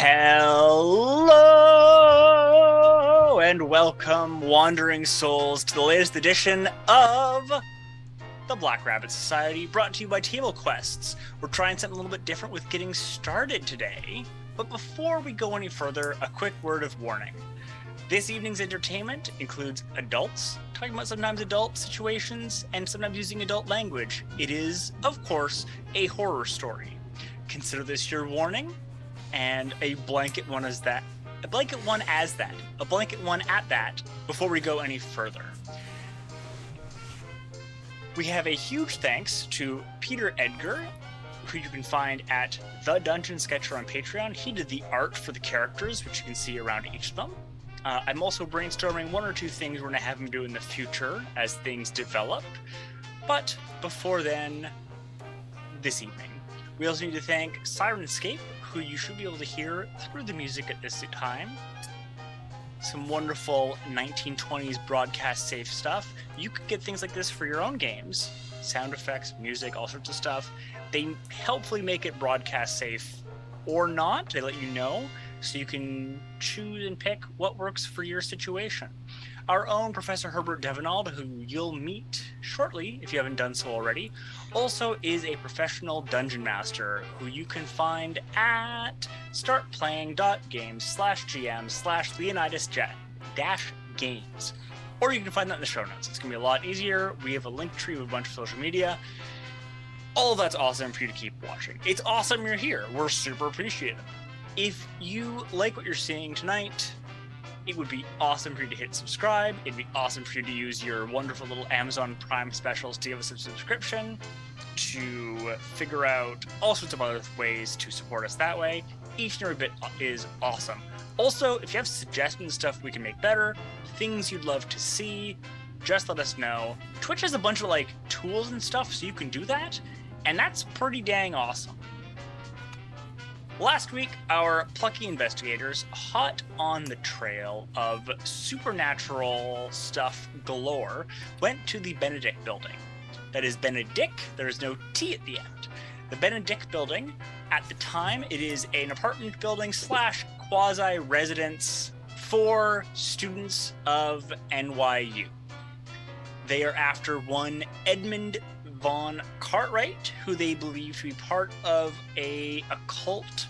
Hello and welcome, wandering souls, to the latest edition of the Black Rabbit Society, brought to you by Table Quests. We're trying something a little bit different with getting started today, but before we go any further, a quick word of warning. This evening's entertainment includes adults talking about sometimes adult situations and sometimes using adult language. It is, of course, a horror story. Consider this your warning, and a blanket one as that. A blanket one as that. A blanket one at that before we go any further. We have a huge thanks to Peter Edgar, who you can find at The Dungeon Sketcher on Patreon. He did the art for the characters, which you can see around each of them. I'm also brainstorming one or two things we're going to have him do in the future as things develop. But before then, this evening, we also need to thank Syrinscape, who you should be able to hear through the music at this time. Some wonderful 1920s broadcast safe stuff. You could get things like this for your own games. Sound effects, music, all sorts of stuff. They helpfully make it broadcast safe or not. They let you know, so you can choose and pick what works for your situation. Our own Professor Herbert Devenald, who you'll meet shortly if you haven't done so already, also is a professional dungeon master who you can find at StartPlaying.Games/GM/leonidas-games. Or you can find that in the show notes. It's going to be a lot easier. We have a link tree with a bunch of social media. All of that's awesome for you to keep watching. It's awesome you're here. We're super appreciative. If you like what you're seeing tonight, it would be awesome for you to hit subscribe. It'd be awesome for you to use your wonderful little Amazon Prime specials to give us a subscription, to figure out all sorts of other ways to support us that way. Each and every bit is awesome. Also, if you have suggestions, stuff we can make better, things you'd love to see, just let us know. Twitch has a bunch of tools and stuff so you can do that, and that's pretty dang awesome. Last week, our plucky investigators, hot on the trail of supernatural stuff galore, went to the Benedict building. That is Benedict, there is no T at the end. The Benedict building, at the time, it is an apartment building / quasi-residence for students of NYU. They are after one Edmund von Cartwright, who they believe to be part of a occult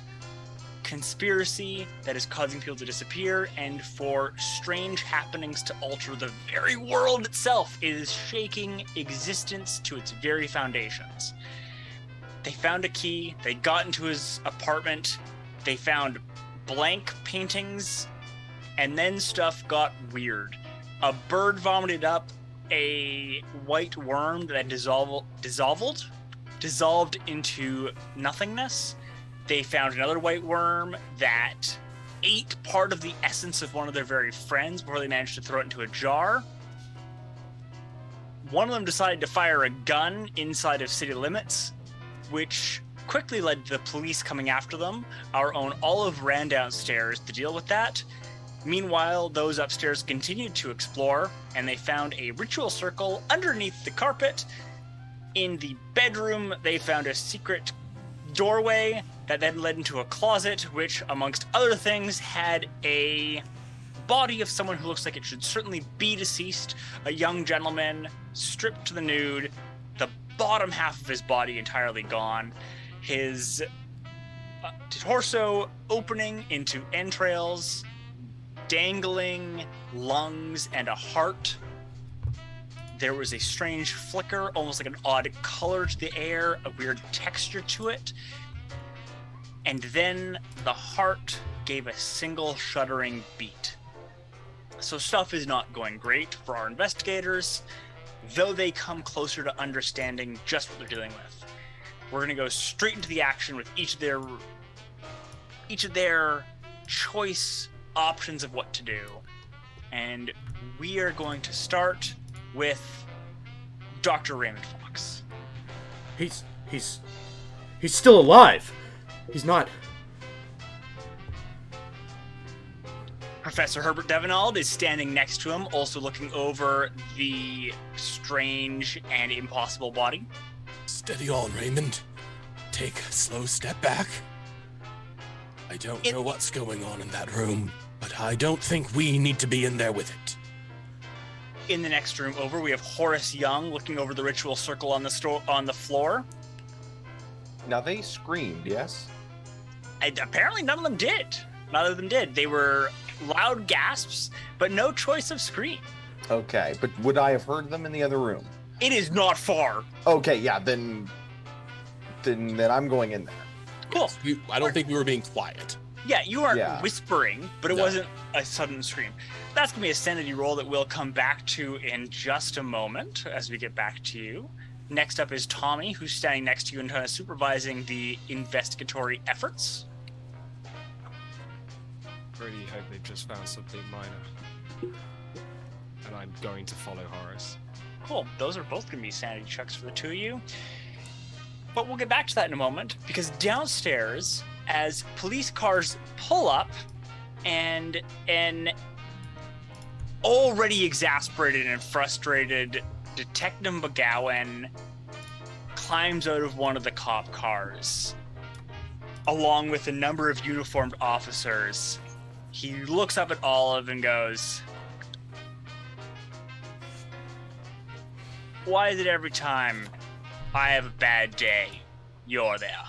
conspiracy that is causing people to disappear and for strange happenings to alter the very world itself. It is shaking existence to its very foundations. They found a key, they got into his apartment, they found blank paintings, and then stuff got weird. A bird vomited up a white worm that dissolved into nothingness. They found another white worm that ate part of the essence of one of their very friends before they managed to throw it into a jar. One of them decided to fire a gun inside of city limits, which quickly led to the police coming after them. Our own Olive ran downstairs to deal with that. Meanwhile, those upstairs continued to explore, and they found a ritual circle underneath the carpet. In the bedroom, they found a secret doorway that then led into a closet, which, amongst other things, had a body of someone who looks like it should certainly be deceased, a young gentleman, stripped to the nude, the bottom half of his body entirely gone, his torso opening into entrails, dangling lungs, and a heart. There was a strange flicker, almost like an odd color to the air, a weird texture to it. And then the heart gave a single shuddering beat. So stuff is not going great for our investigators, though they come closer to understanding just what they're dealing with. We're going to go straight into the action with each of their choice options of what to do. And we are going to start with Dr. Raymond Fox. He's still alive. He's not. Professor Herbert Devenald is standing next to him, also looking over the strange and impossible body. Steady on, Raymond. Take a slow step back. I I don't know what's going on in that room, but I don't think we need to be in there with it. In the next room over, we have Horace Young looking over the ritual circle on the floor. Now they screamed, yes? Apparently none of them did. None of them did. They were loud gasps, but no choice of scream. Okay, but would I have heard them in the other room? It is not far. Okay, yeah, then I'm going in there. Cool. I don't think we were being quiet. Yeah, you aren't whispering, but it No. wasn't a sudden scream. That's going to be a sanity roll that we'll come back to in just a moment as we get back to you. Next up is Tommy, who's standing next to you and kind of supervising the investigatory efforts. Really hope they've just found something minor. And I'm going to follow Horace. Cool. Those are both going to be sanity checks for the two of you. But we'll get back to that in a moment, because downstairs, as police cars pull up and an already exasperated and frustrated Detective McGowan climbs out of one of the cop cars, along with a number of uniformed officers. He looks up at Olive and goes, "Why is it every time I have a bad day, you're there?"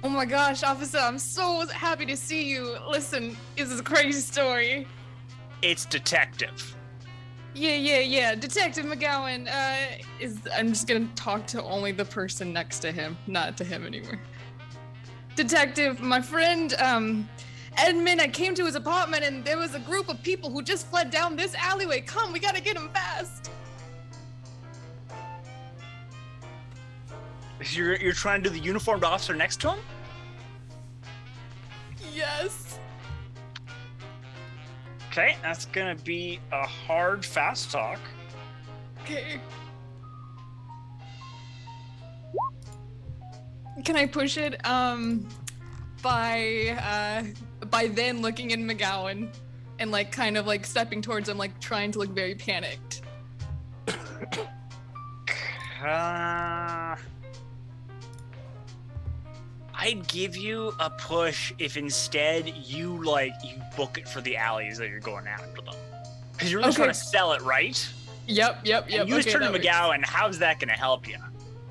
Oh my gosh, officer, I'm so happy to see you. Listen, this is a crazy story. It's Detective. Yeah. Detective McGowan, I'm just gonna talk to only the person next to him, not to him anymore. Detective, my friend, Edmund, I came to his apartment and there was a group of people who just fled down this alleyway. Come, we gotta get him fast. You're trying to do the uniformed officer next to him? Yes. Okay, that's gonna be a hard fast talk. Okay. Can I push it? By then looking at McGowan and like kind of like stepping towards him, like trying to look very panicked. I'd give you a push if instead you book it for the alleys that you're going after them. Because you're just trying to sell it, right? Yep. And you just turn to McGowan, how's that gonna help you?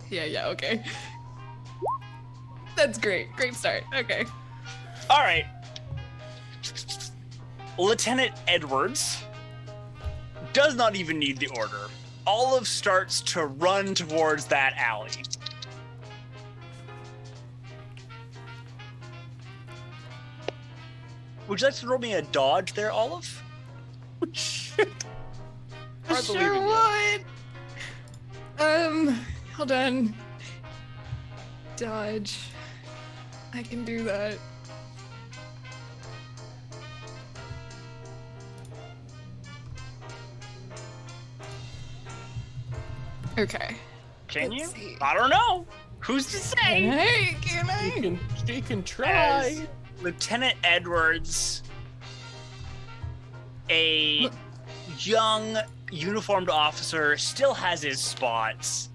Yeah, okay. That's great. Great start. Okay. All right. Lieutenant Edwards does not even need the order. Olive starts to run towards that alley. Would you like to roll me a dodge there, Olive? Shit. I I believe in sure you. would. Hold on. Dodge. I can do that. Okay. Can Let's you? see. I don't know. Who's to say? Hey, can I? She can As try. Lieutenant Edwards, a young uniformed officer, still has his spots.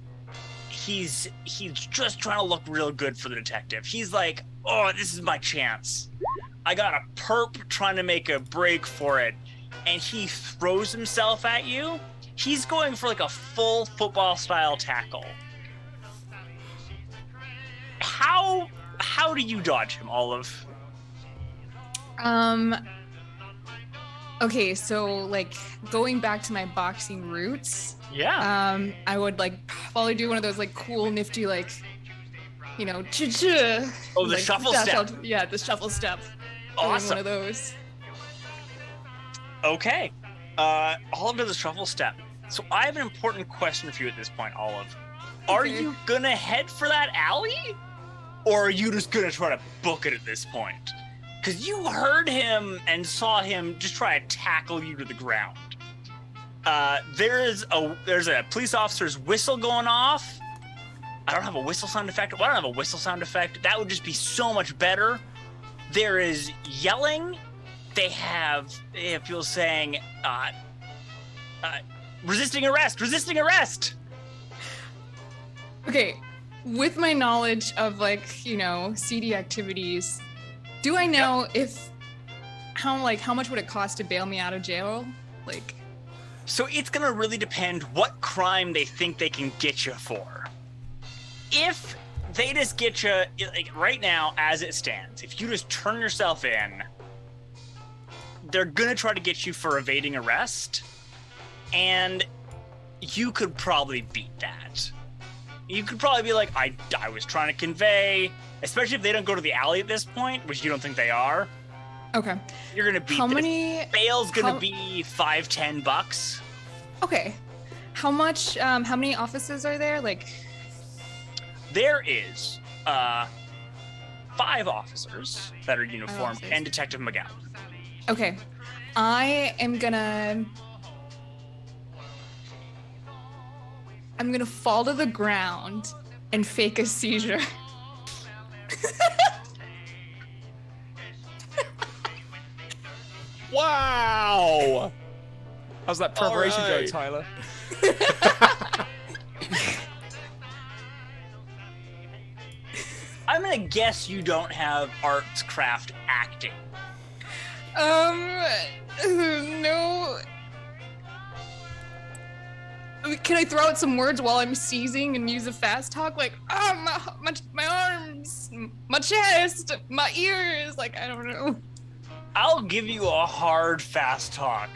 He's just trying to look real good for the detective. He's like, "Oh, this is my chance. I got a perp trying to make a break for it," and he throws himself at you. He's going for like a full football style tackle. How do you dodge him, Olive? Okay, so like going back to my boxing roots, Yeah. I would like probably do one of those like cool, nifty, like, you know, Oh, the shuffle step. Yeah, the shuffle step. Awesome. One of those. Okay. Olive does a shuffle step. So I have an important question for you at this point, Olive. Are Okay. you gonna head for that alley? Or are you just gonna try to book it at this point? Because you heard him and saw him just try to tackle you to the ground. There's a police officer's whistle going off. I don't have a whistle sound effect. Well, I don't have a whistle sound effect. That would just be so much better. There is yelling. They have people saying, resisting arrest, resisting arrest. Okay, with my knowledge of like, you know, seedy activities, Do I know how much would it cost to bail me out of jail? Like, So it's gonna really depend what crime they think they can get you for. If they just get you, like right now as it stands, if you just turn yourself in, they're gonna try to get you for evading arrest, and you could probably beat that. You could probably be like, I was trying to convey, especially if they don't go to the alley at this point, which you don't think they are. okay. You're gonna beat How this. many? Bail's gonna be $5-10. Okay. How much? How many offices are there? Like, There is 5 officers that are uniformed officers. and Detective McGowan. okay. I'm gonna fall to the ground and fake a seizure. Wow! How's that preparation go, Alright. Tyler? I'm gonna guess you don't have arts craft acting. No. Can I throw out some words while I'm seizing and use a fast talk? Like, my arms, my chest, my ears. Like, I don't know. I'll give you a hard fast talk.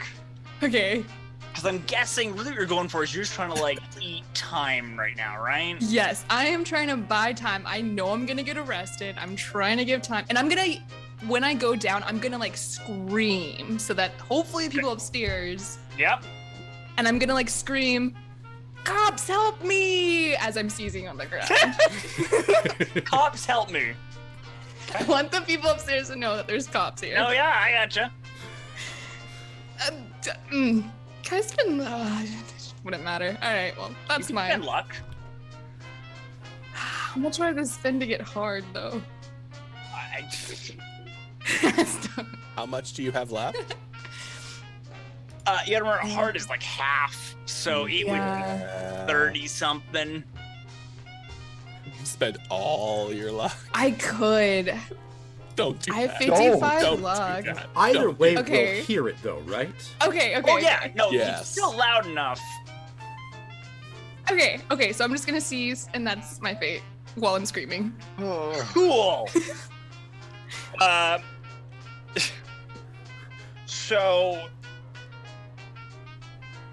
Okay. Because I'm guessing really what you're going for is you're just trying to like eat time right now, right? Yes, I am trying to buy time. I know I'm gonna get arrested. I'm trying to give time. And I'm gonna, when I go down, I'm gonna like scream so that hopefully the people upstairs, Yep. and I'm gonna like scream, "Cops, help me!" as I'm seizing on the ground. Cops, help me. I want the people upstairs to know that there's cops here. Oh yeah, I gotcha. Can I spend? Wouldn't matter. All right, well, that's You can mine. spend luck. How much would I have to spend to get hard, though? How much do you have left? You gotta remember, hard is like half, so it would be 30 something. Spend all your luck. I could. Don't do I have that. 55 Don't luck. do that. Either Don't. way, Okay. we'll hear it though, right? Okay. Oh yeah, no, Yes. it's still loud enough. Okay, so I'm just gonna seize, and that's my fate while I'm screaming. Cool. So,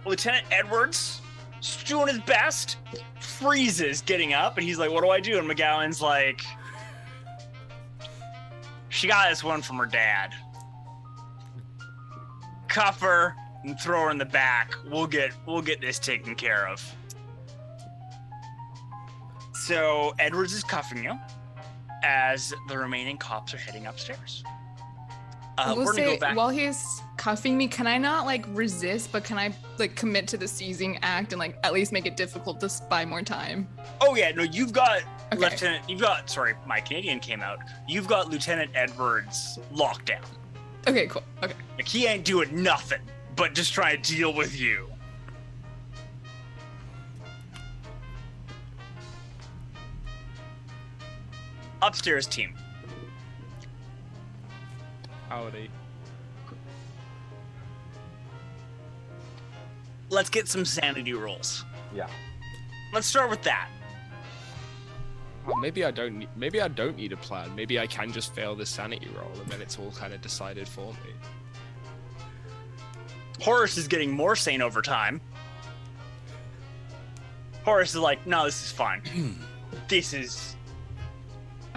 Lieutenant Edwards, just doing his best, freezes getting up, and he's like, "What do I do?" And McGowan's like, "She got this one from her dad. Cuff her and throw her in the back. We'll get this taken care of." So Edwards is cuffing you as the remaining cops are heading upstairs. I will We're gonna say, go back. while he's cuffing me, can I not like resist, but can I like commit to the seizing act and like at least make it difficult to buy more time? Oh yeah, no, you've got Okay. sorry, my Canadian came out. You've got Lieutenant Edwards locked down. Okay, cool. Okay. Like he ain't doing nothing but just trying to deal with you. Upstairs team. Howdy. Let's get some sanity rolls. Yeah. Let's start with that. Well, maybe I don't need a plan. Maybe I can just fail this sanity roll, and then it's all kind of decided for me. Horace is getting more sane over time. Horace is like, no, this is fine. This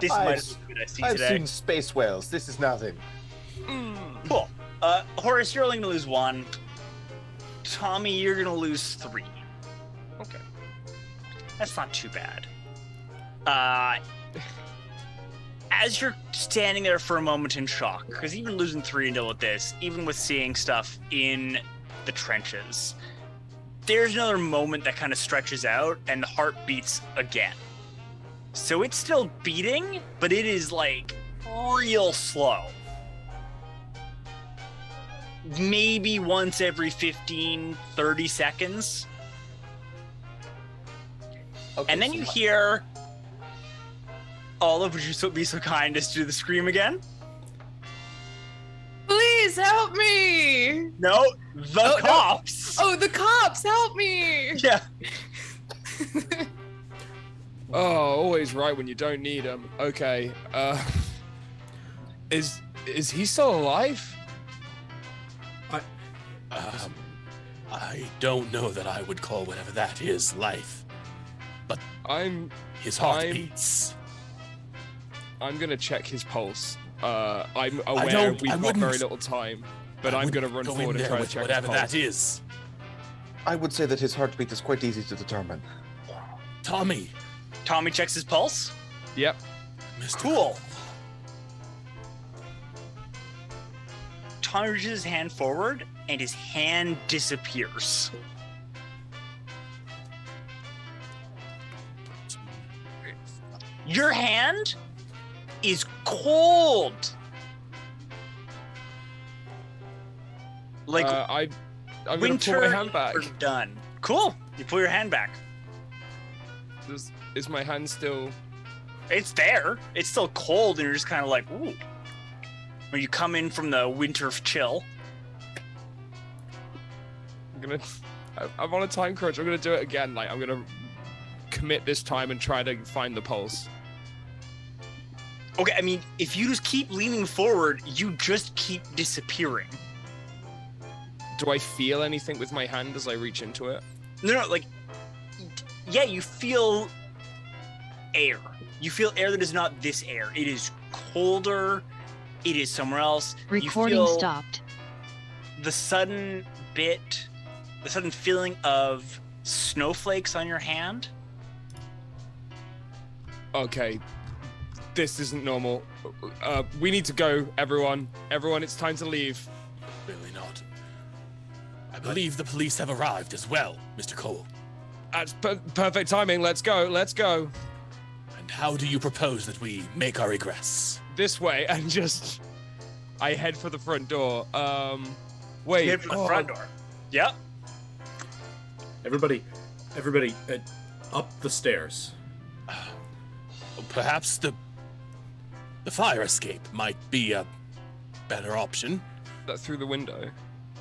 might have been a see I've today. seen space whales. This is nothing. Cool. Horace, you're only gonna lose 1. Tommy, you're gonna lose 3. Okay. That's not too bad. As you're standing there for a moment in shock, because even losing 3 and deal with this, even with seeing stuff in the trenches, there's another moment that kind of stretches out and the heart beats again. So it's still beating, but it is like real slow. Maybe once every 15, 30 seconds. Okay, And then so you my- hear Olive, would you be so kind as to do the scream again? Guys, help me! No, the cops. Oh, the cops, help me! Yeah. Oh, always right when you don't need him. Okay. Is he still alive? I don't know that I would call whatever that is life. His heart beats. I'm gonna check his pulse. I'm aware we've got very little time, but I'm gonna run forward and try to check whatever his pulse. that is. I would say that his heartbeat is quite easy to determine. Tommy. Tommy checks his pulse. Yep. Mr. Cool. Tommy reaches his hand forward, and his hand disappears. Your hand is cold. Like I'm gonna winter pull my hand back. are done. Cool. You pull your hand back. Is my hand still? It's there. It's still cold, and you're just kind of like, ooh. When you come in from the winter chill. I'm on a time crunch. I'm gonna do it again. Like I'm gonna commit this time and try to find the pulse. Okay, I mean, if you just keep leaning forward, you just keep disappearing. Do I feel anything with my hand as I reach into it? No, like, yeah, you feel air. You feel air that is not this air. It is colder. It is somewhere else. Recording you feel stopped. The sudden feeling of snowflakes on your hand. Okay, this isn't normal. We need to go, everyone. Everyone, it's time to leave. Really not. I believe the police have arrived as well, Mr. Cole. That's perfect timing. Let's go. Let's go. And how do you propose that we make our egress? This way, and just I head for the front door. Wait. You head for the front door. Yep. Everybody, up the stairs. Perhaps the fire escape might be a better option. That through the window.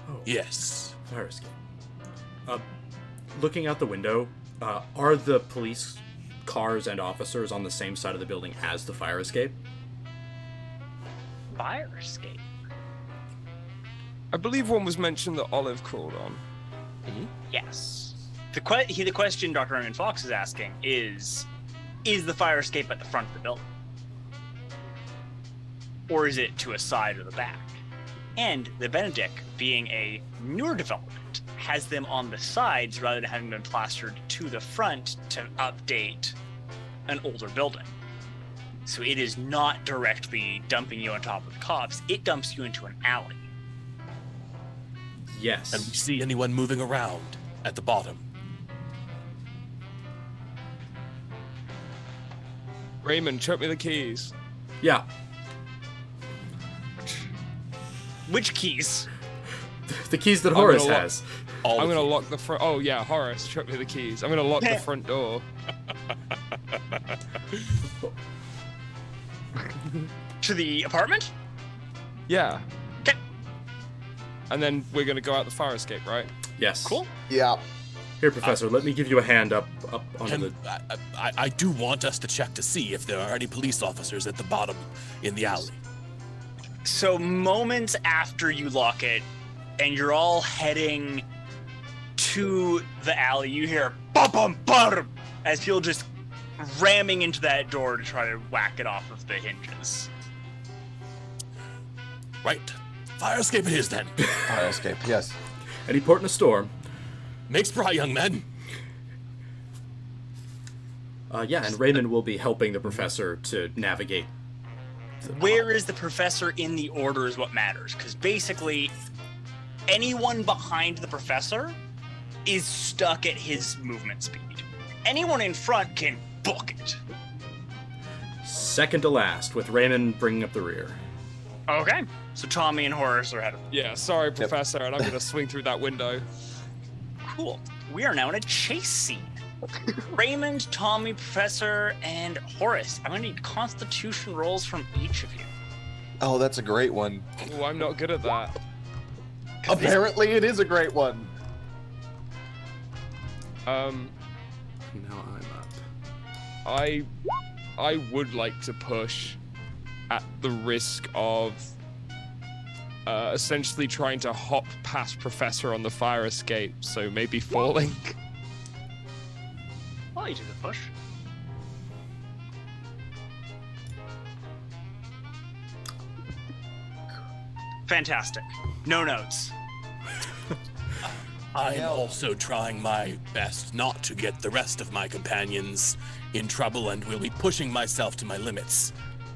Oh, Yes. fire escape. Looking out the window, are the police cars and officers on the same side of the building as the fire escape? Fire escape. I believe one was mentioned that Olive crawled on. Yes. The question Dr. Raymond Fox is asking is the fire escape at the front of the building? Or is it to a side or the back? And the Benedict, being a newer development, has them on the sides rather than having been plastered to the front to update an older building. So it is not directly dumping you on top of the cops, it dumps you into an alley. Yes. And we see anyone moving around at the bottom. Raymond, chuck me the keys. Yeah. Which keys? The keys that I'm Horace gonna lock- has. I'm gonna lock the front. Oh yeah, Horace, chuck me the keys. I'm gonna lock the front door. To the apartment? Yeah. Okay. And then we're gonna go out the fire escape, right? Yes. Cool. Yeah. Here, Professor, let me give you a hand up onto And the... I do want us to check to see if there are any police officers at the bottom in the alley. So moments after you lock it, and you're all heading to the alley, you hear bum bum bum as people just ramming into that door to try to whack it off of the hinges. Right. Fire escape it is then. Fire escape, yes. Any port in a storm. Make spry, young men. Yeah, and Raymond will be helping the professor to navigate. Where is the professor in the order is what matters, because basically anyone behind the professor is stuck at his movement speed. Anyone in front can book it. Second to last, with Raymond bringing up the rear. Okay. So Tommy and Horace are ahead of him. Yeah. Sorry, Professor, and I'm gonna swing through that window. Cool. We are now in a chase scene. Raymond, Tommy, Professor, and Horace. I'm gonna need Constitution rolls from each of you. Oh, that's a great one. Oh, I'm not good at that. Apparently, it is a great one. Now I'm up. I would like to push at the risk of essentially trying to hop past Professor on the fire escape, so maybe falling. Well, you do the push. Fantastic. No notes. I'm also trying my best not to get the rest of my companions in trouble, and will be pushing myself to my limits,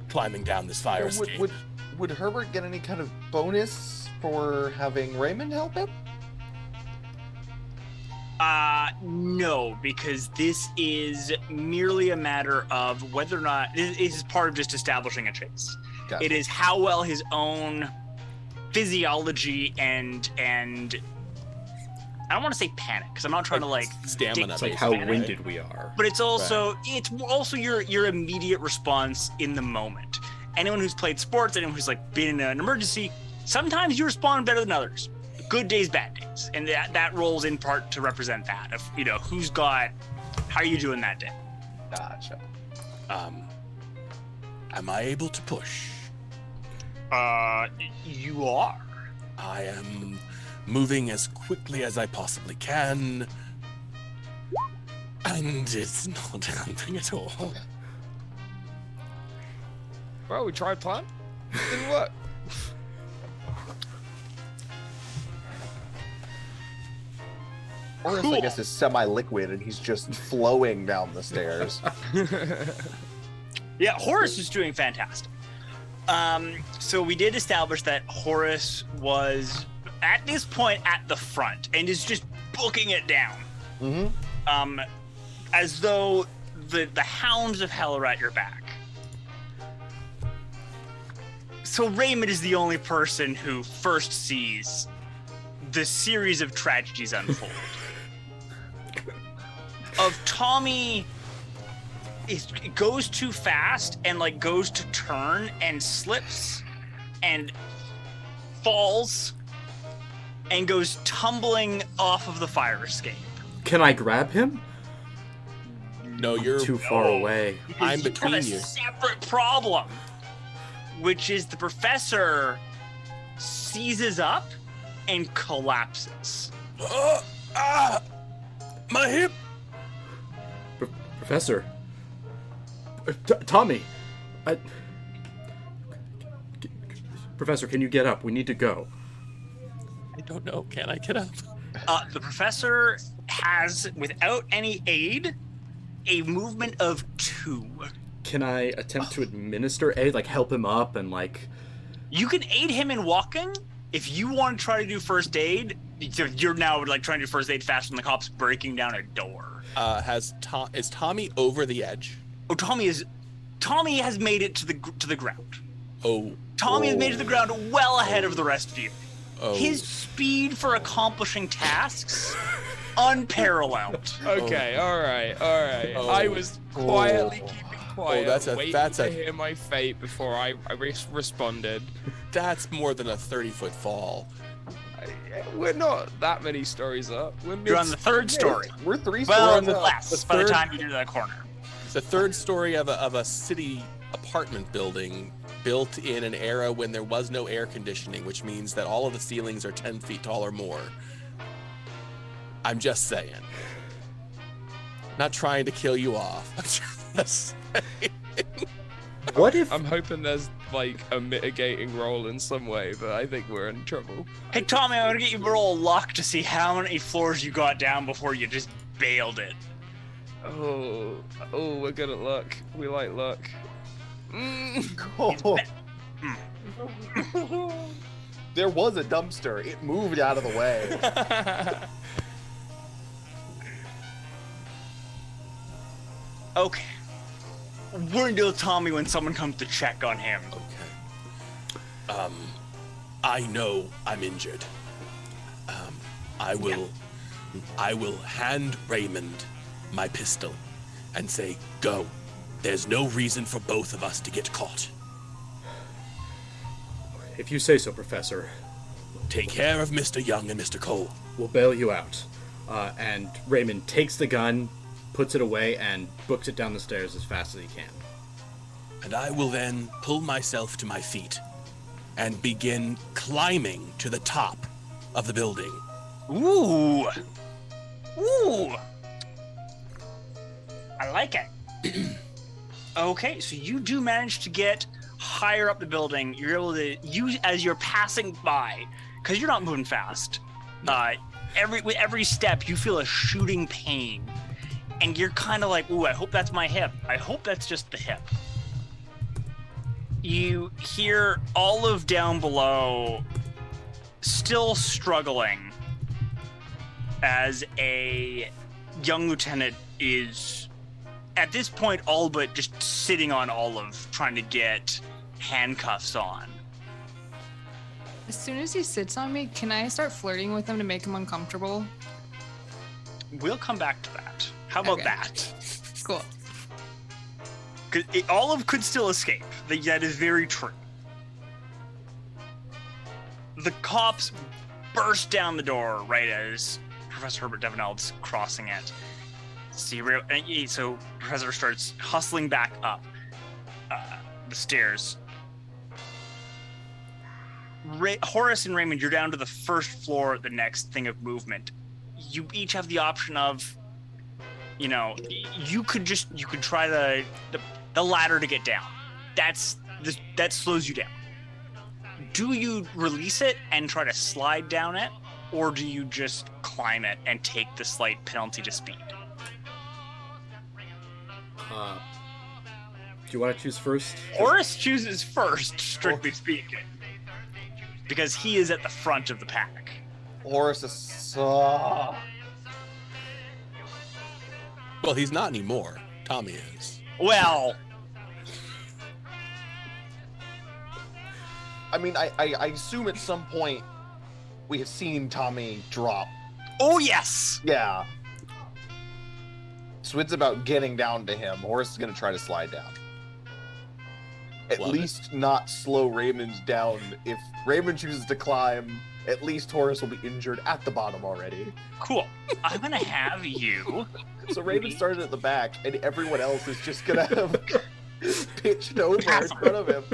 climbing down this fire escape. Would Herbert get any kind of bonus for having Raymond help him? No, because this is merely a matter of whether or not this is part of just establishing a chase. Gotcha. It is how well his own physiology and I don't want to say panic because I'm not trying to like stamina. It's like how winded we are. but it's also your immediate response in the moment. Anyone who's played sports, anyone who's like been in an emergency, sometimes you respond better than others. Good days, bad days, and that rolls in part to represent that of who's got how are you doing that day. Gotcha. Am I able to push? You are. I am moving as quickly as I possibly can, and it's not helping at all. Well, we tried plan. Didn't work. Horace, I guess, is semi-liquid, and he's just flowing down the stairs. Yeah, Horace is doing fantastic. So we did establish that Horace was at this point at the front and is just booking it down. Mm-hmm. As though the hounds of hell are at your back. So Raymond is the only person who first sees the series of tragedies unfold. Of Tommy goes too fast and like goes to turn and slips and falls and goes tumbling off of the fire escape. Can I grab him? No, you're Too far away. I'm You between have a you. separate problem, which is the professor seizes up and collapses. My hip. Professor. Tommy. Professor, can you get up? We need to go. I don't know. Can I get up? The professor has, without any aid, a movement of 2. Can I attempt to administer aid, like help him up and like... You can aid him in walking. If you want to try to do first aid, you're now like trying to do first aid faster than the cops breaking down a door. Is Tommy over the edge? Oh, Tommy has made it to the ground. Oh. Tommy has made it to the ground well ahead of the rest of you. Oh. His speed for accomplishing tasks, unparalleled. Okay, all right. Oh. I was quietly keeping quiet, waiting to hear my fate before I responded. That's more than a 30-foot fall. We're not that many stories up. You're on the third story. We're 3 Well, stories up. less by the time you get to that corner. It's the third story of a city apartment building built in an era when there was no air conditioning, which means that all of the ceilings are 10 feet tall or more. I'm just saying. Not trying to kill you off. I'm just saying. What if... I'm hoping there's like a mitigating role in some way, but I think we're in trouble. Hey, Tommy, I'm gonna get you a roll of luck to see how many floors you got down before you just bailed it. Oh, we're good at luck. We like luck. Oh. There was a dumpster. It moved out of the way. Okay. We're gonna deal with Tommy when someone comes to check on him. Okay. I know I'm injured. I will hand Raymond my pistol and say, go. There's no reason for both of us to get caught. If you say so, Professor. Take care of Mr. Young and Mr. Cole. We'll bail you out. And Raymond takes the gun, puts it away, and books it down the stairs as fast as he can. And I will then pull myself to my feet and begin climbing to the top of the building. Ooh. Ooh. I like it. Okay, so you do manage to get higher up the building. You're able to use as you're passing by, because you're not moving fast. With every step, you feel a shooting pain, and you're kind of like, "Ooh, I hope that's my hip. I hope that's just the hip." You hear Olive down below, still struggling, as a young lieutenant is, at this point, all but just sitting on Olive, trying to get handcuffs on. As soon as he sits on me, can I start flirting with him to make him uncomfortable? We'll come back to that. How about Okay. that? Cool. 'Cause Olive could still escape. That is very true. The cops burst down the door right as Professor Herbert Devenel's crossing it. So Professor starts hustling back up the stairs. Horace and Raymond, you're down to the first floor, the next thing of movement. You each have the option of, you could try the ladder to get down. That slows you down. Do you release it and try to slide down it, or do you just climb it and take the slight penalty to speed? Do you want to choose first? Horace chooses first, strictly speaking, because he is at the front of the pack. Horace is so... Well, he's not anymore. Tommy is. Well, I mean, I assume at some point we have seen Tommy drop. oh yes! Yeah. So it's about getting down to him. Horace is going to try to slide down. At Love it. least not slow Raymond down. If Raymond chooses to climb, at least Horace will be injured at the bottom already. Cool. I'm gonna have you. So Raymond started at the back, and everyone else is just going to have pitched over in front of him.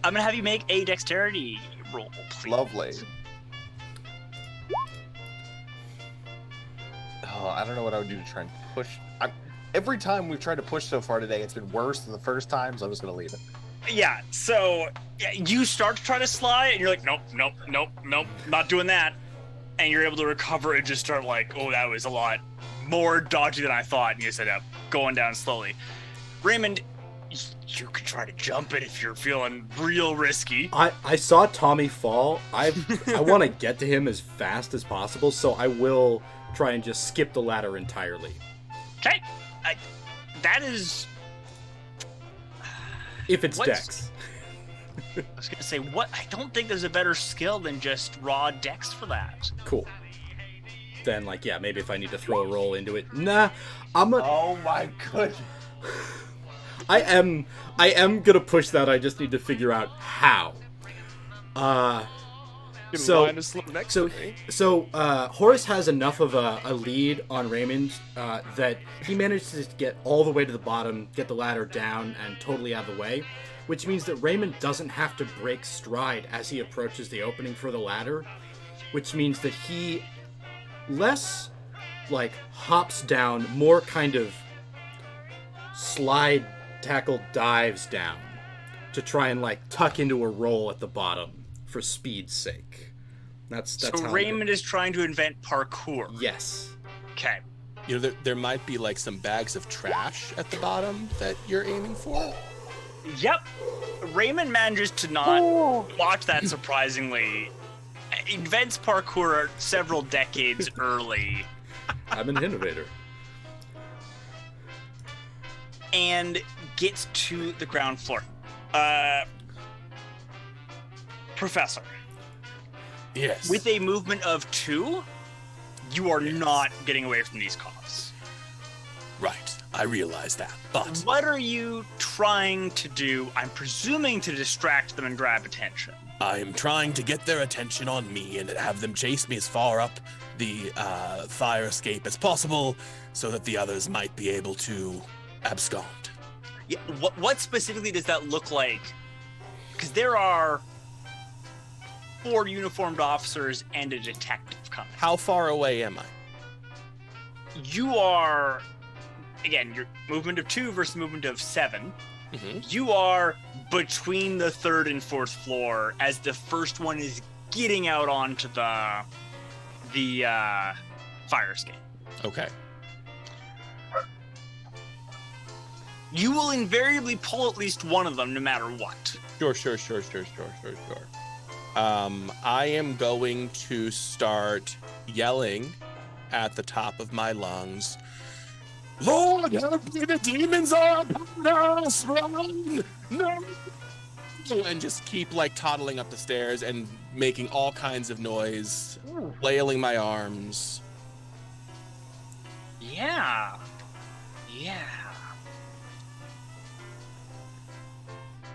I'm gonna have you make a dexterity roll, please. Lovely. Oh, I don't know what I would do to try and push. Every time we've tried to push so far today, it's been worse than the first time, so I'm just going to leave it. Yeah, so you start to try to slide, and you're like, nope, not doing that. And you're able to recover and just start like, oh, that was a lot more dodgy than I thought, and you set up going down slowly. Raymond, you could try to jump it if you're feeling real risky. I saw Tommy fall. I want to get to him as fast as possible, so I will try and just skip the ladder entirely. Okay, that is... If it's What's- Dex. I was gonna say, I don't think there's a better skill than just raw dex for that. Cool. Then, maybe if I need to throw a roll into it. Nah, Oh my goodness. I am gonna push that. I just need to figure out how. So Horace has enough of a lead on Raymond that he manages to get all the way to the bottom, get the ladder down, and totally out of the way, which means that Raymond doesn't have to break stride as he approaches the opening for the ladder, which means that he less hops down, more kind of slide, tackle, dives down to try and tuck into a roll at the bottom for speed's sake. That's So how Raymond is trying to invent parkour. Yes. Okay. There might be some bags of trash at the bottom that you're aiming for. Yep. Raymond manages to not watch that surprisingly. Invents parkour several decades early. I'm an innovator. And gets to the ground floor. Professor, Yes. with a movement of 2, you are not getting away from these cops. Right. I realize that. But What are you trying to do? I'm presuming to distract them and grab attention. I'm trying to get their attention on me and have them chase me as far up the fire escape as possible so that the others might be able to abscond. Yeah, what specifically does that look like? Because there are 4 uniformed officers and a detective coming. How far away am I? You are, again, your movement of 2 versus movement of 7. Mm-hmm. You are between the 3rd and 4th floor as the first one is getting out onto the fire escape. Okay. You will invariably pull at least one of them no matter what. Sure. I am going to start yelling at the top of my lungs, Lord, help me, the demons are upon us, run! No! And just keep like toddling up the stairs and making all kinds of noise, flailing my arms. Yeah.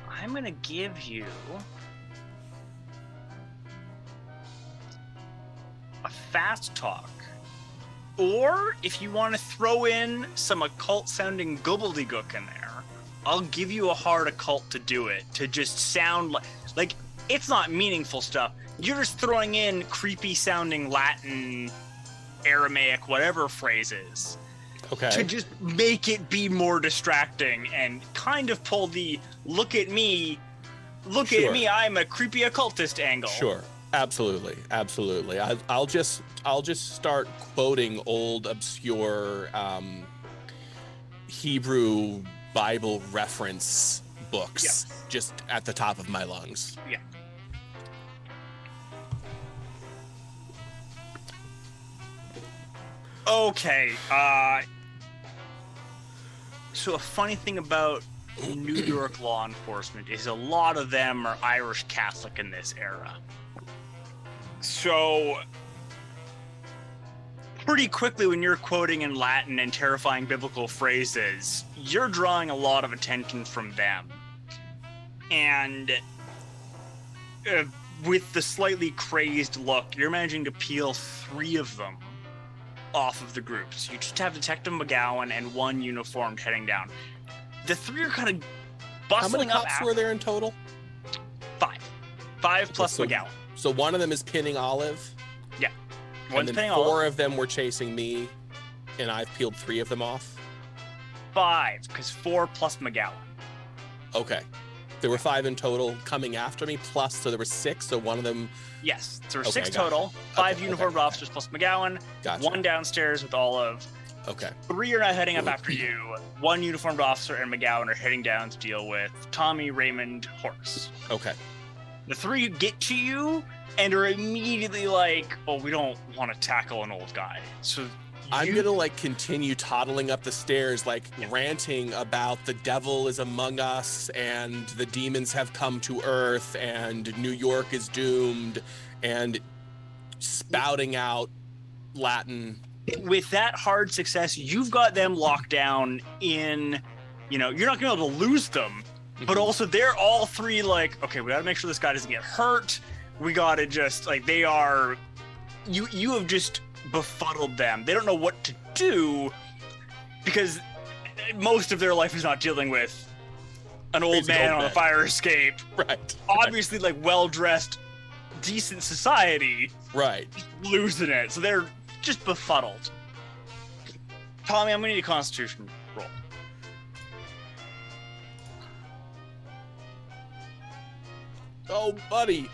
I'm gonna give you a fast talk. Or if you want to throw in some occult sounding gobbledygook in there, I'll give you a hard occult to do it, to just sound like it's not meaningful stuff. You're just throwing in creepy sounding Latin, Aramaic, whatever phrases. Okay. To just make it be more distracting and kind of pull the look at me, I'm a creepy occultist angle. Sure. Absolutely. I'll just start quoting old obscure Hebrew Bible reference books just at the top of my lungs. Yeah. Okay. So a funny thing about New York law enforcement is a lot of them are Irish Catholic in this era. So pretty quickly when you're quoting in Latin and terrifying biblical phrases, you're drawing a lot of attention from them. And with the slightly crazed look, you're managing to peel 3 of them off of the groups. You just have Detective McGowan and 1 uniformed heading down. The 3 are kind of bustling up. How many cops were there in total? 5. 5 plus so, McGowan. So one of them is pinning Olive. Yeah. And One's then pinning 4 Olive. of them were chasing me, and I've peeled 3 of them off. 5, because 4 plus McGowan. Okay. There were 5 in total coming after me, plus, so there were 6, so one of them... Yes, so there were Okay, 6 gotcha. total. 5 Okay, uniformed officers plus McGowan. Gotcha. 1 downstairs with Olive. Okay. 3 are now heading up after you. 1 uniformed officer and McGowan are heading down to deal with Tommy, Raymond, Horace. Okay. The 3 get to you and are immediately like, oh, we don't want to tackle an old guy. So I'm gonna like continue toddling up the stairs, like ranting about the devil is among us and the demons have come to earth and New York is doomed and spouting out Latin. With that hard success, you've got them locked down in, you're not gonna be able to lose them, but also they're all 3 like, okay, we gotta make sure this guy doesn't get hurt. We gotta just, like, they are, you have just befuddled them. They don't know what to do because most of their life is not dealing with an old Crazy man old on a man. fire escape. Right. Obviously, like, well-dressed, decent society, Right. losing it. So they're just befuddled. Tommy, I'm gonna need a Constitution roll. Oh, buddy.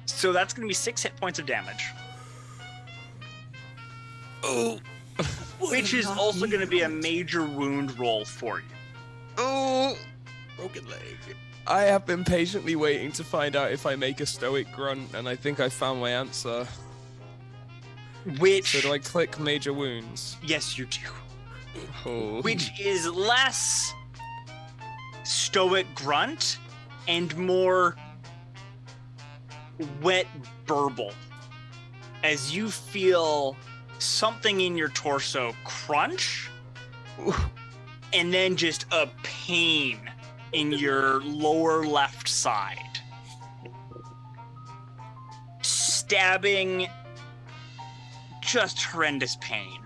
So that's gonna be 6 hit points of damage, Oh. which is also gonna be a major wound roll for you. Oh, Broken leg. I have been patiently waiting to find out if I make a stoic grunt, and I think I found my answer. Which, So do I click major wounds? yes, you do. Oh. Which is less stoic grunt and more wet burble as you feel something in your torso crunch and then just a pain in your lower left side. Stabbing, just horrendous pain.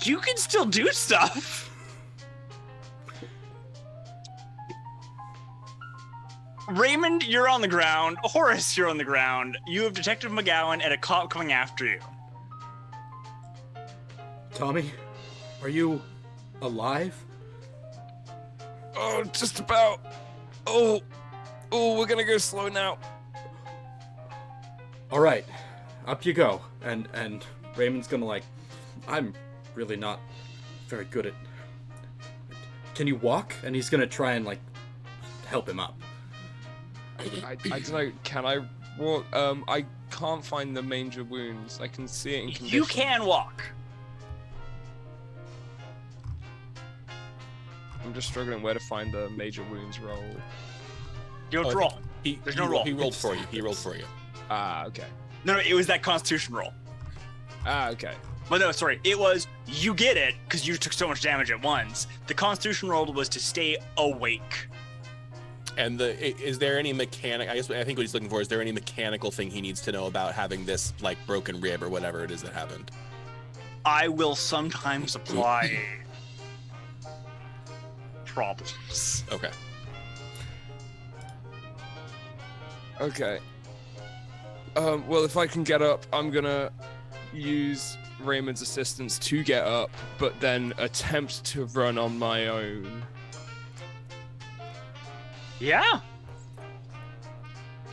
You can still do stuff. Raymond, you're on the ground. Horace, you're on the ground. You have Detective McGowan and a cop coming after you. Tommy, are you alive? Oh, just about. Oh, we're gonna go slow now. All right, up you go. And Raymond's gonna like, I'm really not very good at. Can you walk? And he's gonna try and like help him up. I don't know. Can I walk? I can't find the major wounds. I can see it in condition. You can walk. I'm just struggling where to find the major wounds roll. You don't roll. There's no roll. He rolled for you. He rolled for you. Ah, okay. No, it was that Constitution roll. Ah, okay. But no, sorry. It was, you get it, because you took so much damage at once. The Constitution roll was to stay awake. And is there any mechanic? I think what he's looking for is there any mechanical thing he needs to know about having this like broken rib or whatever it is that happened? I will sometimes apply problems. Okay. Okay. Well, if I can get up, I'm gonna use Raymond's assistance to get up, but then attempt to run on my own. Yeah.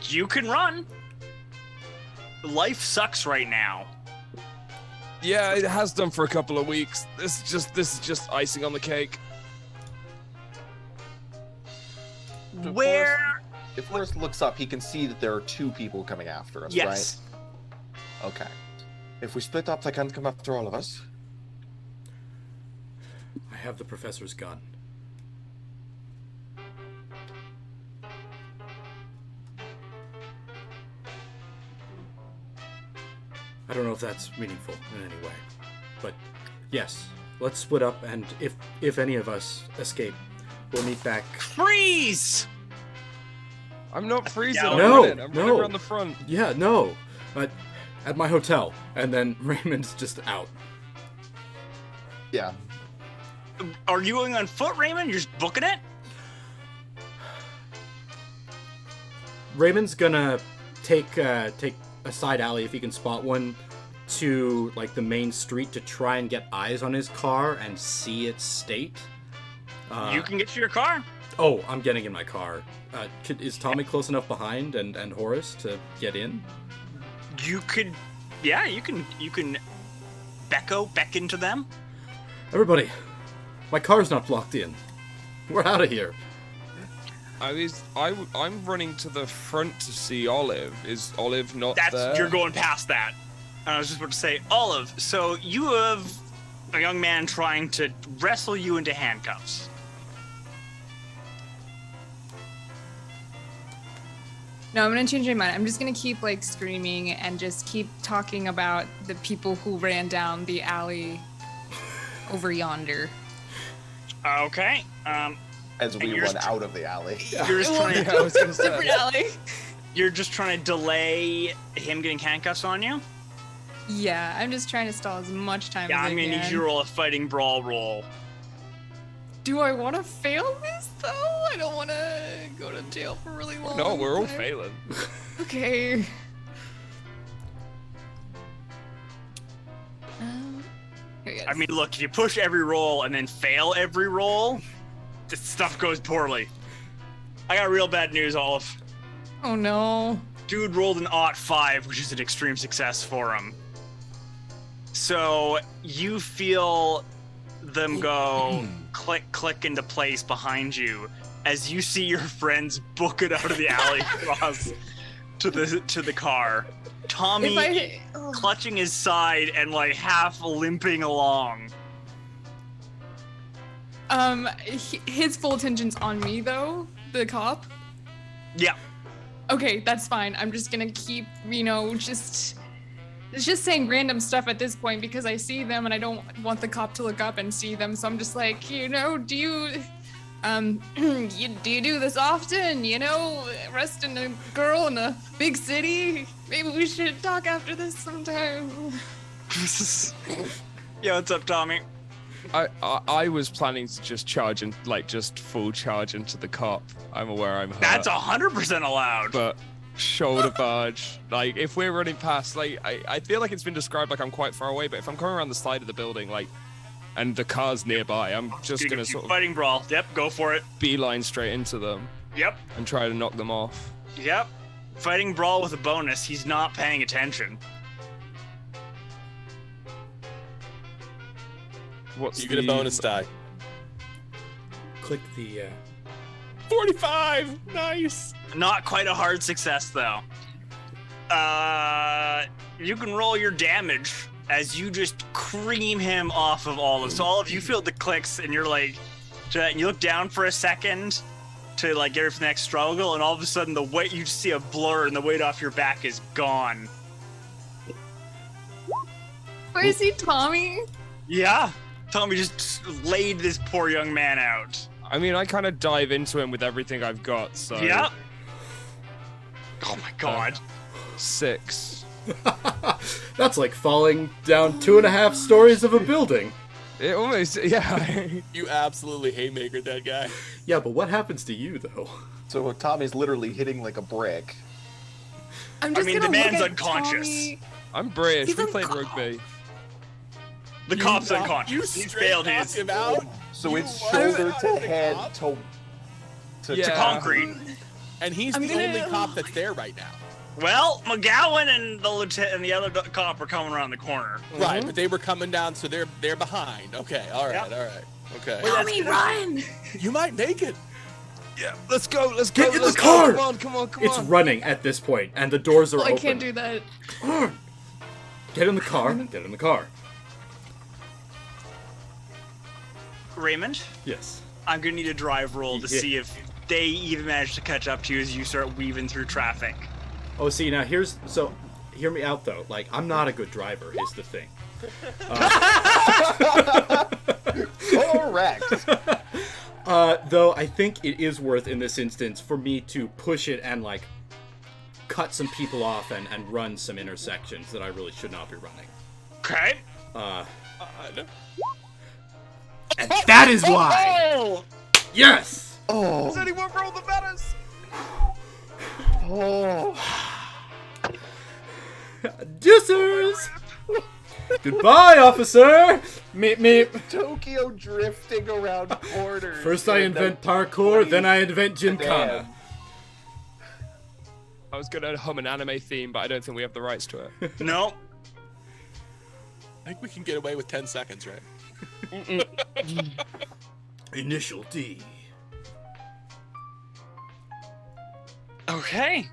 You can run. Life sucks right now. Yeah, it has done for a couple of weeks. This is just icing on the cake. Where? If Forrest looks up, he can see that there are two people coming after us, Yes. right? Okay. If we split up, they can't come after all of us. I have the professor's gun. I don't know if that's meaningful in any way, but yes, let's split up, and if any of us escape, we'll meet back. Freeze! I'm not freezing. No. I'm No, running. I'm no. running around the front. Yeah, no, at my hotel, and then Raymond's just out. Yeah. Are you going on foot, Raymond? You're just booking it? Raymond's gonna take a side alley if he can spot one to like the main street to try and get eyes on his car and see its state. You can get to your car. Oh, I'm getting in my car. Is Tommy close enough behind and Horace to get in? You could, yeah, you can beckon to them. Everybody, my car's not blocked in. We're out of here. I'm running to the front to see Olive. Is Olive not there? You're going past that. I was just about to say, Olive, so you have a young man trying to wrestle you into handcuffs. No, I'm gonna change my mind. I'm just gonna keep like screaming and just keep talking about the people who ran down the alley over yonder. Okay. As we you're run just- out of the alley. You're just trying Yeah, I was gonna say. Different alley. You're just trying to delay him getting handcuffs on you? Yeah, I'm just trying to stall as much time Yeah, as I I'm gonna can. need you to roll a fighting brawl roll. Do I want to fail this though? I don't want to go to jail for really long. No, we're all time. failing. Okay. Here you I mean, look, if you push every roll and then fail every roll, this stuff goes poorly. I got real bad news, Olive. Oh no. Dude rolled an Outta 5, which is an extreme success for him. So you feel them go click, click into place behind you as you see your friends book it out of the alley across to the car. Tommy clutching his side and like half limping along. His full attention's on me though, the cop. Yeah. Okay, that's fine. I'm just gonna keep, just just saying random stuff at this point because I see them and I don't want the cop to look up and see them. So I'm just like, do you do this often? Arresting a girl in a big city? Maybe we should talk after this sometime. Yeah, what's up, Tommy? I was planning to just charge and just full charge into the cop. I'm aware I'm hurt. That's 100% allowed. But shoulder barge, if we're running past, I feel like it's been described like I'm quite far away, but if I'm coming around the side of the building, and the car's nearby, I'm just gonna sort of fighting brawl. Yep, go for it. beeline straight into them. Yep. And try to knock them off. Yep. Fighting brawl with a bonus. He's not paying attention. You get a bonus die. Click the 45. Nice. Not quite a hard success though. You can roll your damage as you just cream him off of all of. So all of you feel the clicks, and you're and you look down for a second to get ready for the next struggle, and all of a sudden the weight, you just see a blur, and the weight off your back is gone. Where is he, Tommy? Yeah, Tommy just laid this poor young man out. I mean, I kind of dive into him with everything I've got, so... Yep. Oh my god. 6. That's like falling down 2.5 stories of a building. It almost, yeah. You absolutely haymakered that guy. Yeah, but what happens to you, though? So Tommy's literally hitting like a brick. I'm just the gonna man's look at unconscious. Tommy. I'm British. He's We played unconscious. rugby. The cop's unconscious. He failed his. Him out. So it's You shoulder are to the head cop? to Yeah. Concrete. And he's I'm the gonna- only cop that's there right now. Well, McGowan and the lieutenant and the other cop are coming around the corner. Right, but they were coming down, so they're behind. Okay, all right, Yep. all right. Okay. Tommy, run! You might make it. Yeah, let's go. Get in the let's car! Go. Come on. It's running at this point, and the doors are Oh, open. I can't do that. Come on. Get in the car. Get in the car. Raymond, Yes. I'm gonna need a drive roll to Yeah. see if they even manage to catch up to you as you start weaving through traffic. Oh, see, now hear me out, though. I'm not a good driver, is the thing. correct. Though I think it is worth, in this instance, for me to push it and, cut some people off and run some intersections that I really should not be running. Okay. And that is why! Yes! Oh. Does anyone roll the betters? Oh. Deucers! Goodbye, officer! Meep meep. Tokyo drifting around corners. First I and invent then parkour, then I invent Damn. gymkhana. I was gonna hum an anime theme, but I don't think we have the rights to it. No. I think we can get away with 10 seconds, right? Initial D. Okay.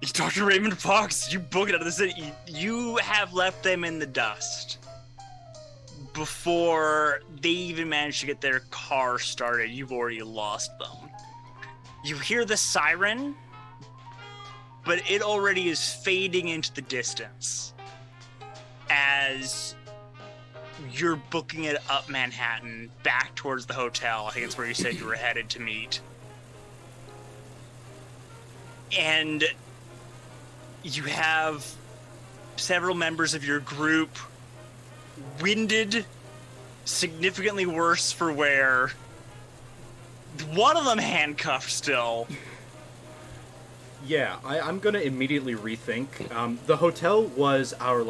You talked to Raymond Fox. You book it out of the city. You have left them in the dust before they even managed to get their car started. You've already lost them. You hear the siren, but it already is fading into the distance as you're booking it up Manhattan back towards the hotel. I think it's where you said you were headed to meet. And you have several members of your group winded, significantly worse for wear. One of them handcuffed still. Yeah, I'm gonna immediately rethink. The hotel was our,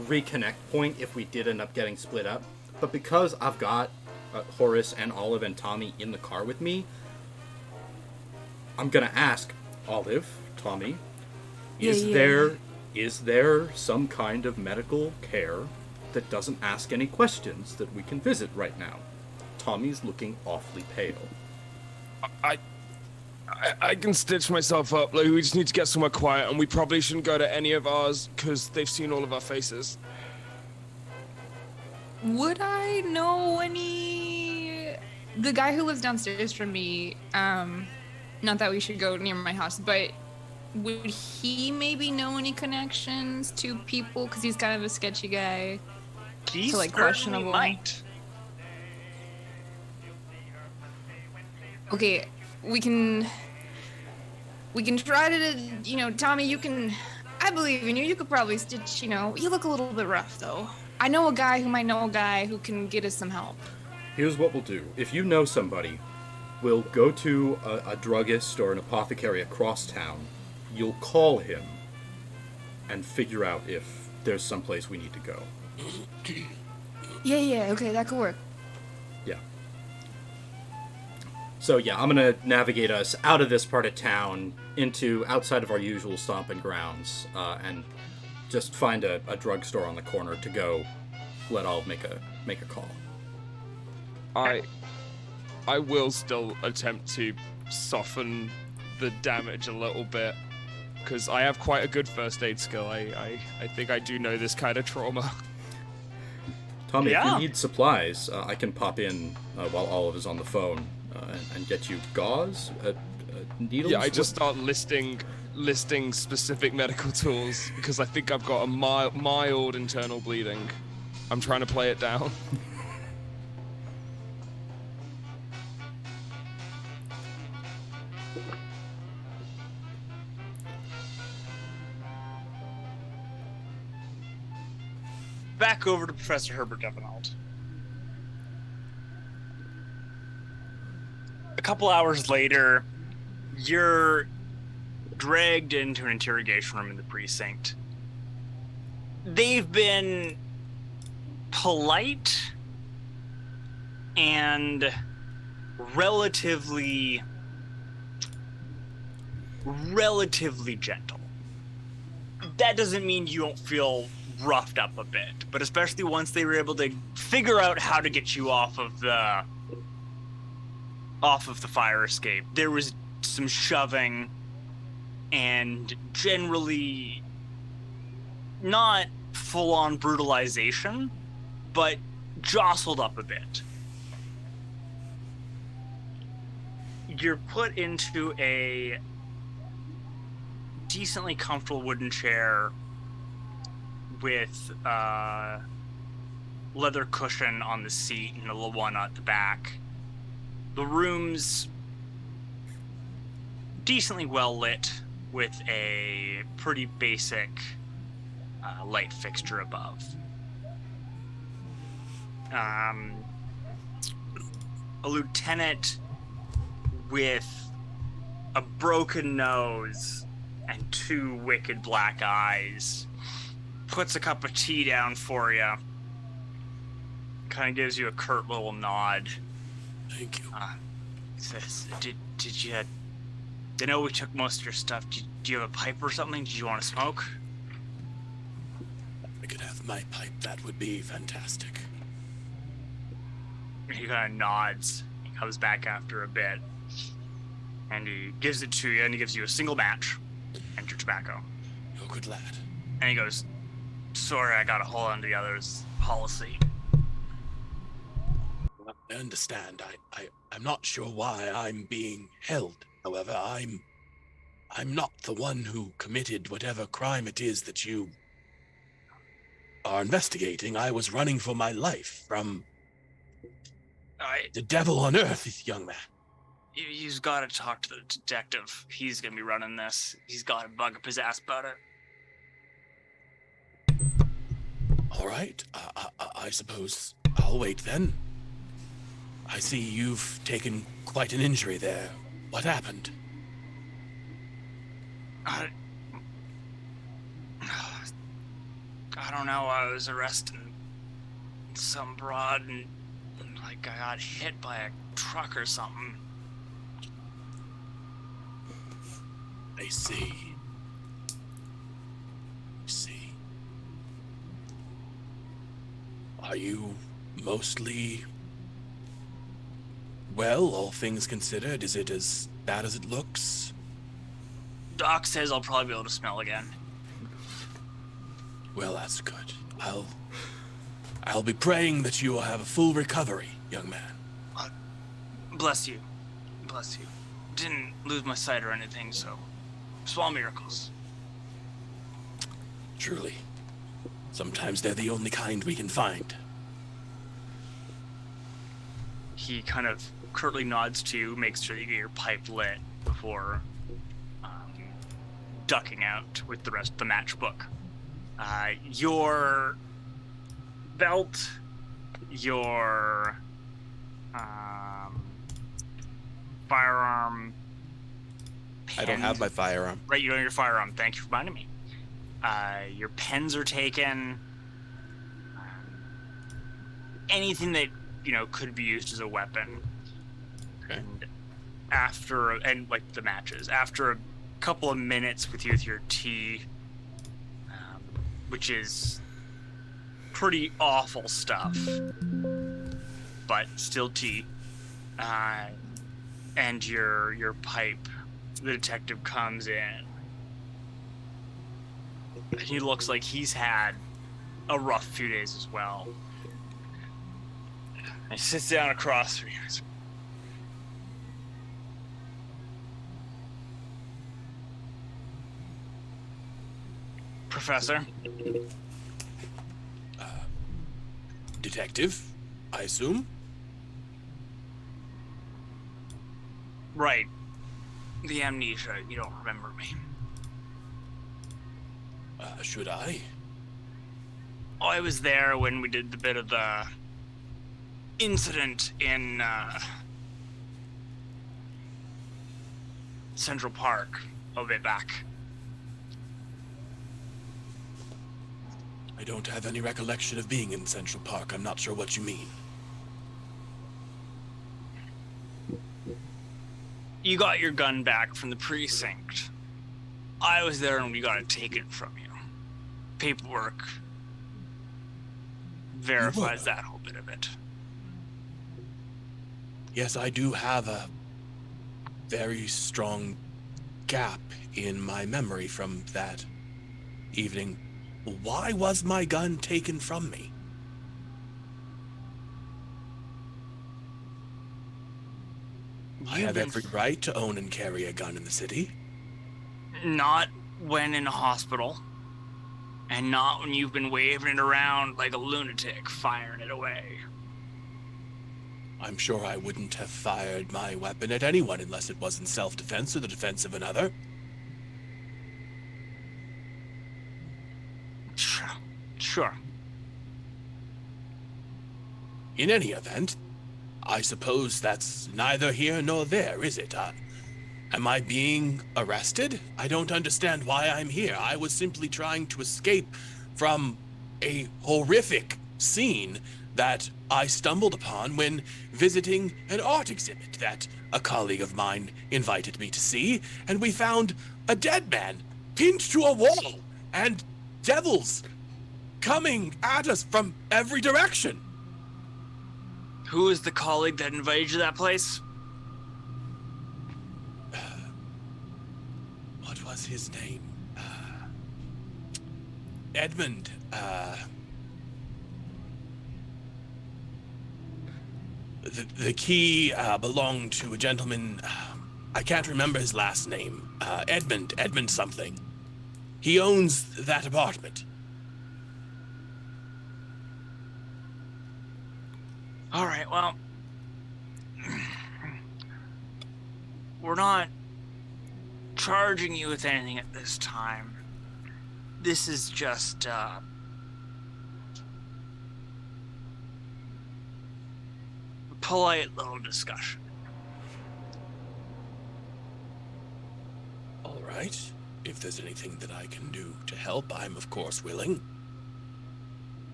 reconnect point if we did end up getting split up. But because I've got Horace and Olive and Tommy in the car with me, I'm gonna ask Olive, Tommy, is there some kind of medical care that doesn't ask any questions that we can visit right now? Tommy's looking awfully pale. I can stitch myself up. We just need to get somewhere quiet, and we probably shouldn't go to any of ours because they've seen all of our faces. Would I know any... The guy who lives downstairs from me, not that we should go near my house, but would he maybe know any connections to people? Because he's kind of a sketchy guy. He So, like, certainly questionable. might. Okay, we can try to, Tommy, I believe in you. You could probably stitch, you look a little bit rough, though. I know a guy who might know a guy who can get us some help. Here's what we'll do. If you know somebody, we'll go to a druggist or an apothecary across town. You'll call him and figure out if there's someplace we need to go. Yeah, okay, that could work. Yeah. So yeah, I'm gonna navigate us out of this part of town into outside of our usual stomping grounds, and just find a drugstore on the corner to go. Let all make a call. I will still attempt to soften the damage a little bit, because I have quite a good first aid skill. I think I do know this kind of trauma. Tommy, if Yeah. you need supplies, I can pop in while Olive is on the phone and get you gauze, needles. Yeah, I just start listing specific medical tools because I think I've got a mild internal bleeding. I'm trying to play it down. Back over to Professor Herbert Devenalt. A couple hours later, you're dragged into an interrogation room in the precinct. They've been polite and relatively gentle. That doesn't mean you don't feel roughed up a bit, but especially once they were able to figure out how to get you off of the fire escape, there was some shoving and generally not full-on brutalization, but jostled up a bit. You're put into a decently comfortable wooden chair with leather cushion on the seat and a little one at the back. The room's decently well lit with a pretty basic light fixture above. A lieutenant with a broken nose and two wicked black eyes puts a cup of tea down for you. Kind of gives you a curt little nod. Thank you. Says, did you? I know we took most of your stuff. Do you have a pipe or something? Did you want to smoke? I could have my pipe. That would be fantastic. He kind of nods. He comes back after a bit, and he gives it to you, and he gives you a single match and your tobacco. You're a good lad. And he goes, "Sorry, I got a hold on the other's policy." I understand. I'm not sure why I'm being held. However, I'm not the one who committed whatever crime it is that you are investigating. I was running for my life from the devil on earth, young man. You've got to talk to the detective. He's gonna be running this. He's got a bug up his ass about it. All right. I suppose I'll wait then. I see you've taken quite an injury there. What happened? I don't know. I was arresting some broad and like I got hit by a truck or something. I see. Are you mostly well, all things considered? Is it as bad as it looks? Doc says I'll probably be able to smell again. Well, that's good. I'll be praying that you will have a full recovery, young man. Bless you. Bless you. Didn't lose my sight or anything, so Small miracles. Truly. Sometimes they're the only kind we can find. He kind of curtly nods to you, makes sure you get your pipe lit before ducking out with the rest of the matchbook. Your belt, your firearm. I don't have my firearm. Right, you don't have your firearm. Thank you for reminding me. Your pens are taken. Anything that could be used as a weapon. Okay. And like the matches. After a couple of minutes with your tea, which is pretty awful stuff, but still tea, and your pipe, the detective comes in. And he looks like he's had a rough few days as well. He sits down across from you. Professor? Detective, I assume? Right. The amnesia, you don't remember me. Should I? Oh, I was there when we did the bit of the incident in Central Park a bit back. I don't have any recollection of being in Central Park. I'm not sure what you mean. You got your gun back from the precinct. I was there and we got it taken from you. Paperwork verifies that whole bit of it. Yes, I do have a very strong gap in my memory from that evening. Why was my gun taken from me? I have every right to own and carry a gun in the city. Not when in a hospital. And not when you've been waving it around like a lunatic, firing it away. I'm sure I wouldn't have fired my weapon at anyone unless it was in self-defense or the defense of another. Sure. In any event, I suppose that's neither here nor there, is it? Am I being arrested? I don't understand why I'm here. I was simply trying to escape from a horrific scene that I stumbled upon when visiting an art exhibit that a colleague of mine invited me to see, and we found a dead man pinned to a wall and devils coming at us from every direction. Who is the colleague that invited you to that place? What was his name? Edmund. The key belonged to a gentleman. I can't remember his last name. Edmund something. He owns that apartment. All right, well, we're not charging you with anything at this time. This is just, a polite little discussion. All right. If there's anything that I can do to help, I'm of course willing.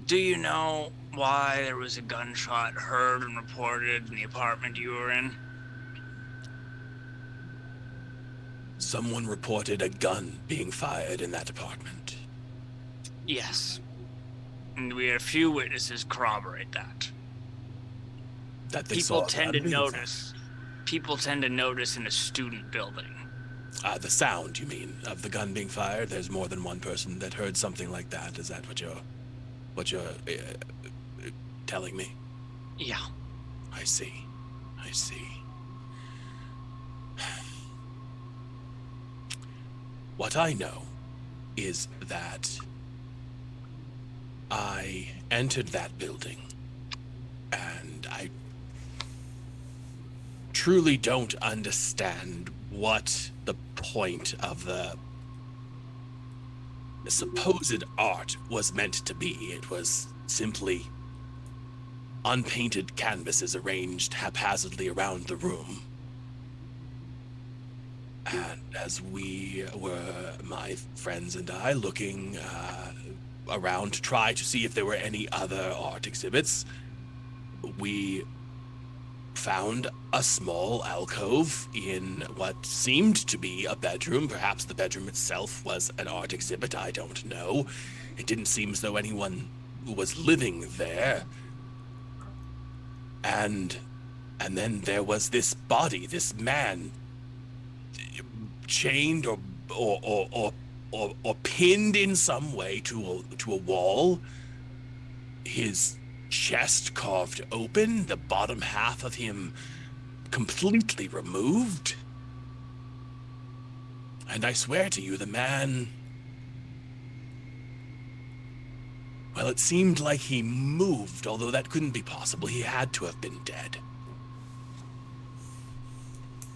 Do you know why there was a gunshot heard and reported in the apartment you were in? Someone reported a gun being fired in that apartment. Yes. And we had a few witnesses corroborate that. That they People saw a tend gun to being notice. People tend to notice in a student building. The sound, you mean, of the gun being fired? There's more than one person that heard something like that. Is that what you're telling me? Yeah. I see. What I know is that I entered that building, and I truly don't understand what the point of the supposed art was meant to be. It was simply unpainted canvases arranged haphazardly around the room. And as we were, my friends and I, looking around to try to see if there were any other art exhibits, we found a small alcove in what seemed to be a bedroom. Perhaps the bedroom itself was an art exhibit, I don't know. It didn't seem as though anyone was living there. And then there was this body, this man, chained or pinned in some way to a wall. His chest carved open, the bottom half of him completely removed. And I swear to you, the man, well, it seemed like he moved, although that couldn't be possible. He had to have been dead.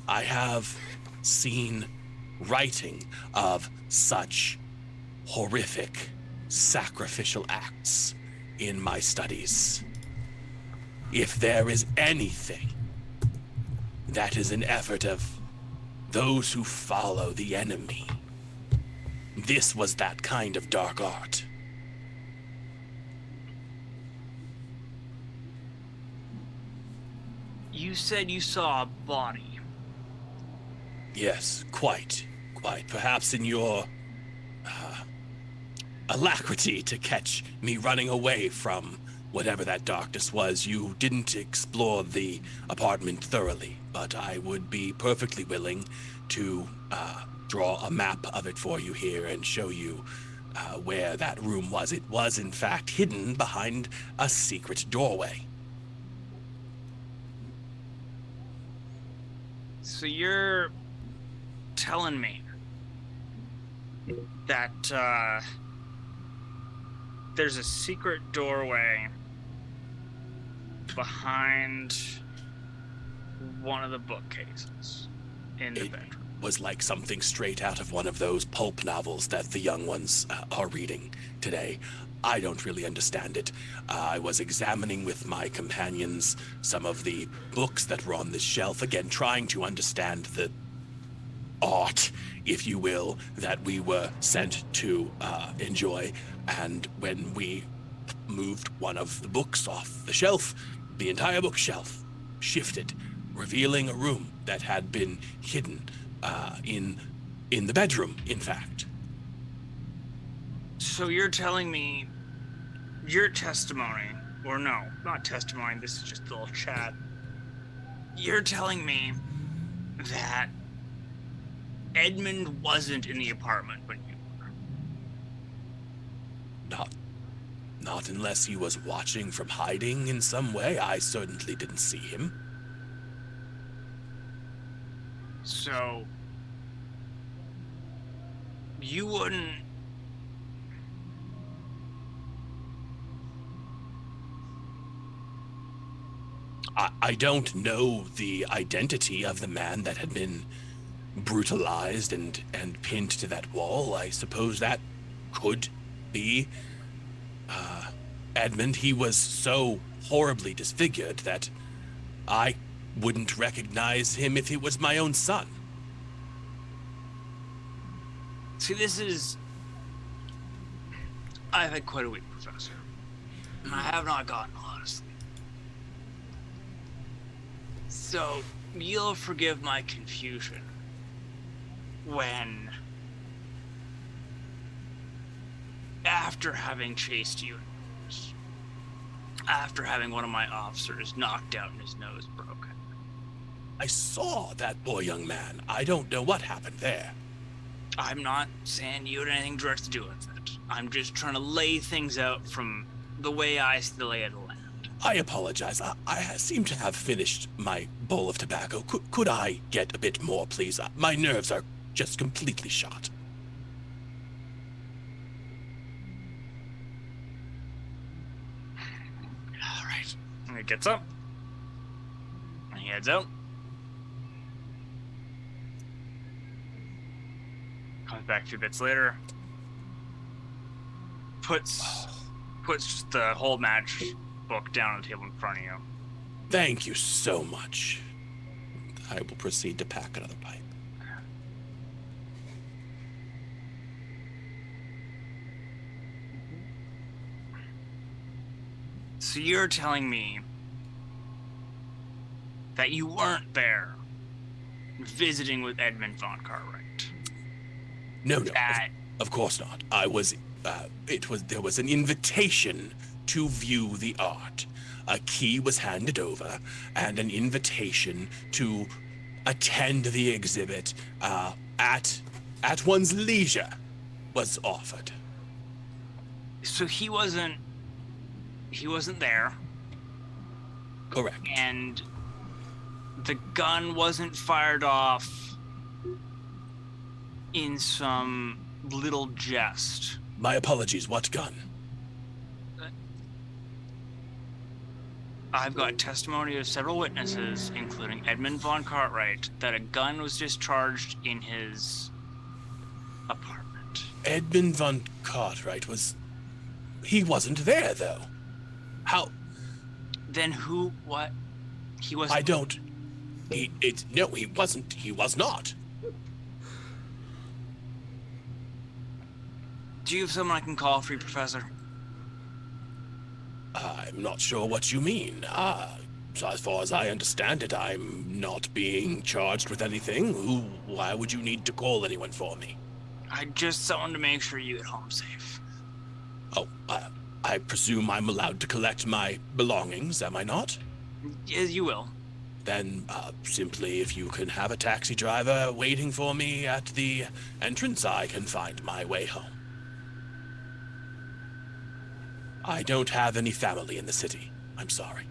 I have seen writing of such horrific sacrificial acts in my studies. If there is anything that is an effort of those who follow the enemy, this was that kind of dark art. You said you saw a body. Yes, quite. Perhaps in your alacrity to catch me running away from whatever that darkness was, you didn't explore the apartment thoroughly, but I would be perfectly willing to draw a map of it for you here and show you where that room was. It was, in fact, hidden behind a secret doorway. So you're telling me that there's a secret doorway behind one of the bookcases in the bedroom. Was like something straight out of one of those pulp novels that the young ones are reading today. I don't really understand it. I was examining with my companions some of the books that were on this shelf, again, trying to understand the art, if you will, that we were sent to enjoy. And when we moved one of the books off the shelf, the entire bookshelf shifted, revealing a room that had been hidden in the bedroom, in fact. So you're telling me your testimony, or no, not testimony, this is just a little chat. You're telling me that Edmund wasn't in the apartment when you were. Not unless he was watching from hiding in some way. I certainly didn't see him. So you wouldn't... I don't know the identity of the man that had been brutalized and pinned to that wall. I suppose that could be Edmund. He was so horribly disfigured that I wouldn't recognize him if it was my own son. See, I've had quite a week, Professor. And I have not gotten a lot of sleep. So, you'll forgive my confusion when, after having chased you, after having one of my officers knocked out and his nose broken. I saw that poor young man. I don't know what happened there. I'm not saying you had anything direct to do with it. I'm just trying to lay things out from the way I see the lay of the land. I apologize. I seem to have finished my bowl of tobacco. Could I get a bit more, please? My nerves are just completely shot. All right. And he gets up. And he heads out. Comes back 2 bits later. Puts just the whole match book down on the table in front of you. Thank you so much. I will proceed to pack another pipe. So you're telling me that you weren't there visiting with Edmund von Cartwright? No, of course not. I was, there was an invitation to view the art. A key was handed over, and an invitation to attend the exhibit at one's leisure was offered. So he wasn't there, Correct. and the gun wasn't fired off in some little jest. My apologies, what gun? I've got testimony of several witnesses, including Edmund von Cartwright, that a gun was discharged in his apartment. Edmund von Cartwright he wasn't there, though. How? Then who, what? He wasn't... I don't... No, he wasn't. He was not. Do you have someone I can call for you, Professor? I'm not sure what you mean. So as far as I understand it, I'm not being charged with anything. Why would you need to call anyone for me? I just someone to make sure you get home safe. Oh, I presume I'm allowed to collect my belongings, am I not? Yes, you will. Then, simply if you can have a taxi driver waiting for me at the entrance, I can find my way home. I don't have any family in the city. I'm sorry.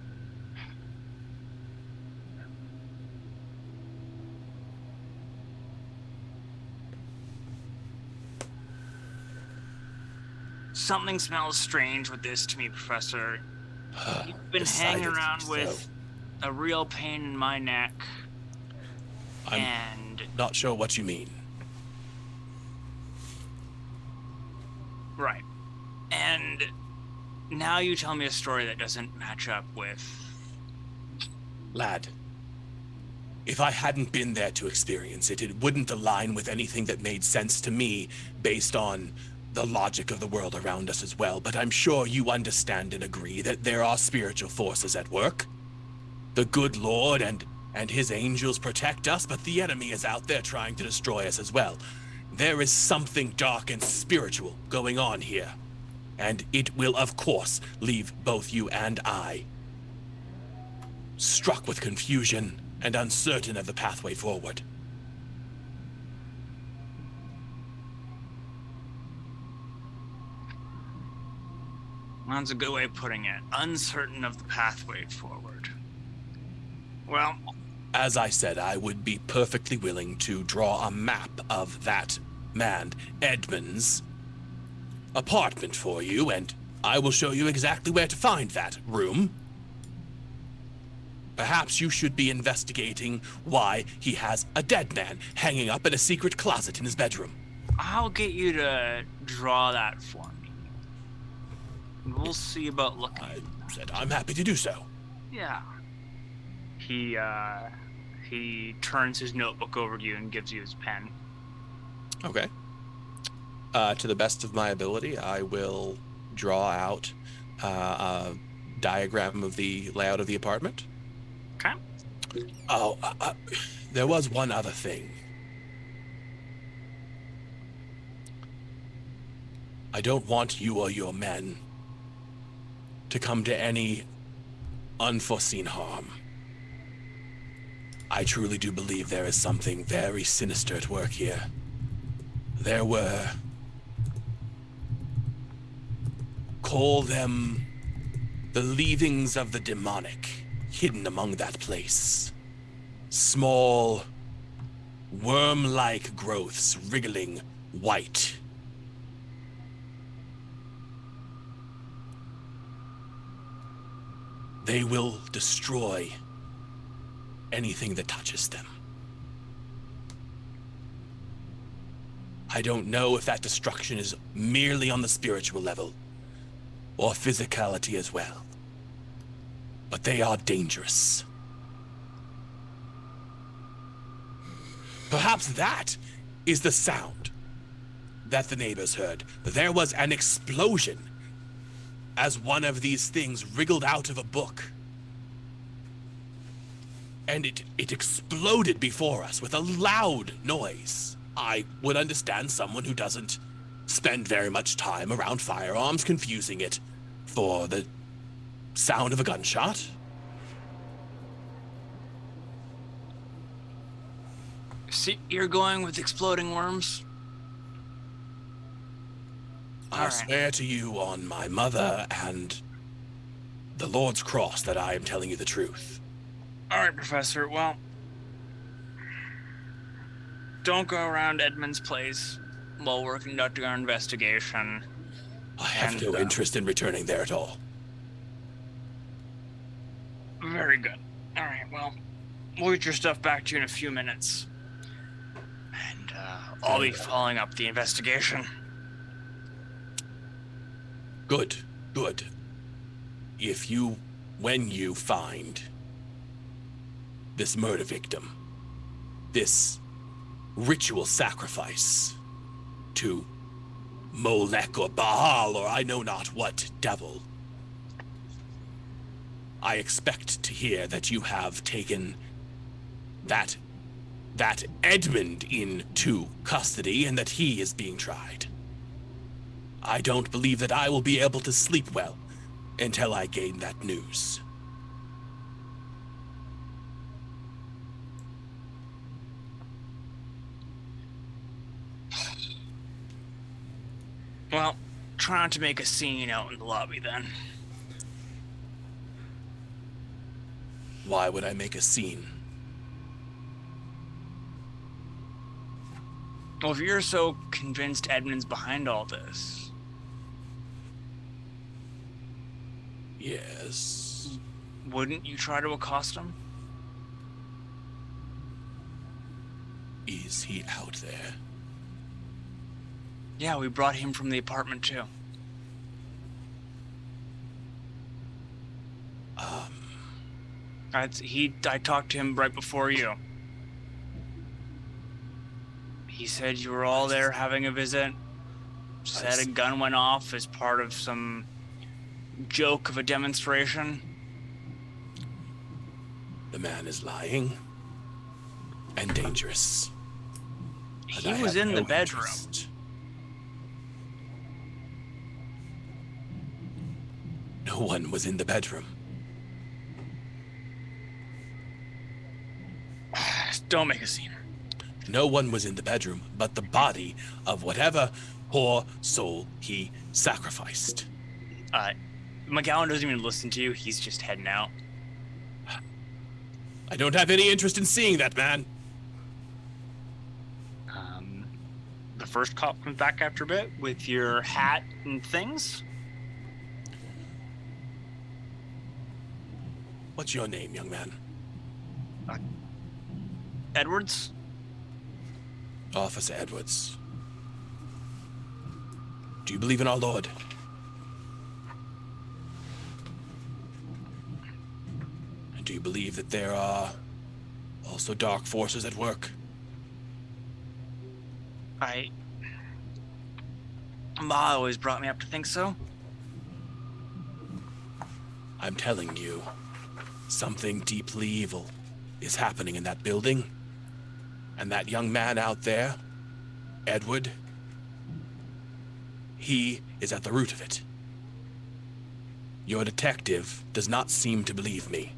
Something smells strange with this to me, Professor. You've been hanging Decidedly around so. with a real pain in my neck. I'm and... not sure what you mean. Right. And now you tell me a story that doesn't match up with... Lad, if I hadn't been there to experience it, it wouldn't align with anything that made sense to me based on the logic of the world around us as well. But I'm sure you understand and agree that there are spiritual forces at work. The good Lord and his angels protect us, but the enemy is out there trying to destroy us as well. There is something dark and spiritual going on here. And it will, of course, leave both you and I struck with confusion and uncertain of the pathway forward. That's a good way of putting it. Uncertain of the pathway forward. Well... As I said, I would be perfectly willing to draw a map of that man, Edmund's apartment for you, and I will show you exactly where to find that room. Perhaps you should be investigating why he has a dead man hanging up in a secret closet in his bedroom. I'll get you to draw that for me. And we'll see about looking. I said I'm happy to do so. Yeah. He turns his notebook over to you and gives you his pen. Okay. To the best of my ability, I will draw out a diagram of the layout of the apartment. Okay. Oh, there was one other thing. I don't want you or your men to come to any unforeseen harm. I truly do believe there is something very sinister at work here. There were... call them The leavings of the demonic hidden among that place. Small, worm-like growths wriggling white. They will destroy anything that touches them. I don't know if that destruction is merely on the spiritual level, or physicality as well. But they are dangerous. Perhaps that is the sound that the neighbors heard. There was an explosion as one of these things wriggled out of a book. And it exploded before us with a loud noise. I would understand someone who doesn't spend very much time around firearms confusing it for the sound of a gunshot. See, you're going with exploding worms? I swear to you on my mother and the Lord's cross that I am telling you the truth. All right, Professor. Well, don't go around Edmund's place while we're conducting our investigation. I have no interest in returning there at all. Very good. All right, well, we'll get your stuff back to you in a few minutes. And I'll be following up the investigation. Good, good. When you find this murder victim, this ritual sacrifice to Molech or Baal or I know not what devil, I expect to hear that you have taken that Edmund into custody and that he is being tried. I don't believe that I will be able to sleep well until I gain that news. Well, try not to make a scene out in the lobby then. Why would I make a scene? Well, if you're so convinced Edmund's behind all this. Yes. Wouldn't you try to accost him? Is he out there? Yeah, we brought him from the apartment too. I talked to him right before you. He said you were all there having a visit. Said a gun went off as part of some joke of a demonstration. The man is lying and dangerous. He was in the bedroom. No one was in the bedroom. Don't make a scene. No one was in the bedroom but the body of whatever poor soul he sacrificed. McGowan doesn't even listen to you. He's just heading out. I don't have any interest in seeing that man. The first cop comes back after a bit with your hat and things. What's your name, young man? Edwards? Officer Edwards. Do you believe in our Lord? And do you believe that there are also dark forces at work? Ma always brought me up to think so. I'm telling you, something deeply evil is happening in that building. And that young man out there, Edward, he is at the root of it. Your detective does not seem to believe me.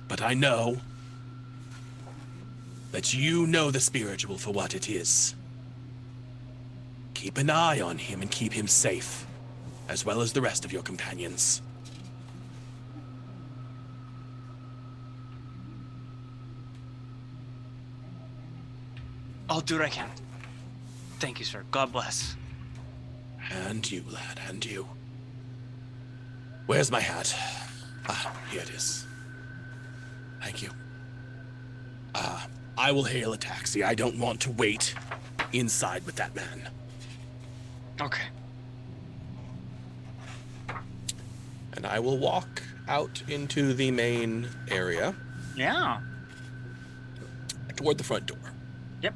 But I know that you know the spiritual for what it is. Keep an eye on him and keep him safe. as well as the rest of your companions. I'll do what I can. Thank you, sir. God bless. And you, lad, and you. Where's my hat? Ah, here it is. Thank you. I will hail a taxi. I don't want to wait inside with that man. Okay. And I will walk out into the main area Yeah. toward the front door. Yep.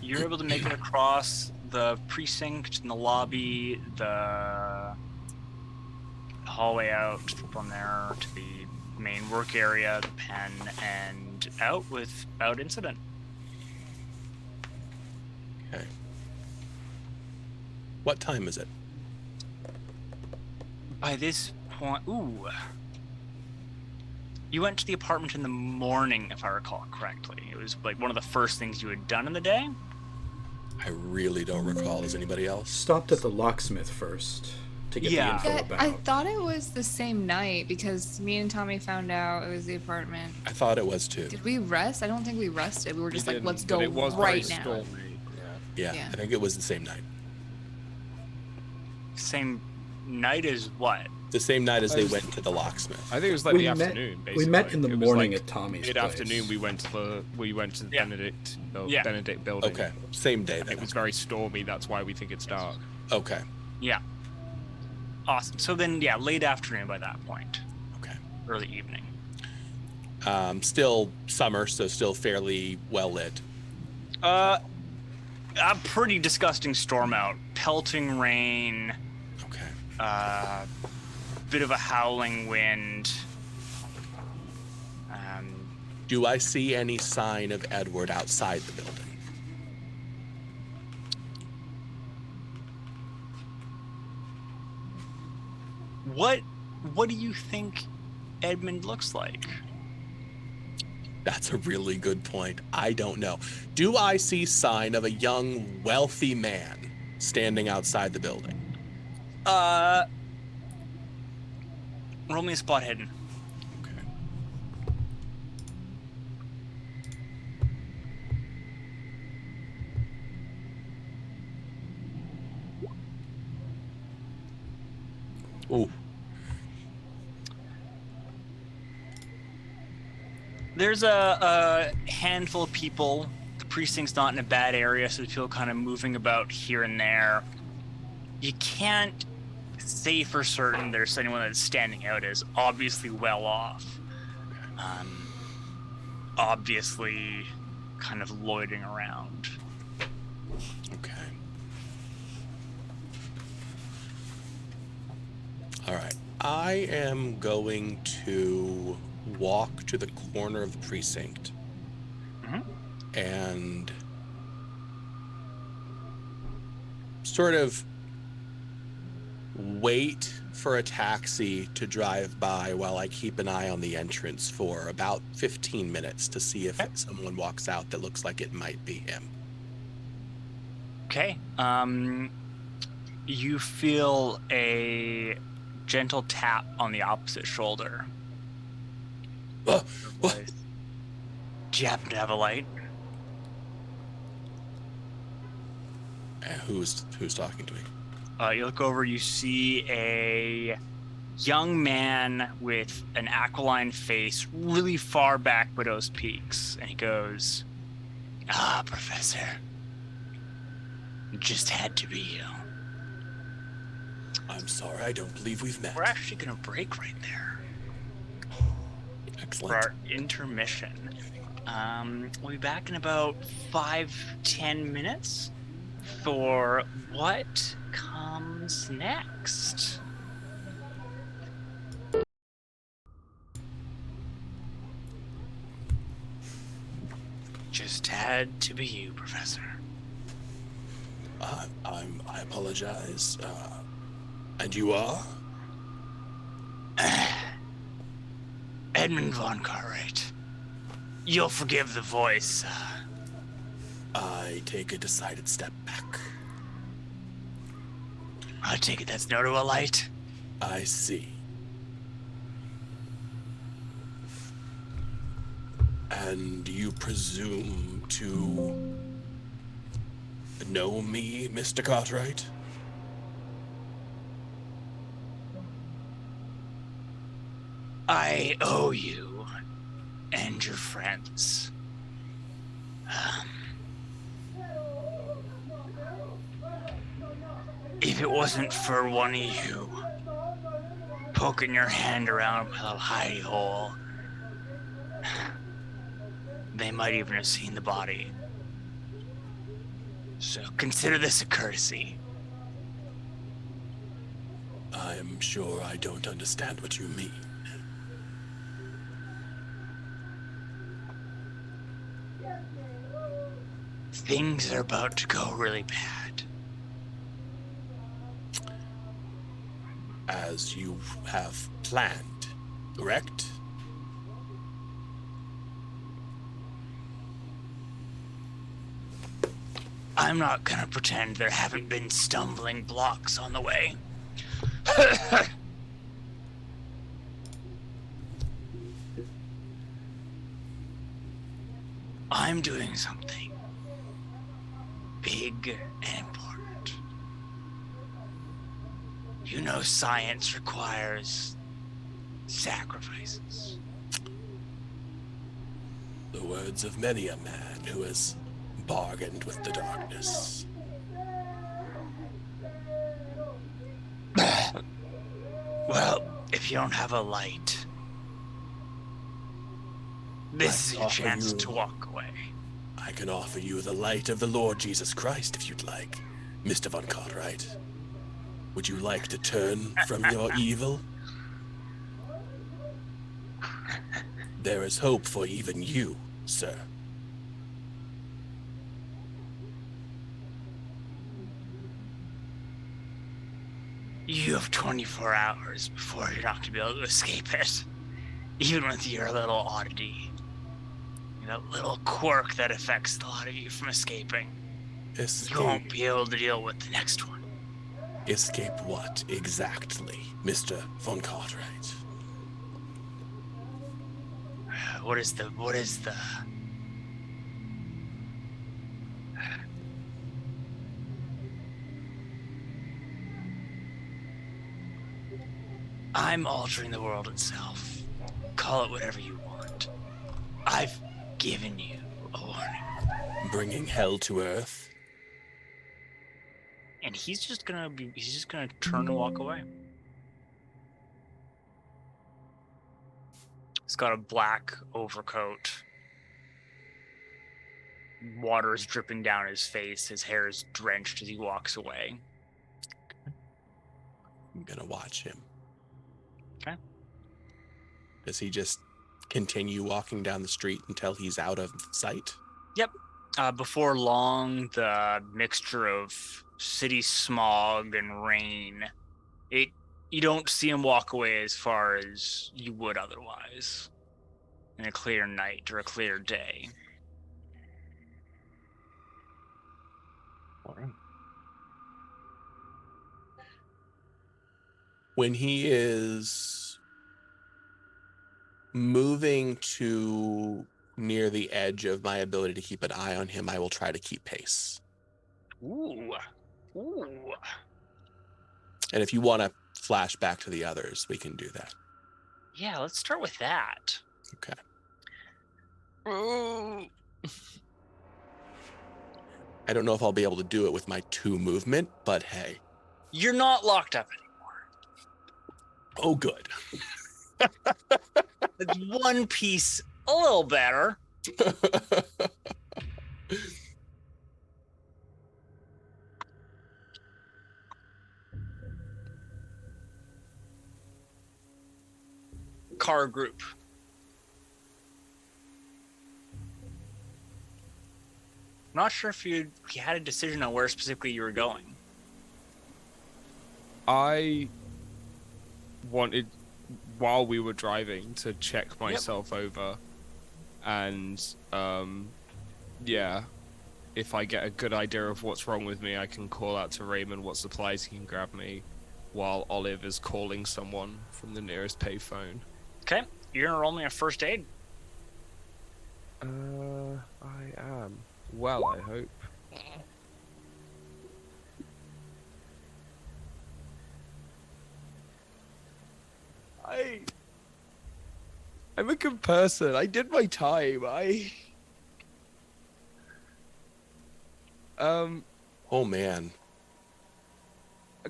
You're able to make it across the precinct and the lobby, the hallway out from there to the main work area, the pen, and out without incident. Okay. What time is it? By this point, you went to the apartment in the morning, if I recall correctly. It was like one of the first things you had done in the day. I really don't recall. Is anybody else? Stopped at the locksmith first to get the info about. I thought it was the same night because me and Tommy found out it was the apartment. I thought it was too. Did we rest? I don't think we rested. We were just like, let's go But it was right very now. stormy. Yeah, Yeah. I think it was the same night. Same night as what? The same night as they went to the locksmith. I think it was like the afternoon. Basically. We met in the It was morning like at Tommy's mid-afternoon. place. We went to the Yeah. Benedict building. Okay, same day then. It was very stormy. That's why we think it's dark. Okay, Yeah. Awesome. So then, yeah, late afternoon by that point. okay. Early evening. Still summer, so still fairly well lit. A pretty disgusting storm out. Pelting rain, Okay. bit of a howling wind. Do I see any sign of Edward outside the building? What do you think Edmund looks like? That's a really good point. I don't know. Do I see sign of a young, wealthy man standing outside the building? Roll me a spot hidden. Okay. Ooh. There's a handful of people. The precinct's not in a bad area, so people kind of moving about here and there. You can't say for certain there's anyone that's standing out as obviously well off. Obviously kind of loitering around. Okay. All right. I am going to walk to the corner of the precinct and sort of wait for a taxi to drive by while I keep an eye on the entrance for about 15 minutes to see if someone walks out that looks like it might be him. Okay. You feel a gentle tap on the opposite shoulder. Oh, Do you happen to have a light? who's talking to me? You look over, you see a young man with an aquiline face, really far back widow's peaks, and he goes, "Ah, Professor, it just had to be you." I'm sorry, I don't believe we've met. We're actually gonna break right there for Excellent. our intermission. We'll be back in about 5-10 minutes for what comes next. Just had to be you, Professor. I apologize. And you are? Edmund von Cartwright. You'll forgive the voice. I take a decided step back. I take it that's no to a light. I see. And you presume to know me, Mr. Cartwright? I owe you and your friends. If it wasn't for one of you poking your hand around my little hidey hole, they might even have seen the body. So consider this a courtesy. I'm sure I don't understand what you mean. Things are about to go really bad. As you have planned, correct? I'm not gonna pretend there haven't been stumbling blocks on the way. I'm doing something big and important. You know, science requires sacrifices. The words of many a man who has bargained with the darkness. Well, if you don't have a light, this is your chance to walk away. I can offer you the light of the Lord Jesus Christ if you'd like, Mr. Von Cartwright. Would you like to turn from your evil? There is hope for even you, sir. You have 24 hours before you're not going to be able to escape it. Even with your little oddity. That little quirk that affects a lot of you from escaping. Escape. You won't be able to deal with the next one. Escape what exactly, Mr. Von Cartwright? What is the... I'm altering the world itself. Call it whatever you want. I've given you a warning. Bringing hell to earth? And he's just gonna turn and walk away. He's got a black overcoat. Water is dripping down his face. His hair is drenched as he walks away. I'm gonna watch him. Okay. Does he just continue walking down the street until he's out of sight? Yep. Before long, the mixture of city smog and rain, you don't see him walk away as far as you would otherwise in a clear night or a clear day. All right. When he is moving to near the edge of my ability to keep an eye on him, I will try to keep pace. Ooh. And if you want to flash back to the others, we can do that. Yeah, let's start with that. Okay. I don't know if I'll be able to do it with my 2 movement, but hey. You're not locked up anymore. Oh, good. It's one piece a little better. Car group. Not sure if you had a decision on where specifically you were going. I wanted, while we were driving, to check myself over, and yeah, if I get a good idea of what's wrong with me, I can call out to Raymond what supplies he can grab me, while Olive is calling someone from the nearest payphone. Okay, you're gonna roll me a first aid. I am. Well, I hope. I'm a good person. I did my time. Oh man.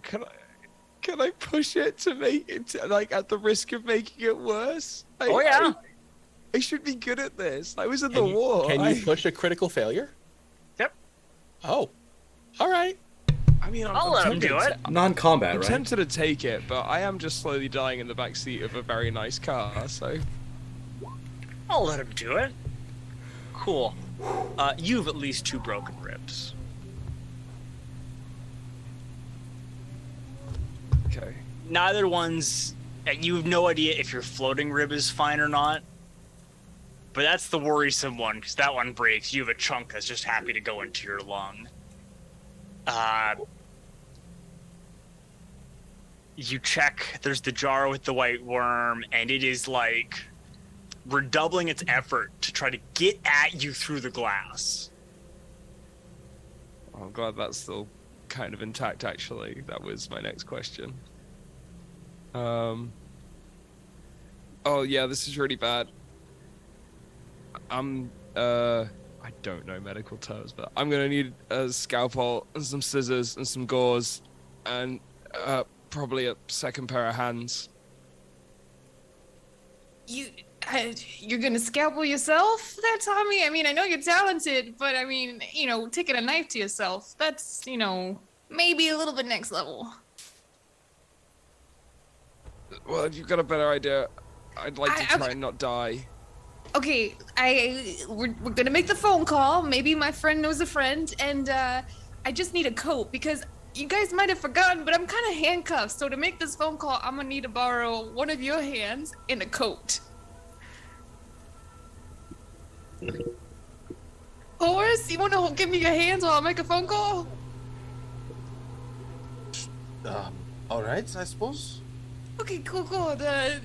Can I push it to make it like at the risk of making it worse? Oh yeah. I should be good at this. I was in the war. Can you push a critical failure? Yep. Oh. All right. I mean, I'll let him do it. Non-combat, I'm right? tempted to take it, but I am just slowly dying in the backseat of a very nice car, so... I'll let him do it. Cool. You've at least 2 broken ribs. Okay. Neither one's... You have no idea if your floating rib is fine or not. But that's the worrisome one, because that one breaks. You have a chunk that's just happy to go into your lung. You check, there's the jar with the white worm, and it is like redoubling its effort to try to get at you through the glass. I'm glad that's still kind of intact, actually. That was my next question. Oh, yeah, this is really bad. I don't know medical terms, but I'm gonna need a scalpel and some scissors and some gauze and probably a second pair of hands. You're gonna scalpel yourself there, Tommy? I mean, I know you're talented, but I mean, you know, taking a knife to yourself, that's, you know, maybe a little bit next level. Well, if you've got a better idea, I'd like to try and not die. Okay, we're gonna make the phone call. Maybe my friend knows a friend, and I just need a coat because you guys might have forgotten, but I'm kind of handcuffed. So to make this phone call, I'm gonna need to borrow one of your hands and a coat. Horace, you wanna give me your hands while I make a phone call? All right, I suppose. Okay, cool.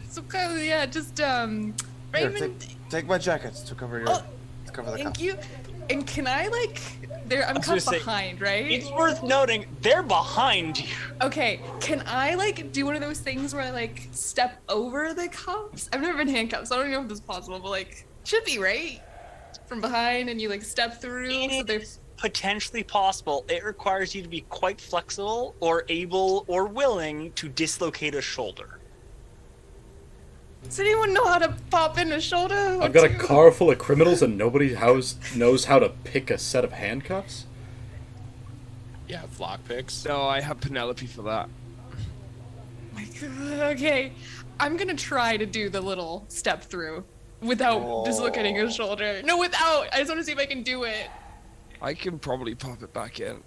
So Kyle, yeah, just Here, Raymond. take my jacket to cover your. Oh, to cover the Thank cuff. you. And can I I'm was gonna cuffed say, behind, right? It's worth noting, they're behind you. Okay, can I do one of those things where I step over the cuffs? I've never been handcuffed, so I don't know if this is possible, but should be, right? From behind and you step through. So It's potentially possible. It requires you to be quite flexible or able or willing to dislocate a shoulder. Does anyone know how to pop in a shoulder? I've got a car full of criminals and nobody knows how to pick a set of handcuffs? Yeah, lock picks. No, I have Penelope for that. My God, okay, I'm gonna try to do the little step through without dislocating a shoulder. No, without. I just want to see if I can do it. I can probably pop it back in.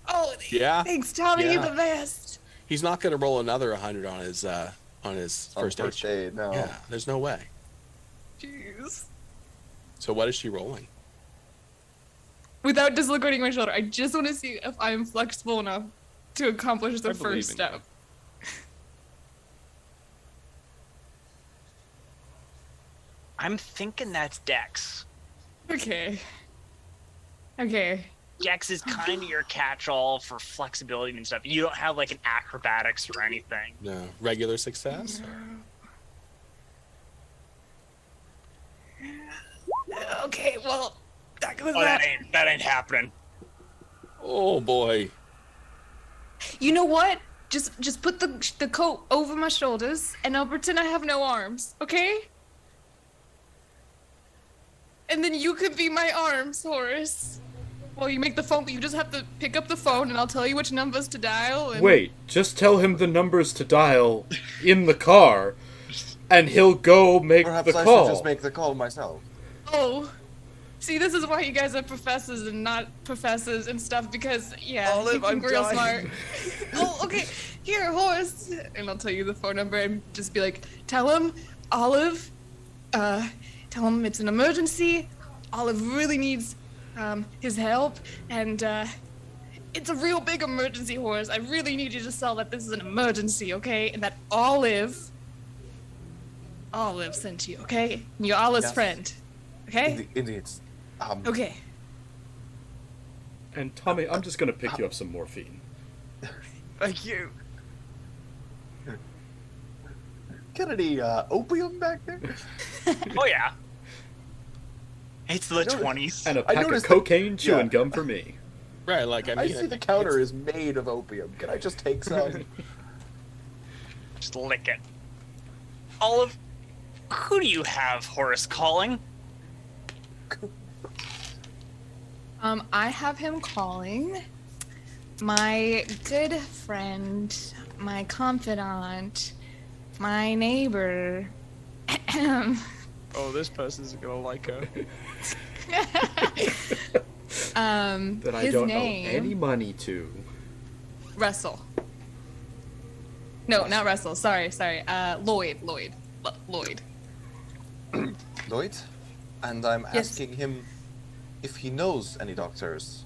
Oh, Yeah. Thanks, Tommy. Yeah. You're the best. He's not gonna roll another 100 on his first aid. First aid, no. Yeah, there's no way. Jeez. So what is she rolling? Without dislocating my shoulder, I just want to see if I'm flexible enough to accomplish the I believe first in step. you. I'm thinking that's Dex. Okay. Dex is kind of your catch-all for flexibility and stuff. You don't have an acrobatics or anything. No, regular success. Okay, well, that goes Oh, that ain't happening. Oh boy. You know what? Just put the coat over my shoulders, and I'll pretend I have no arms, okay? And then you could be my arms, Horace. Well, you make the phone, but you just have to pick up the phone, and I'll tell you which numbers to dial. And... Wait, just tell him the numbers to dial in the car, and he'll go make Perhaps the I call. should just make the call myself. Oh, see, this is why you guys are professors and not professors and stuff, because, yeah, Olive, you think I'm we're real dying. smart. Oh, okay, here, Horace. And I'll tell you the phone number and just be like, tell him, Olive, tell him it's an emergency. Olive really needs his help, and it's a real big emergency, Horace. I really need you to sell that this is an emergency, okay? And that Olive sent you, okay? You're Olive's Yes. friend, okay? Indeed. Okay. And Tommy, I'm just gonna pick you up some morphine. Thank you. Get any opium back there? Oh yeah. It's the noticed- 20s. And a I pack of noticed cocaine chewing yeah. gum for me. Right, like I I mean, see the counter is made of opium. Can I just take some? Just lick it. Olive, who do you have Horace calling? I have him calling my good friend, my confidant, my neighbor. Oh, this person's gonna like her. That I his don't name, owe any money to. Russell. No, not Russell. Sorry. Lloyd. Lloyd? And I'm Yes. asking him if he knows any doctors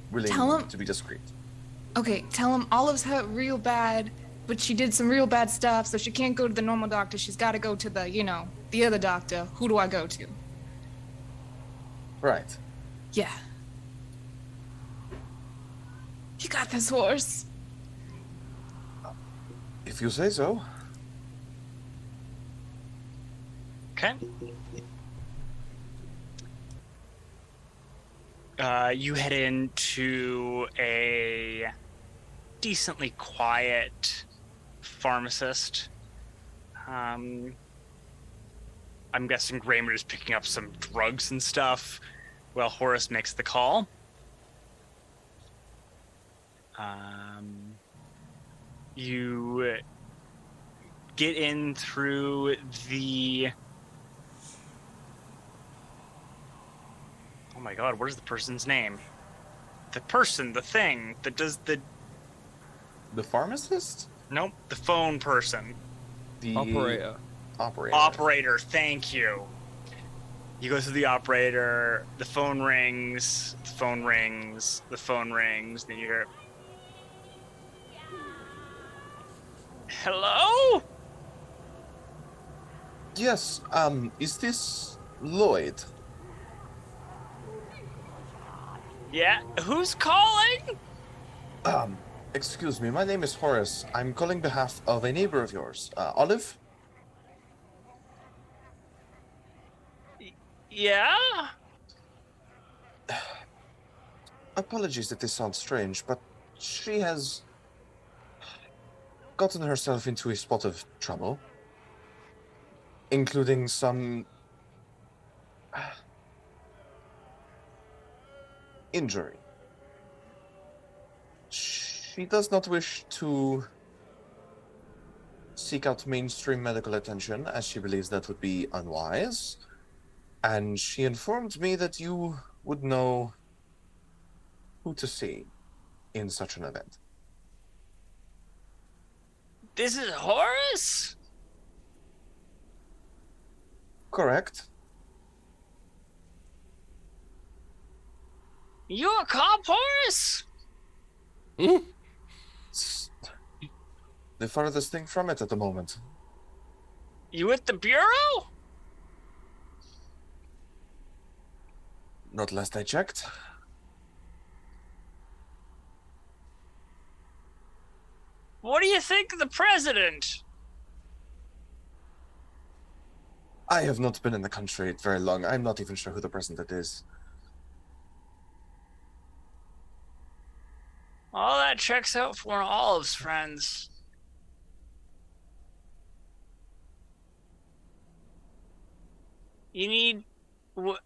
willing Tell him- to be discreet. Okay, tell him Olive's hurt real bad, but she did some real bad stuff, so she can't go to the normal doctor. She's got to go to the other doctor. Who do I go to? Right. Yeah. You got this, horse. If you say so. Okay. You head into a decently quiet pharmacist. I'm guessing Raymond is picking up some drugs and stuff while Horace makes the call. You get in through the... Oh my god, what is the person's name? The person, the thing that does the... The pharmacist? Nope, the phone person. The Operator. Operator. Operator, thank you. You go through the operator, the phone rings, the phone rings, the phone rings, then you hear... Hello? Yes, is this Lloyd? Yeah, who's calling? Excuse me, my name is Horace. I'm calling behalf of a neighbor of yours, Olive. Yeah? Apologies if this sounds strange, but she has gotten herself into a spot of trouble, including some injury. She does not wish to seek out mainstream medical attention, as she believes that would be unwise. And she informed me that you would know who to see in such an event. This is Horace? Correct. You a cop, Horace? It's the farthest thing from it at the moment. You at the bureau? Not last I checked. What do you think of the president? I have not been in the country very long. I'm not even sure who the president is. All that checks out for Olive's friends. You need... What...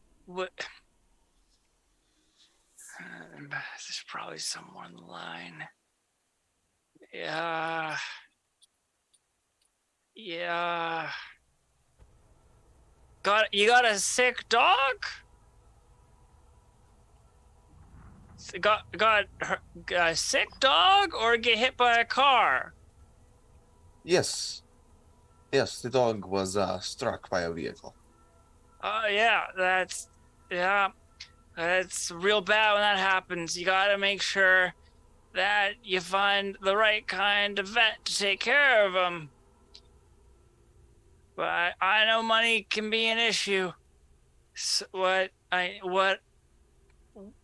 There's probably somewhere on the line. Yeah. You got a sick dog? Got a sick dog or get hit by a car? Yes. Yes, the dog was struck by a vehicle. Yeah, that's... Yeah. it's real bad when that happens. You gotta make sure that you find the right kind of vet to take care of them. But I know money can be an issue. So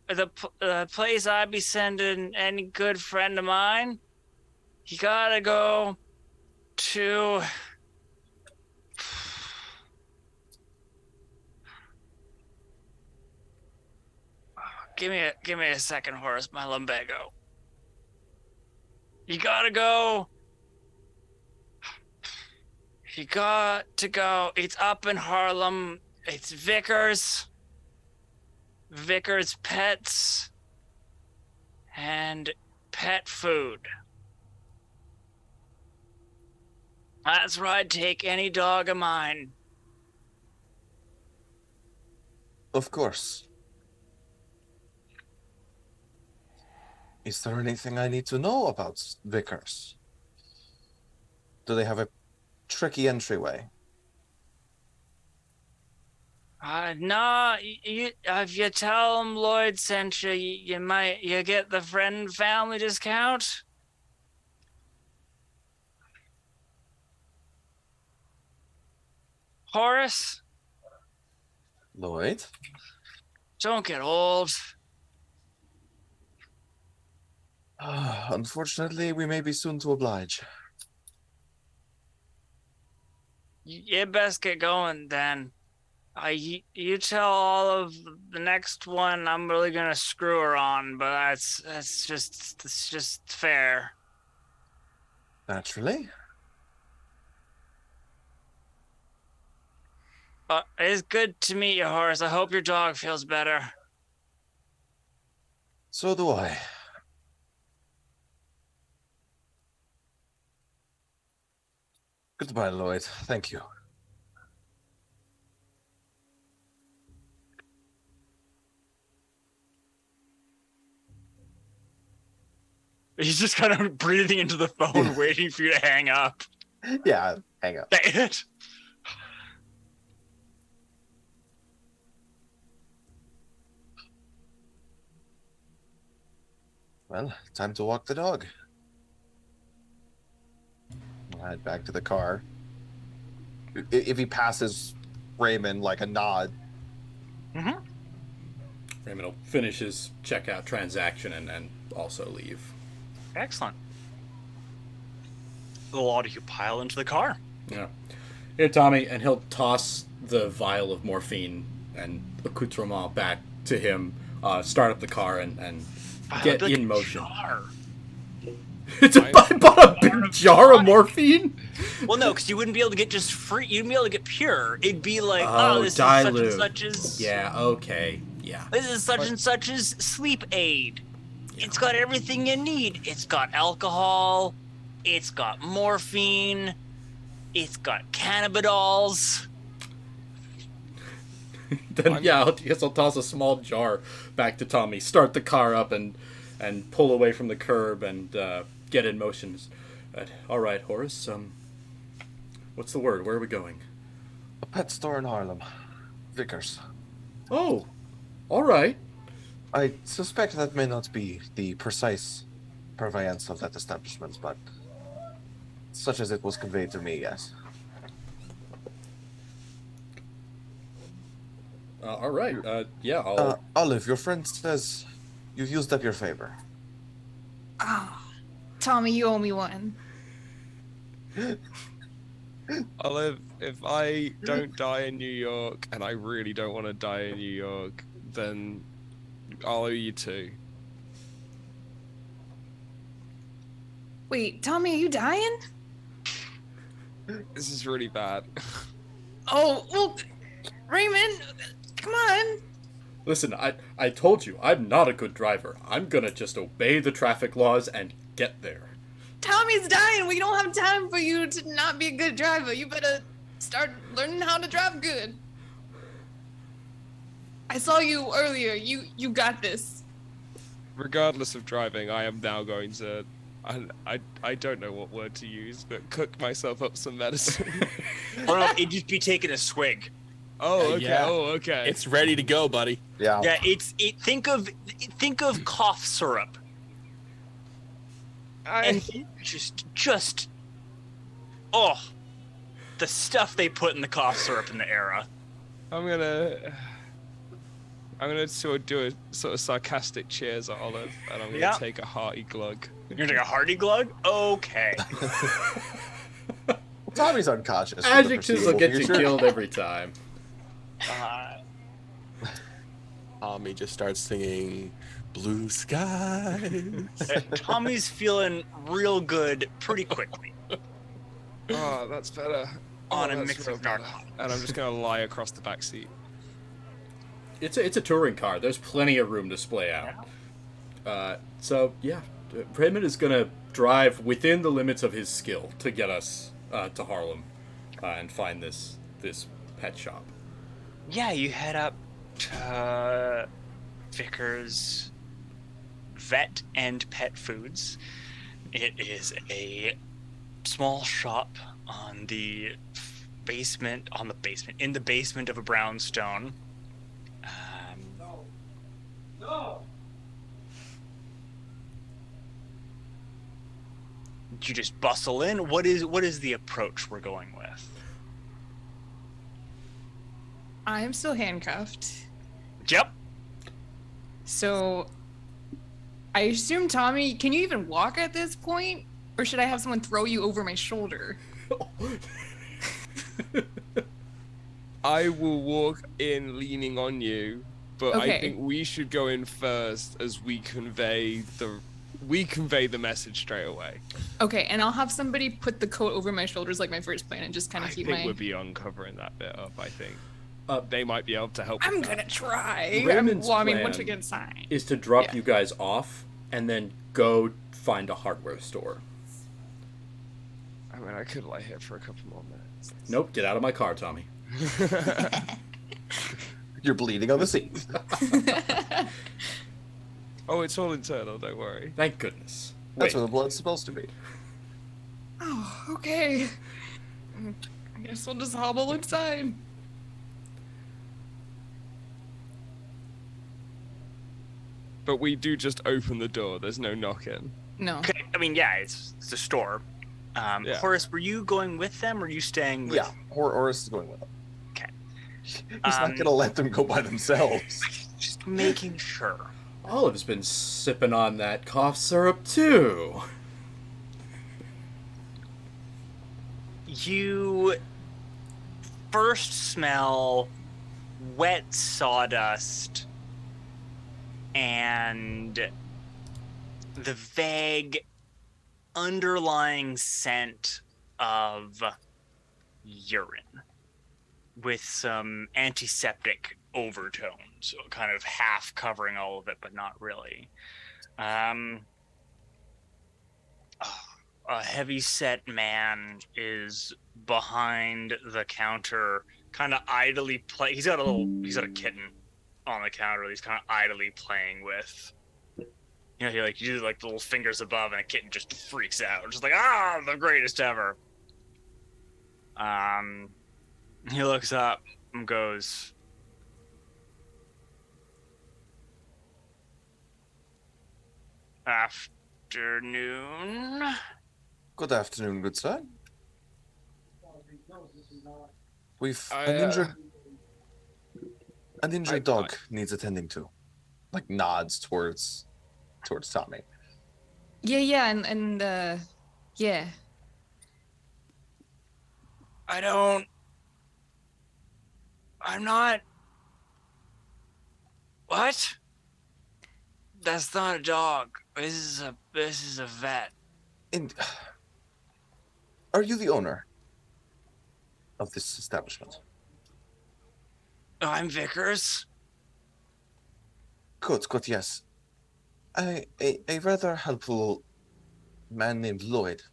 the place I'd be sending any good friend of mine, you gotta go to. Give me a second, Horace, my lumbago. You gotta go. You got to go. It's up in Harlem. It's Vickers Pets, and pet food. That's where I'd take any dog of mine. Of course. Is there anything I need to know about Vickers? Do they have a tricky entryway? No, if you tell them Lloyd sent you, you get the friend family discount. Horace, Lloyd? don't get old. Unfortunately, we may be soon to oblige. You best get going then. You tell all of the next one I'm really gonna screw her on, but that's just fair. Naturally. It's good to meet you, Horace. I hope your dog feels better. So do I. Goodbye, Lloyd. Thank you. He's just kind of breathing into the phone, waiting for you to hang up. Yeah, hang up. Dang it. Well, time to walk the dog. I'll head back to the car. If he passes Raymond like a nod. Mm-hmm. Raymond will finish his checkout transaction and also leave. Excellent. A lot of you pile into the car. Yeah. Here, Tommy, and he'll toss the vial of morphine and accoutrement back to him, start up the car, and get in motion. I bought a big jar of morphine? Well, no, because you wouldn't be able to get just free. You wouldn't be able to get pure. It'd be like, this dilute. is such and such's. Yeah, okay. Yeah. This is such and such's sleep aid. Yeah. It's got everything you need. It's got alcohol. It's got morphine. It's got cannabidols. Then, I guess I'll toss a small jar back to Tommy, start the car up, and pull away from the curb and get in motion. All right, Horace, what's the word? Where are we going? A pet store in Harlem. Vickers. Oh, all right. I suspect that may not be the precise purveyance of that establishment, but such as it was conveyed to me, yes. All right. I'll... Olive, your friend says you've used up your favor. Oh, Tommy, you owe me one. Olive, if I don't die in New York, and I really don't want to die in New York, then I'll owe you two. Wait, Tommy, are you dying? This is really bad. Oh, well, Raymond, come on. Listen, I told you, I'm not a good driver. I'm gonna just obey the traffic laws and get there. Tommy's dying. We don't have time for you to not be a good driver. You better start learning how to drive good. I saw you earlier. You got this. Regardless of driving, I am now going to... I don't know what word to use, but cook myself up some medicine. Or no, it'd just be taking a swig. Oh, okay. Yeah. Oh, okay. It's ready to go, buddy. Yeah. Yeah, think of cough syrup and just oh, the stuff they put in the cough syrup in the era. I'm gonna sort of do a sort of sarcastic cheers at Olive, and I'm gonna take a hearty glug. You're gonna take a hearty glug? Okay. Tommy's unconscious. for the Adjectives will foreseeable get you future. killed every time. Tommy just starts singing Blue Skies. Tommy's feeling real good pretty quickly Oh, that's better. on a that's mix real of better. narcotics. And I'm just gonna lie across the back seat. It's a touring car. There's plenty of room to splay out. So yeah, Raymond is gonna drive within the limits of his skill to get us to Harlem and find this pet shop. Yeah, you head up to Vickers Vet and Pet Foods. It is a small shop in the basement of a brownstone. You just bustle in. What is the approach we're going with? I am still handcuffed. Yep. So I assume, Tommy, can you even walk at this point? Or should I have someone throw you over my shoulder? I will walk in leaning on you, but I Okay. think we should go in first as we convey the message straight away. Okay, and I'll have somebody put the coat over my shoulders like my first plan and just kind I of keep think my... we'll be uncovering that bit up, I think. They might be able to help I'm with that. gonna try. Raymond's once plan we get inside. is to drop Yeah. you guys off and then go find a hardware store. I mean, I could lie here for a couple more minutes. Nope, get out of my car, Tommy. You're bleeding on the seat. Oh, it's all internal, don't worry. Thank goodness. That's Wait, where the blood's supposed to be. Oh, okay. I guess we'll just hobble inside. But we do just open the door, there's no knocking. No. Okay. I mean, yeah, it's a store. Yeah. Horace, were you going with them, or are you staying with? Yeah, Horace is going with them. Okay. He's not gonna let them go by themselves. Just making sure. Olive's been sipping on that cough syrup too. You first smell wet sawdust and the vague underlying scent of urine with some antiseptic overtones, kind of half covering all of it, but not really. A heavy-set man is behind the counter, kind of idly play. He's got a kitten on the counter that he's kind of idly playing with. You know, you do like the little fingers above, and a kitten just freaks out, just like, the greatest ever. He looks up and goes, "Afternoon." Good afternoon, good sir. We've I, an injured dog needs attending to. Like nods towards Tommy. Yeah, and yeah. I'm not. What? That's not a dog. This is a vet. And are you the owner of this establishment? Oh, I'm Vickers. Good, yes. A rather helpful man named Lloyd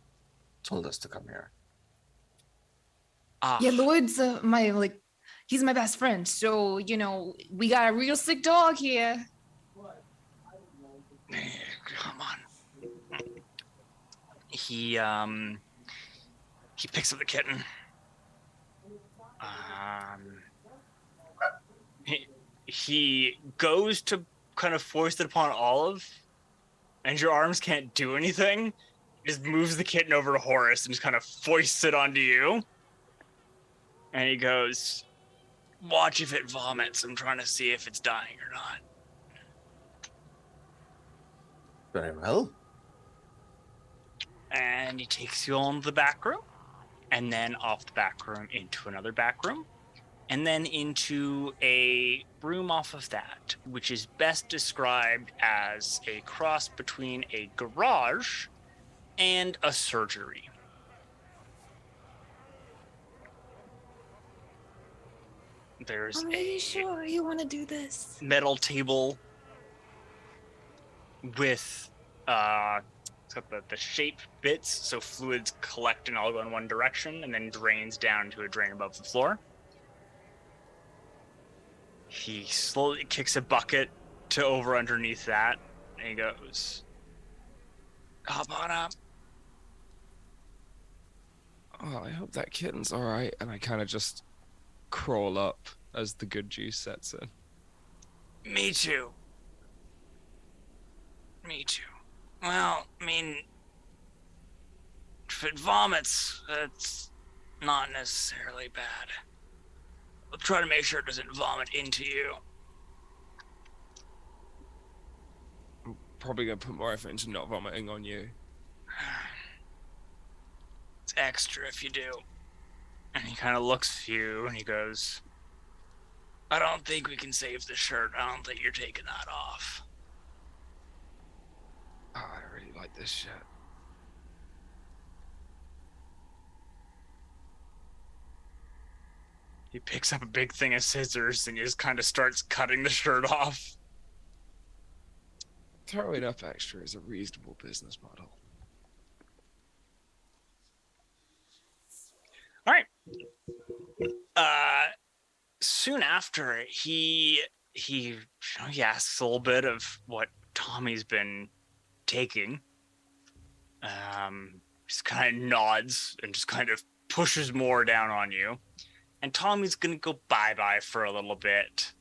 told us to come here. Ah, Yeah, Lloyd's he's my best friend. So, we got a real sick dog here. come on. He picks up the kitten. he goes to kind of foist it upon Olive, and your arms can't do anything. He just moves the kitten over to Horace and just kind of foists it onto you. And he goes, watch if it vomits. I'm trying to see if it's dying or not. Very well. And he takes you all into the back room, and then off the back room into another back room, and then into a room off of that, which is best described as a cross between a garage and a surgery. There's Are you sure you want to do this? metal table with it's got the shape bits, so fluids collect and all go in one direction and then drains down to a drain above the floor. He slowly kicks a bucket to over underneath that, and he goes, hop on up. Oh, I hope that kitten's all right. And I kind of just crawl up as the good juice sets in. Me too. Me too. Well, I mean, if it vomits, that's not necessarily bad. I'll try to make sure it doesn't vomit into you. I'm probably going to put more effort into not vomiting on you. It's extra if you do. And he kind of looks at you and he goes, I don't think we can save the shirt. I don't think you're taking that off. Oh, I really like this shit. He picks up a big thing of scissors and he just kind of starts cutting the shirt off. Throwing up extra is a reasonable business model. All right. Soon after, he asks a little bit of what Tommy's been taking. Just kind of nods and just kind of pushes more down on you. And Tommy's gonna go bye-bye for a little bit.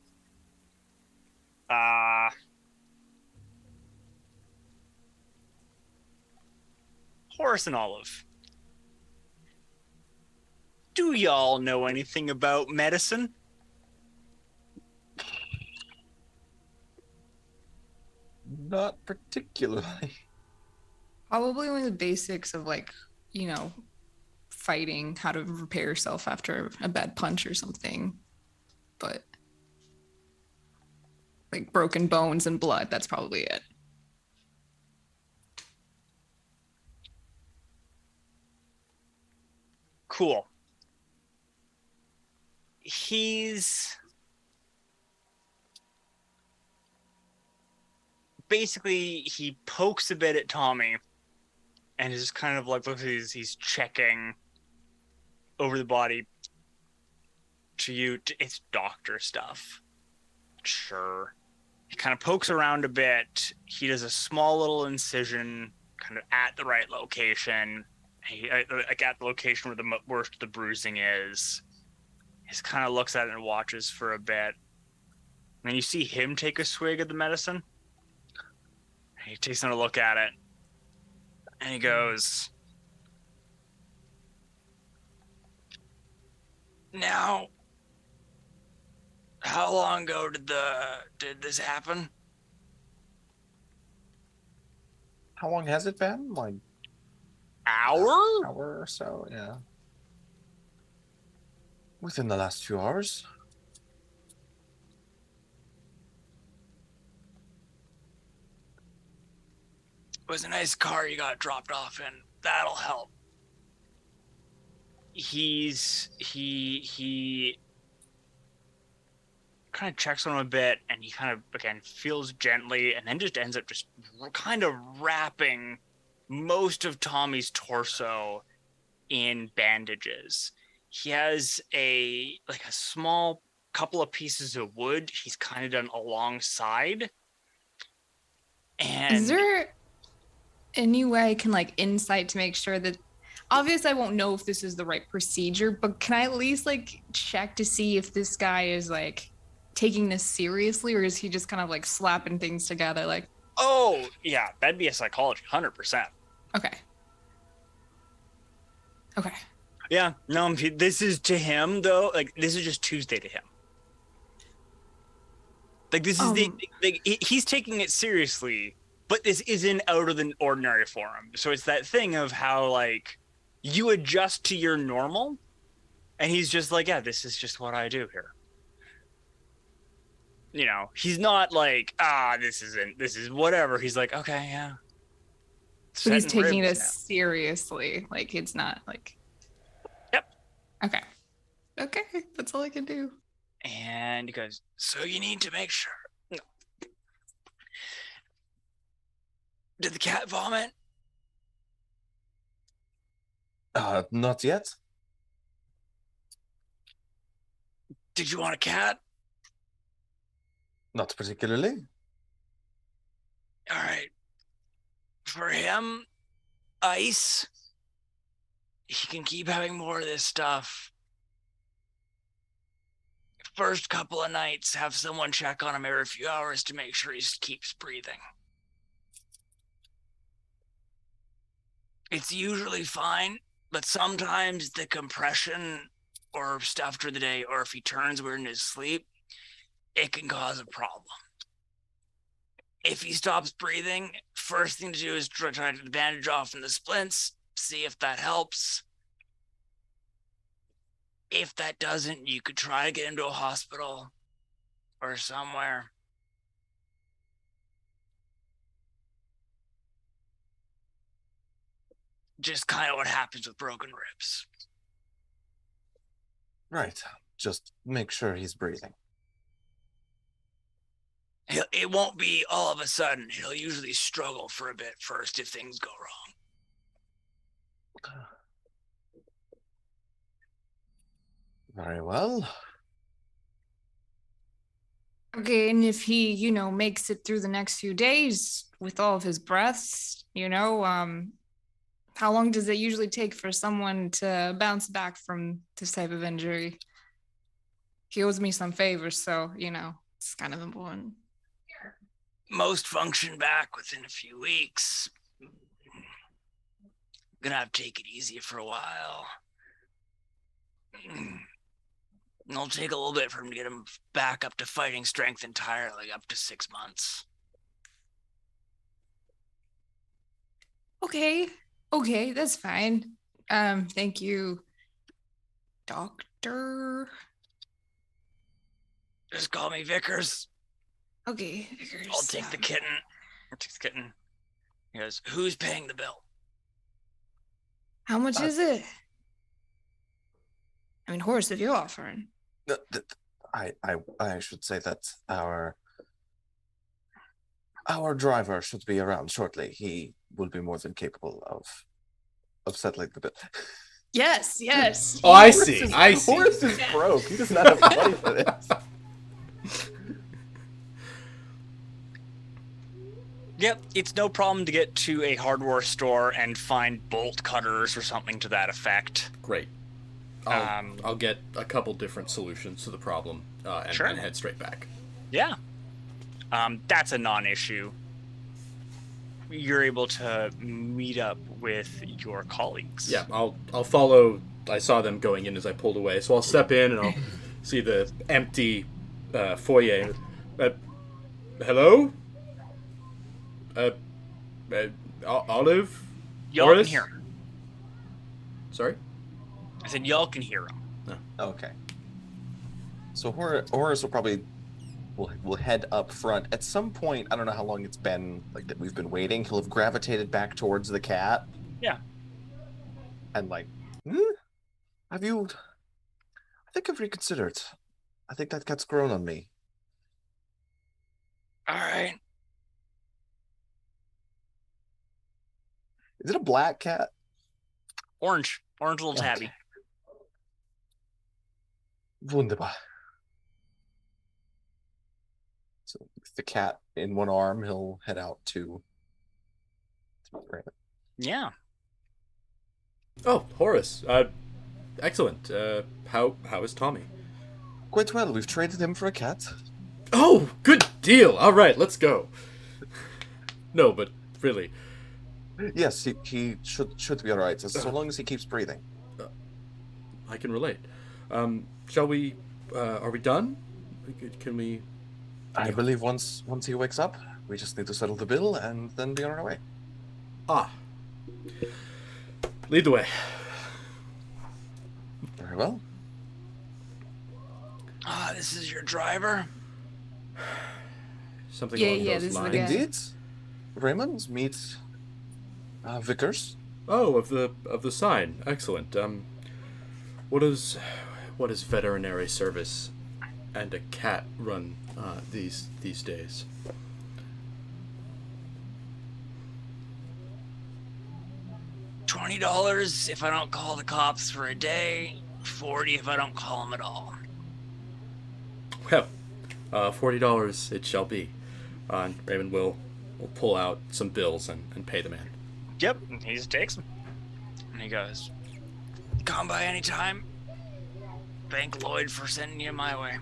Horace and Olive. Do y'all know anything about medicine? Not particularly. Probably only the basics of, like, you know, fighting, how to repair yourself after a bad punch or something. But like broken bones and blood, that's probably it. Cool. He's basically, he pokes a bit at Tommy and is just kind of like, look, he's checking over the body to you. It's doctor stuff. Sure. He kind of pokes around a bit. He does a small little incision kind of at the right location. Like at the location where the worst the bruising is. He just kind of looks at it and watches for a bit. And then you see him take a swig of the medicine. He takes another look at it. And he goes, now, how long ago did this happen? How long has it been? Like Hour? hour or so, yeah. Within the last few hours. It was a nice car you got dropped off in. That'll help. He kind of checks on him a bit, and he kind of again feels gently, and then just ends up just kind of wrapping most of Tommy's torso in bandages. He has a small couple of pieces of wood he's kind of done alongside. And Is there any way I can like insight to make sure that, obviously I won't know if this is the right procedure, but can I at least like check to see if this guy is like taking this seriously, or is he just kind of like slapping things together? Like, Oh, yeah, that'd be a psychology, 100%. okay. Okay. Yeah, no, this is to him, though, like, this is just Tuesday to him. Like, this is he's taking it seriously, but this isn't out of the ordinary for him. So it's that thing of how, like, you adjust to your normal, and he's just like, yeah, this is just what I do here. You know, he's not like, this is whatever. He's like, okay, yeah. But he's Setting taking ribs this now. seriously. Like, it's not like. Yep. Okay. Okay, that's all I can do. And he goes, so you need to make sure. No. Did the cat vomit? Not yet. Did you want a cat? Not particularly. All right. For him, ice. He can keep having more of this stuff. First couple of nights, have someone check on him every few hours to make sure he keeps breathing. It's usually fine, but sometimes the compression or stuff during the day, or if he turns weird in his sleep, it can cause a problem. If he stops breathing, first thing to do is try to get the bandage off from the splints, see if that helps. If that doesn't, you could try to get him to a hospital or somewhere. Just kind of what happens with broken ribs. Right. Just make sure he's breathing. It won't be all of a sudden. He'll usually struggle for a bit first if things go wrong. Very well. Okay, and if he, makes it through the next few days with all of his breaths, how long does it usually take for someone to bounce back from this type of injury? He owes me some favors, so, it's kind of important. Most function back within a few weeks. Gonna have to take it easy for a while. It'll take a little bit for him to get him back up to fighting strength entirely, up to 6 months. Okay, that's fine. Thank you, Doctor. Just call me Vickers. Okay, Vickers. I'll take the kitten. I'll take the kitten. He goes, who's paying the bill? How much is it? I mean, Horace, if you're offering. I should say that our driver should be around shortly. He will be more than capable of settling the bill. Yes. Oh, I see. Horace is broke. He does not have money for this. Yep, it's no problem to get to a hardware store and find bolt cutters or something to that effect. Great. I'll get a couple different solutions to the problem and head straight back. Yeah. That's a non-issue. You're able to meet up with your colleagues. Yeah, I'll follow. I saw them going in as I pulled away, so I'll step in and I'll see the empty foyer. Hello? Olive? Y'all Horace? can hear him. Sorry? I said y'all can hear him. Okay. So Horace will probably will head up front. At some point, I don't know how long it's been like that we've been waiting. He'll have gravitated back towards the cat. Yeah. And like, I think I've reconsidered. I think that cat's grown on me. All right. Is it a black cat? Orange little tabby. Okay. Wunderbar. So with the cat in one arm, he'll head out to Raven. Yeah. Oh, Horace. Excellent. How is Tommy? Quite well. We've traded him for a cat. Oh, good deal. All right, let's go. No, but really, Yes, he should be all right, so long as he keeps breathing. I can relate. Shall we? Are we done? Can we? I believe once he wakes up, we just need to settle the bill and then be on our way. Ah. Lead the way. Very well. This is your driver? Something Yeah, along yeah, those this is the lines. guy. Indeed. Raymond, meet Vickers. Oh, of the sign. Excellent. What is veterinary service and a cat run these days? $20 if I don't call the cops for a day. $40 if I don't call them at all. Well, $40 it shall be. And Raymond will pull out some bills and pay the man. Yep, he just takes them. And he goes, "Come by anytime. Thank Lloyd for sending you my way."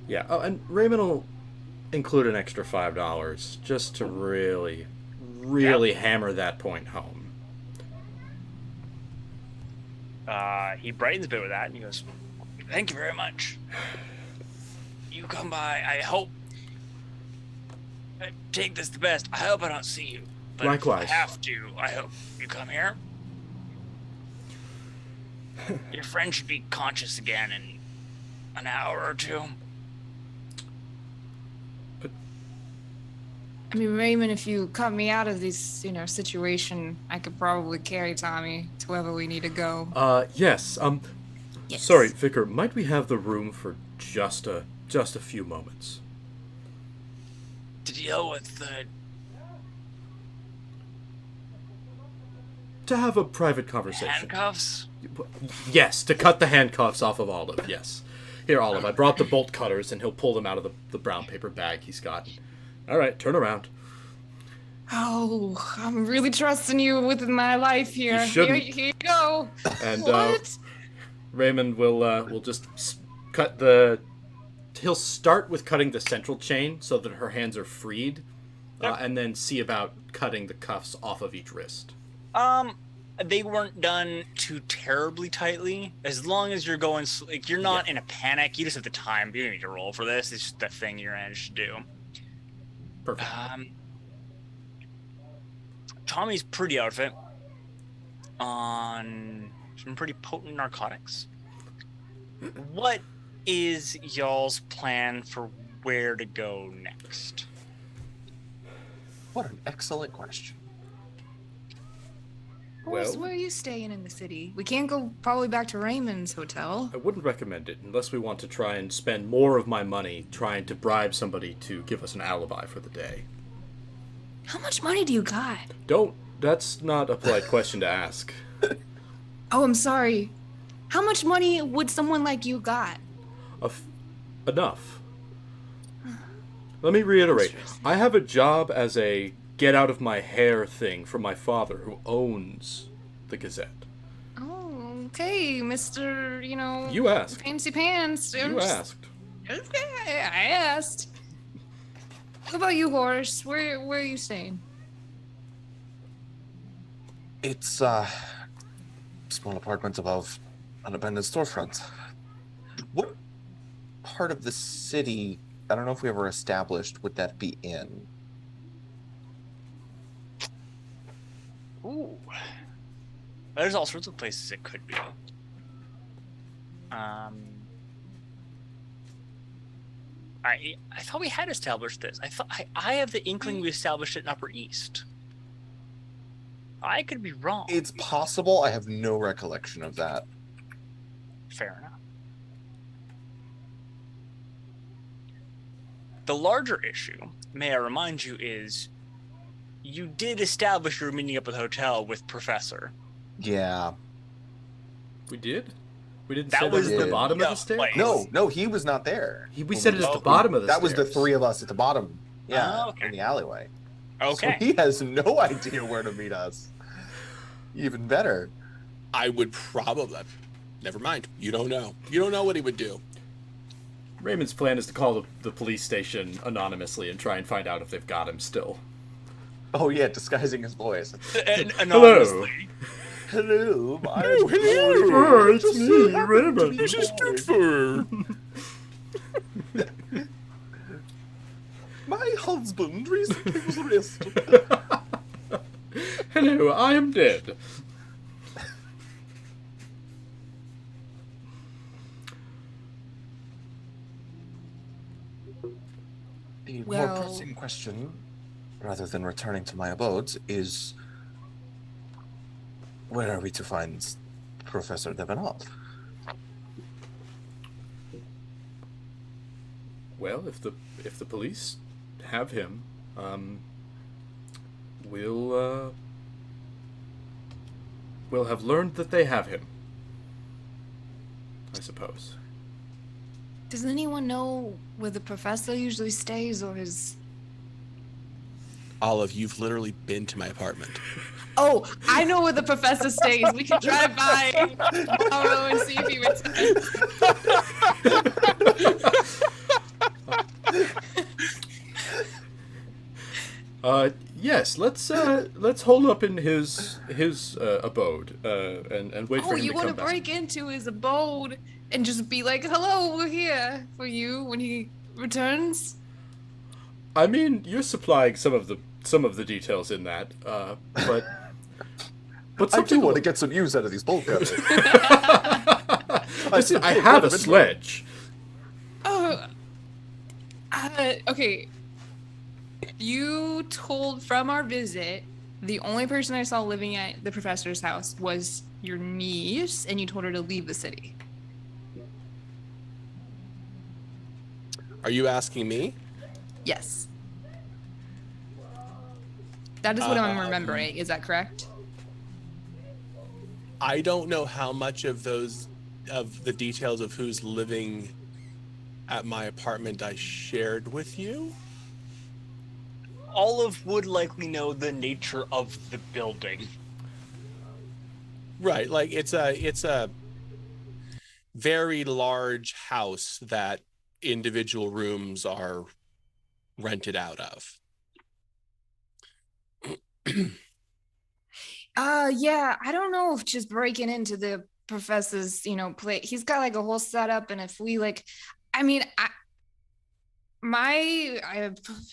Yeah. Oh, and Raymond will include an extra $5 just to really hammer that point home. He brightens a bit with that, and he goes, "Thank you very much. You come by. I hope. I take this the best. I hope I don't see you. But Likewise. if I have to, I hope you come here. Your friend should be conscious again in an hour or two." I mean, Raymond, if you cut me out of this, situation, I could probably carry Tommy to wherever we need to go. Yes. Yes. Sorry, Vicar, might we have the room for just a few moments? To deal with the... To have a private conversation. handcuffs? Yes, to cut the handcuffs off of Olive, yes. Here, Olive, I brought the bolt cutters, and he'll pull them out of the brown paper bag he's got. All right, turn around. Oh, I'm really trusting you with my life here. You shouldn't. Here you go. And What? Raymond will just cut the... He'll start with cutting the central chain so that her hands are freed, and then see about cutting the cuffs off of each wrist. They weren't done too terribly tightly. As long as you're going... Like, you're not in a panic. You just have the time. You don't need to roll for this. It's just the thing you're managed to do. Perfect. Tommy's pretty out of it on some pretty potent narcotics. What is y'all's plan for where to go next? What an excellent question. Well- Where are you staying in the city? We can't go probably back to Raymond's hotel. I wouldn't recommend it unless we want to try and spend more of my money trying to bribe somebody to give us an alibi for the day. How much money do you got? That's not a polite question to ask. Oh, I'm sorry. How much money would someone like you got? Enough. Let me reiterate. I have a job as a get out of my hair thing from my father who owns the Gazette. Oh, okay, Mr. You asked. Fancy pants. You asked. Okay, I asked. What about you, Horace? Where are you staying? It's a small apartment above an abandoned storefront. What part of the city, I don't know if we ever established, would that be in? Ooh. There's all sorts of places it could be. I thought we had established this. I have the inkling we established it in Upper East. I could be wrong. It's possible. I have no recollection of that. Fair enough. The larger issue, may I remind you, is you did establish you were meeting up at the hotel with Professor. Yeah. We did? We didn't That say was that at the the bottom of meetup the stairs? place. No, he was not there. We said it at the bottom of the That stairs. was the three of us at the bottom. Yeah, Oh, okay. in the alleyway. Okay. So he has no idea where to meet us. Even better. I would probably. Never mind. You don't know. You don't know what he would do. Raymond's plan is to call the police station anonymously and try and find out if they've got him still. Oh yeah, disguising his voice. Anonymously. Hello, my hello, it's me, Raymond. This is for. My husband recently was arrested. Hello, I am dead. The more Well- pressing question, rather than returning to my abode, is where are we to find Professor Devenant? Well, if the police have him, we'll have learned that they have him, I suppose. Does anyone know where the professor usually stays or his... Olive, you've literally been to my apartment. Oh, I know where the professor stays. We can drive by tomorrow and see if he returns. Yes, let's hole up in his abode and wait for Oh, him you to want come to back. break into his abode and just be like, "Hello, we're here for you" when he returns? I mean, you're supplying some of the details in that, but I do something want to get some use out of these bolt cutters. Listen, I have a sledge. Oh, okay. You told from our visit, the only person I saw living at the professor's house was your niece, and you told her to leave the city. Are you asking me? Yes. That is what I'm remembering. Is that correct? I don't know how much of the details of who's living at my apartment I shared with you. Olive would likely know the nature of the building. Right, like it's a very large house that individual rooms are rented out of. Yeah, I don't know if just breaking into the professor's, play. He's got like a whole setup, and if we my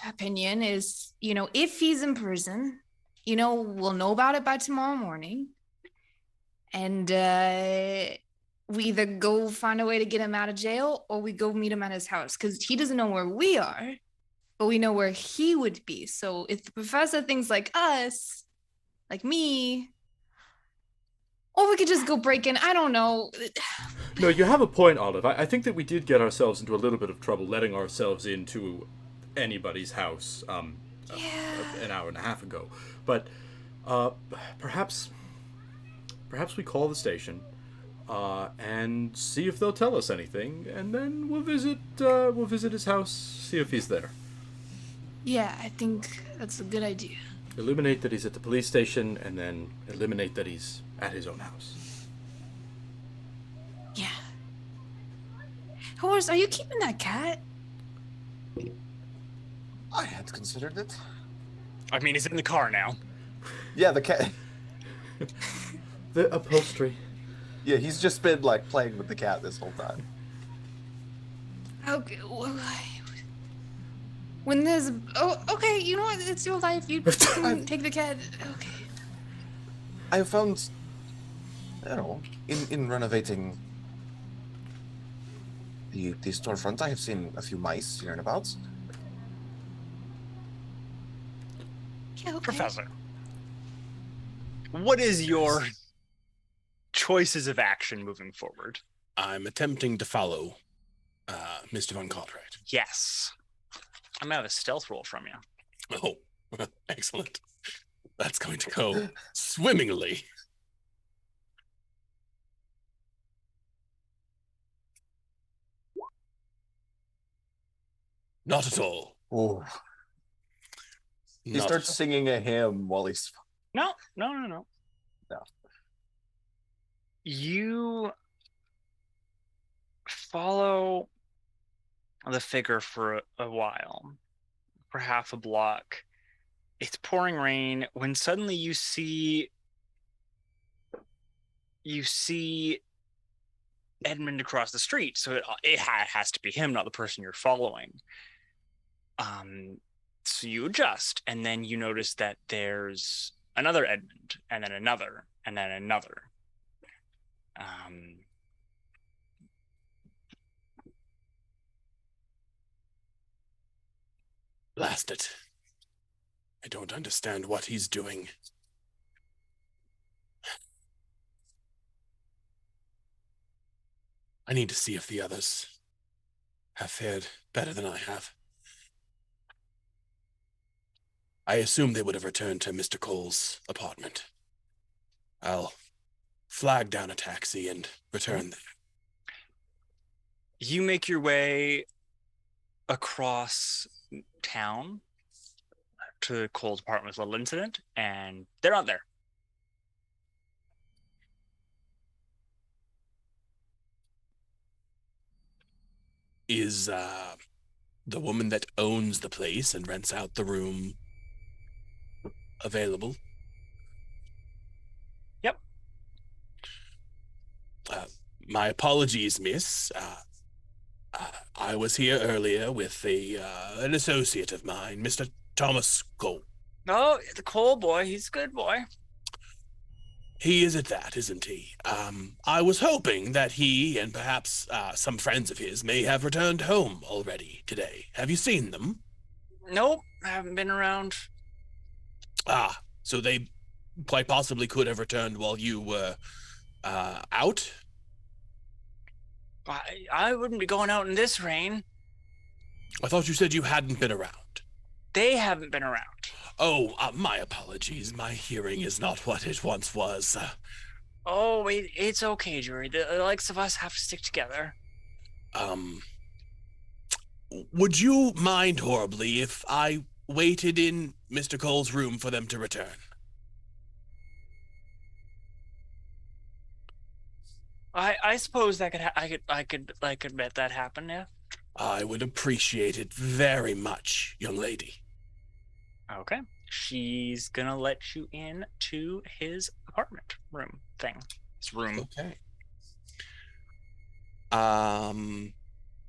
opinion is, if he's in prison, we'll know about it by tomorrow morning, and we either go find a way to get him out of jail or we go meet him at his house, because he doesn't know where we are, but we know where he would be. So if the professor thinks like us, like me, or we could just go break in. I don't know. No, you have a point, Olive. I think that we did get ourselves into a little bit of trouble letting ourselves into anybody's house an hour and a half ago. But perhaps we call the station and see if they'll tell us anything, and then we'll visit his house, see if he's there. Yeah, I think that's a good idea. Illuminate that he's at the police station, and then eliminate that he's at his own house. Yeah. Horse, are you keeping that cat? I had considered it. I mean, he's in the car now. Yeah, the cat. The upholstery. Yeah, he's just been like playing with the cat this whole time. Okay. When there's okay, you know what? It's your life. You can take the cat. Okay. I found, in renovating the storefront, I have seen a few mice here and about. Yeah, okay. Professor, what is your choices of action moving forward? I'm attempting to follow Mr. Von Cartwright. Yes. I'm gonna have a stealth roll from you. Oh, excellent. That's going to go swimmingly. Not at all. Oh, he Not starts at all. singing a hymn while he's. No. No. You follow the figure for a while, for half a block. It's pouring rain when suddenly you see Edmund across the street. So it has to be him, not the person you're following. So you adjust, and then you notice that there's another Edmund, and then another, and then another. Blast it. I don't understand what he's doing. I need to see if the others have fared better than I have. I assume they would have returned to Mr. Cole's apartment. I'll flag down a taxi and return there. You make your way across town to Cole's apartment with a little incident, and they're not there. Is the woman that owns the place and rents out the room available? Yep. My apologies, miss. I was here earlier with an associate of mine, Mr. Thomas Cole. Oh, the Cole boy, he's a good boy. He is at that, isn't he? I was hoping that he and perhaps some friends of his may have returned home already today. Have you seen them? Nope, I haven't been around. Ah, so they quite possibly could have returned while you were out? I wouldn't be going out in this rain. I thought you said you hadn't been around. They haven't been around. Oh, my apologies. My hearing is not what it once was. Oh, it's okay, Jury. The likes of us have to stick together. Would you mind horribly if I waited in Mr. Cole's room for them to return? I suppose that I could let that happen, yeah. I would appreciate it very much, young lady. Okay. She's gonna let you in to his apartment room thing. His room. Okay.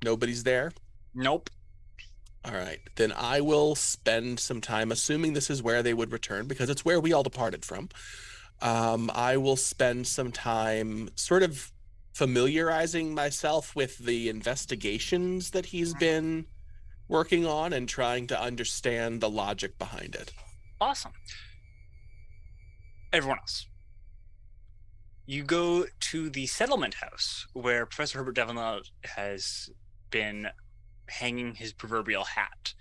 Nobody's there? Nope. All right. Then I will spend some time, assuming this is where they would return, because it's where we all departed from. I will spend some time sort of familiarizing myself with the investigations that he's been working on and trying to understand the logic behind it. Awesome. Everyone else. You go to the settlement house where Professor Herbert Ravenloft has been hanging his proverbial hat.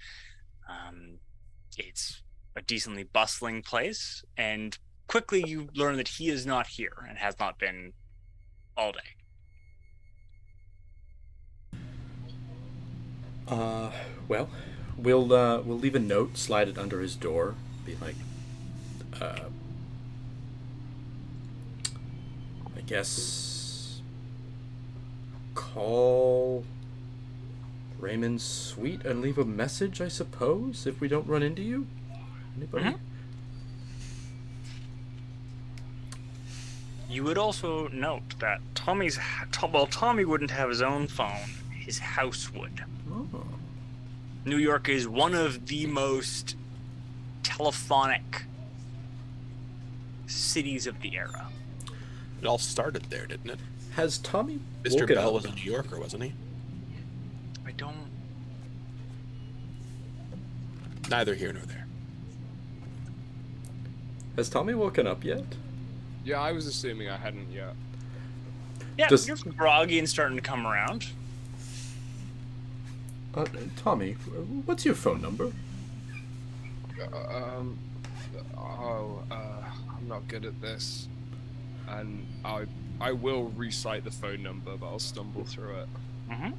It's a decently bustling place, and quickly you learn that he is not here and has not been all day. Well, we'll leave a note, slide it under his door, be like, I guess, call Raymond's suite and leave a message, I suppose, if we don't run into you? Anybody? Mm-hmm. You would also note that Tommy wouldn't have his own phone. His house would. Oh. New York is one of the most telephonic cities of the era. It all started there, didn't it? Has Tommy Mr. woken Bell up? was a New Yorker, wasn't he? I don't... Neither here nor there. Has Tommy woken up yet? Yeah, I was assuming I hadn't yet. Yeah, Just- you're groggy and starting to come around. Tommy, what's your phone number? I'm not good at this, and I will recite the phone number, but I'll stumble through it. Mm-hmm.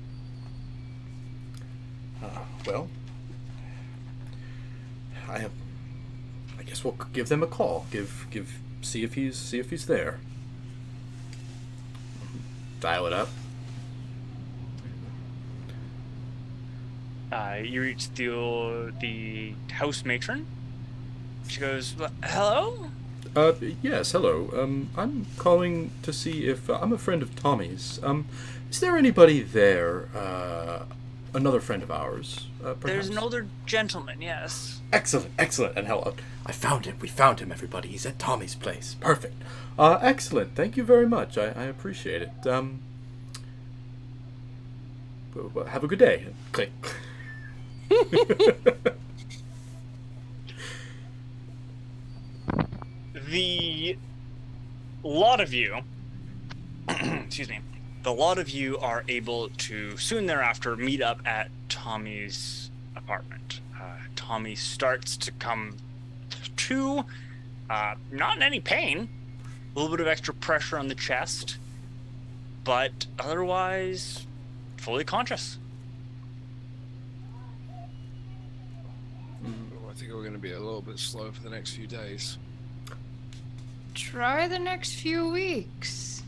Well, I guess we'll give them a call. See if he's there. Dial it up. You reach the house matron. She goes, "Hello." Yes, hello. I'm calling to see if I'm a friend of Tommy's. Is there anybody there? Another friend of ours, perhaps? There's an older gentleman. Yes. Excellent, excellent. And hello. I found him. We found him, everybody. He's at Tommy's place. Perfect. Excellent. Thank you very much. I appreciate it. Well, have a good day. Click. The lot of you, excuse me, the lot of you are able to soon thereafter meet up at Tommy's apartment. Tommy starts to come to, not in any pain, a little bit of extra pressure on the chest, but otherwise fully conscious. I think we're going to be a little bit slow for the next few days. Try the next few weeks.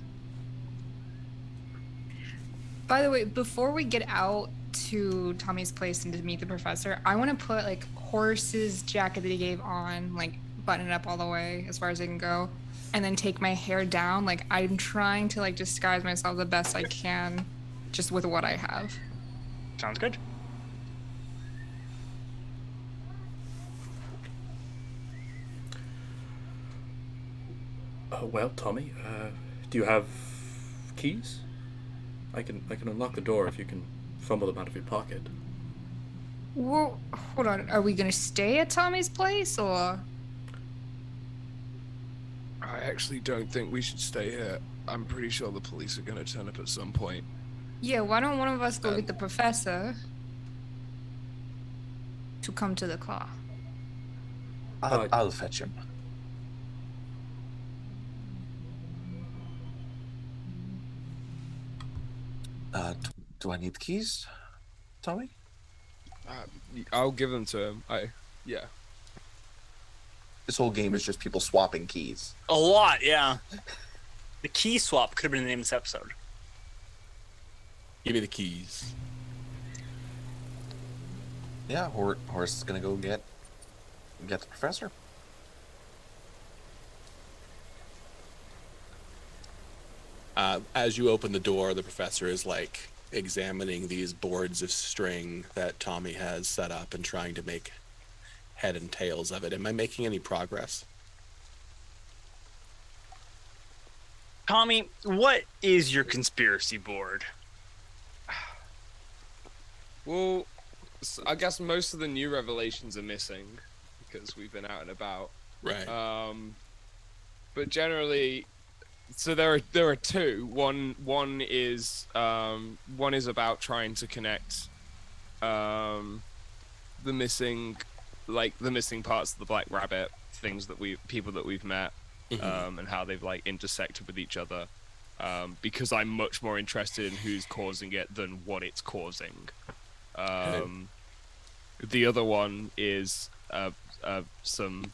By the way, before we get out to Tommy's place and to meet the professor, I want to put like Horace's jacket that he gave on, like button it up all the way as far as I can go, and then take my hair down. Like I'm trying to like disguise myself the best I can, just with what I have. Sounds good. Well, Tommy, do you have keys? I can unlock the door if you can fumble them out of your pocket. Well, hold on. Are we gonna stay at Tommy's place or? I actually don't think we should stay here. I'm pretty sure the police are going to turn up at some point. Yeah, why don't one of us go get the professor to come to the car? I'll fetch him. Do I need keys, Tommy? I'll give them to him. Yeah. This whole game is just people swapping keys. A lot, yeah. The key swap could have been the name of this episode. Give me the keys. Yeah, Horace is gonna go get the professor. As you open the door, the professor is like examining these boards of string that Tommy has set up and trying to make head and tails of it. Am I making any progress? Tommy, what is your conspiracy board? Well, I guess most of the new revelations are missing because we've been out and about. Right. But generally, so there are two. One is about trying to connect the missing parts of the Black Rabbit, things that people that we've met, and how they've like intersected with each other. Because I'm much more interested in who's causing it than what it's causing. The other one is some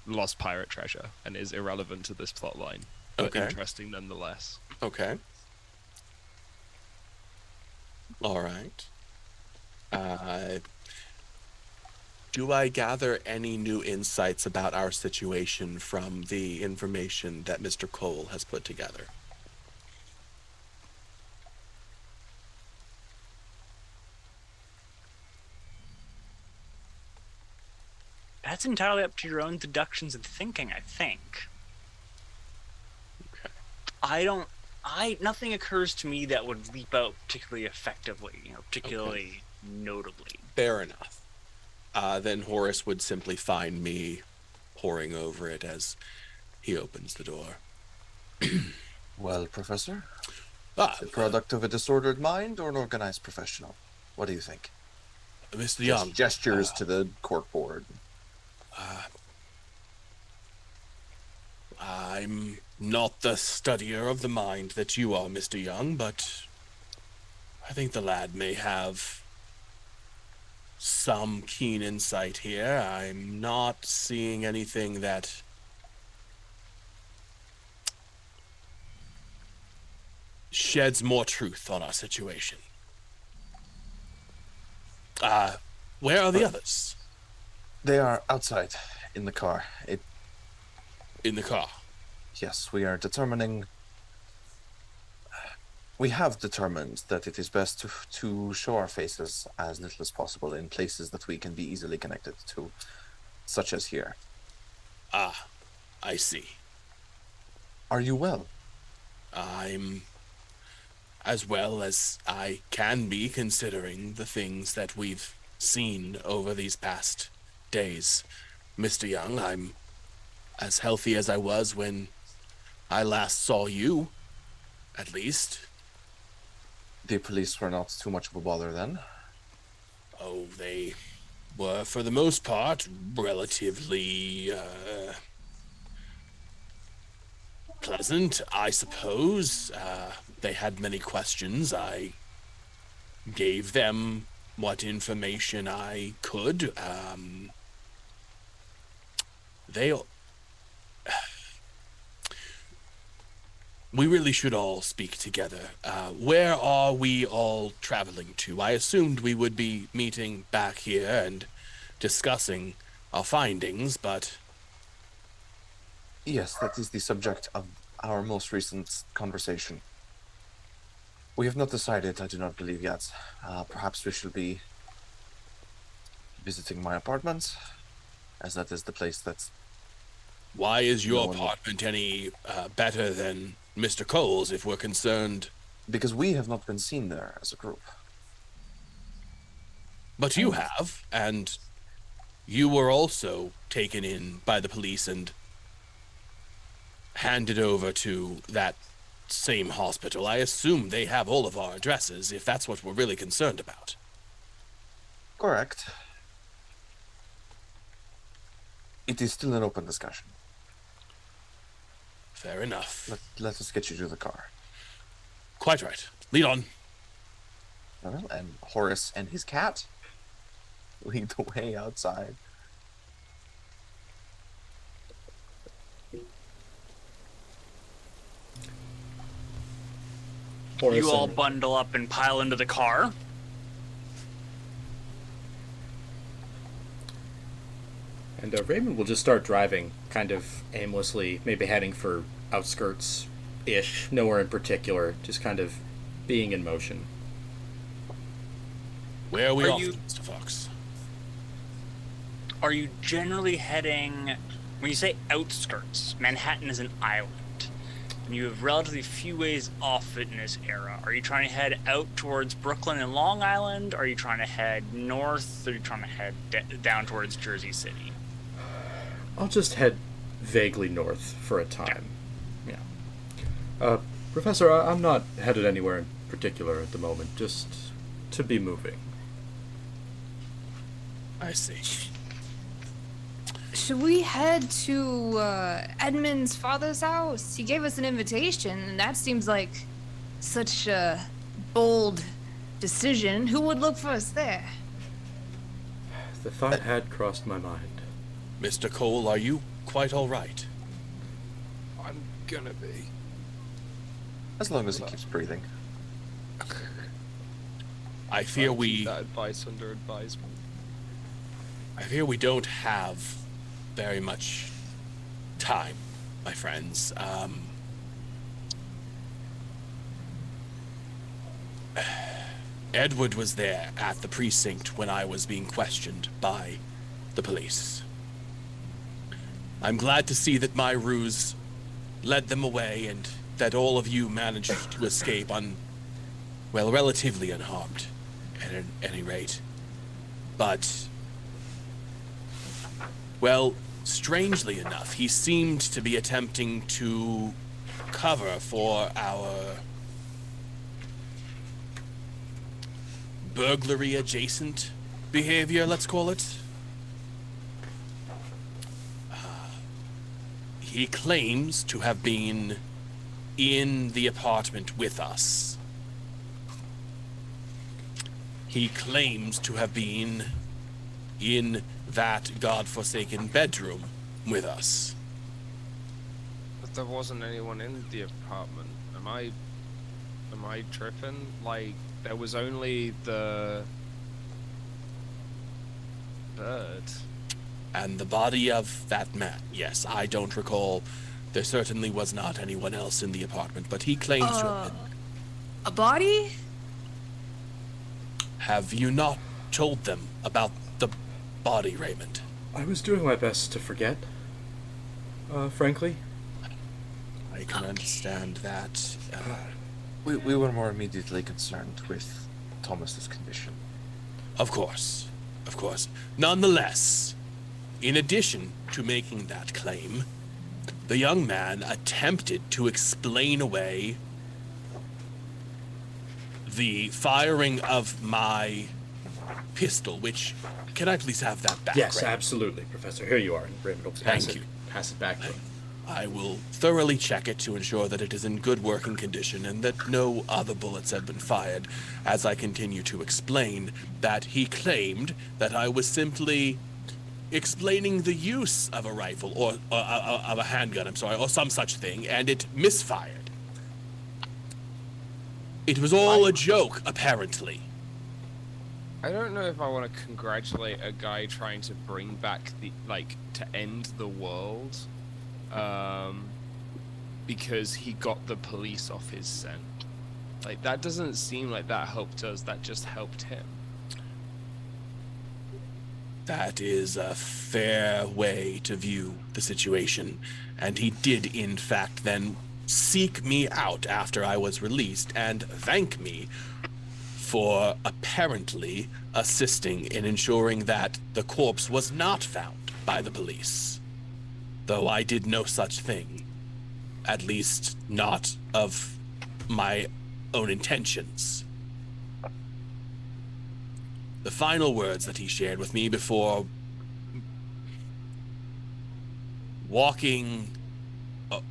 lost pirate treasure and is irrelevant to this plot line, but interesting nonetheless. Okay. All right. Do I gather any new insights about our situation from the information that Mr. Cole has put together? That's entirely up to your own deductions and thinking, I think. Okay. Nothing occurs to me that would leap out particularly effectively, particularly notably. Fair enough. Then Horace would simply find me poring over it as he opens the door. Well, Professor, the product of a disordered mind or an organized professional? What do you think? Mr. Young. Gestures to the corkboard. I'm not the studier of the mind that you are, Mr. Young, but I think the lad may have some keen insight here. I'm not seeing anything that sheds more truth on our situation. Where are the others? They are outside in the car. In the car. Yes, we are determining. We have determined that it is best to show our faces as little as possible in places that we can be easily connected to, such as here. Ah, I see. Are you well? I'm as well as I can be, considering the things that we've seen over these past days. Mr. Young, I'm as healthy as I was when I last saw you, at least. The police were not too much of a bother then? Oh, they were, for the most part, relatively, pleasant, I suppose. They had many questions. I gave them what information I could. We really should all speak together. Where are we all traveling to? I assumed we would be meeting back here and discussing our findings, but... Yes, that is the subject of our most recent conversation. We have not decided, I do not believe yet. Perhaps we should be visiting my apartment, as that is the place that's... Why is your No one will- apartment any better than Mr. Cole's, if we're concerned? Because we have not been seen there as a group. But you have, and you were also taken in by the police and handed over to that same hospital. I assume they have all of our addresses, if that's what we're really concerned about. Correct. It is still an open discussion. Fair enough. Let us get you to the car. Quite right. Lead on. Well, and Horace and his cat lead the way outside. Horace You all and- bundle up and pile into the car. And Raymond will just start driving, kind of aimlessly, maybe heading for outskirts-ish, nowhere in particular, just kind of being in motion. Where are we Are off, you- Mr. Fox? Are you generally heading, when you say outskirts, Manhattan is an island. And you have relatively few ways off it in this era. Are you trying to head out towards Brooklyn and Long Island? Are you trying to head north? Or are you trying to head down towards Jersey City? I'll just head vaguely north for a time. Yeah. Professor, I'm not headed anywhere in particular at the moment, just to be moving. I see. Should we head to Edmund's father's house? He gave us an invitation, and that seems like such a bold decision. Who would look for us there? The thought had crossed my mind. Mr. Cole, are you quite all right? I'm gonna be. As long as he keeps breathing. I fear I'll keep we... that advice under advisement. I fear we don't have very much time, my friends. Edward was there at the precinct when I was being questioned by the police. I'm glad to see that my ruse led them away and that all of you managed to escape relatively unharmed, at any rate. But, well, strangely enough, he seemed to be attempting to cover for our burglary-adjacent behavior, let's call it. He claims to have been in the apartment with us. He claims to have been in that godforsaken bedroom with us. But there wasn't anyone in the apartment. Am I tripping? Like, there was only the bird. And the body of that man, yes, I don't recall. There certainly was not anyone else in the apartment, but he claims to have been. A body? Have you not told them about the body, Raymond? I was doing my best to forget. Frankly. I can understand that. We were more immediately concerned with Thomas's condition. Of course. Of course. Nonetheless, in addition to making that claim, the young man attempted to explain away the firing of my pistol, which... Can I please have that back? Yes, Raymond? absolutely, Professor. Here you are. And Raymond will Thank you. Pass it back to him. I will thoroughly check it to ensure that it is in good working condition and that no other bullets have been fired, as I continue to explain that he claimed that I was simply explaining the use of a rifle, or of a handgun, or some such thing, and it misfired. It was all a joke, apparently. I don't know if I want to congratulate a guy trying to bring back to end the world, because he got the police off his scent. Like, that doesn't seem like that helped us, that just helped him. That is a fair way to view the situation, and he did, in fact, then seek me out after I was released and thank me for apparently assisting in ensuring that the corpse was not found by the police. Though I did no such thing, at least not of my own intentions. The final words that he shared with me before walking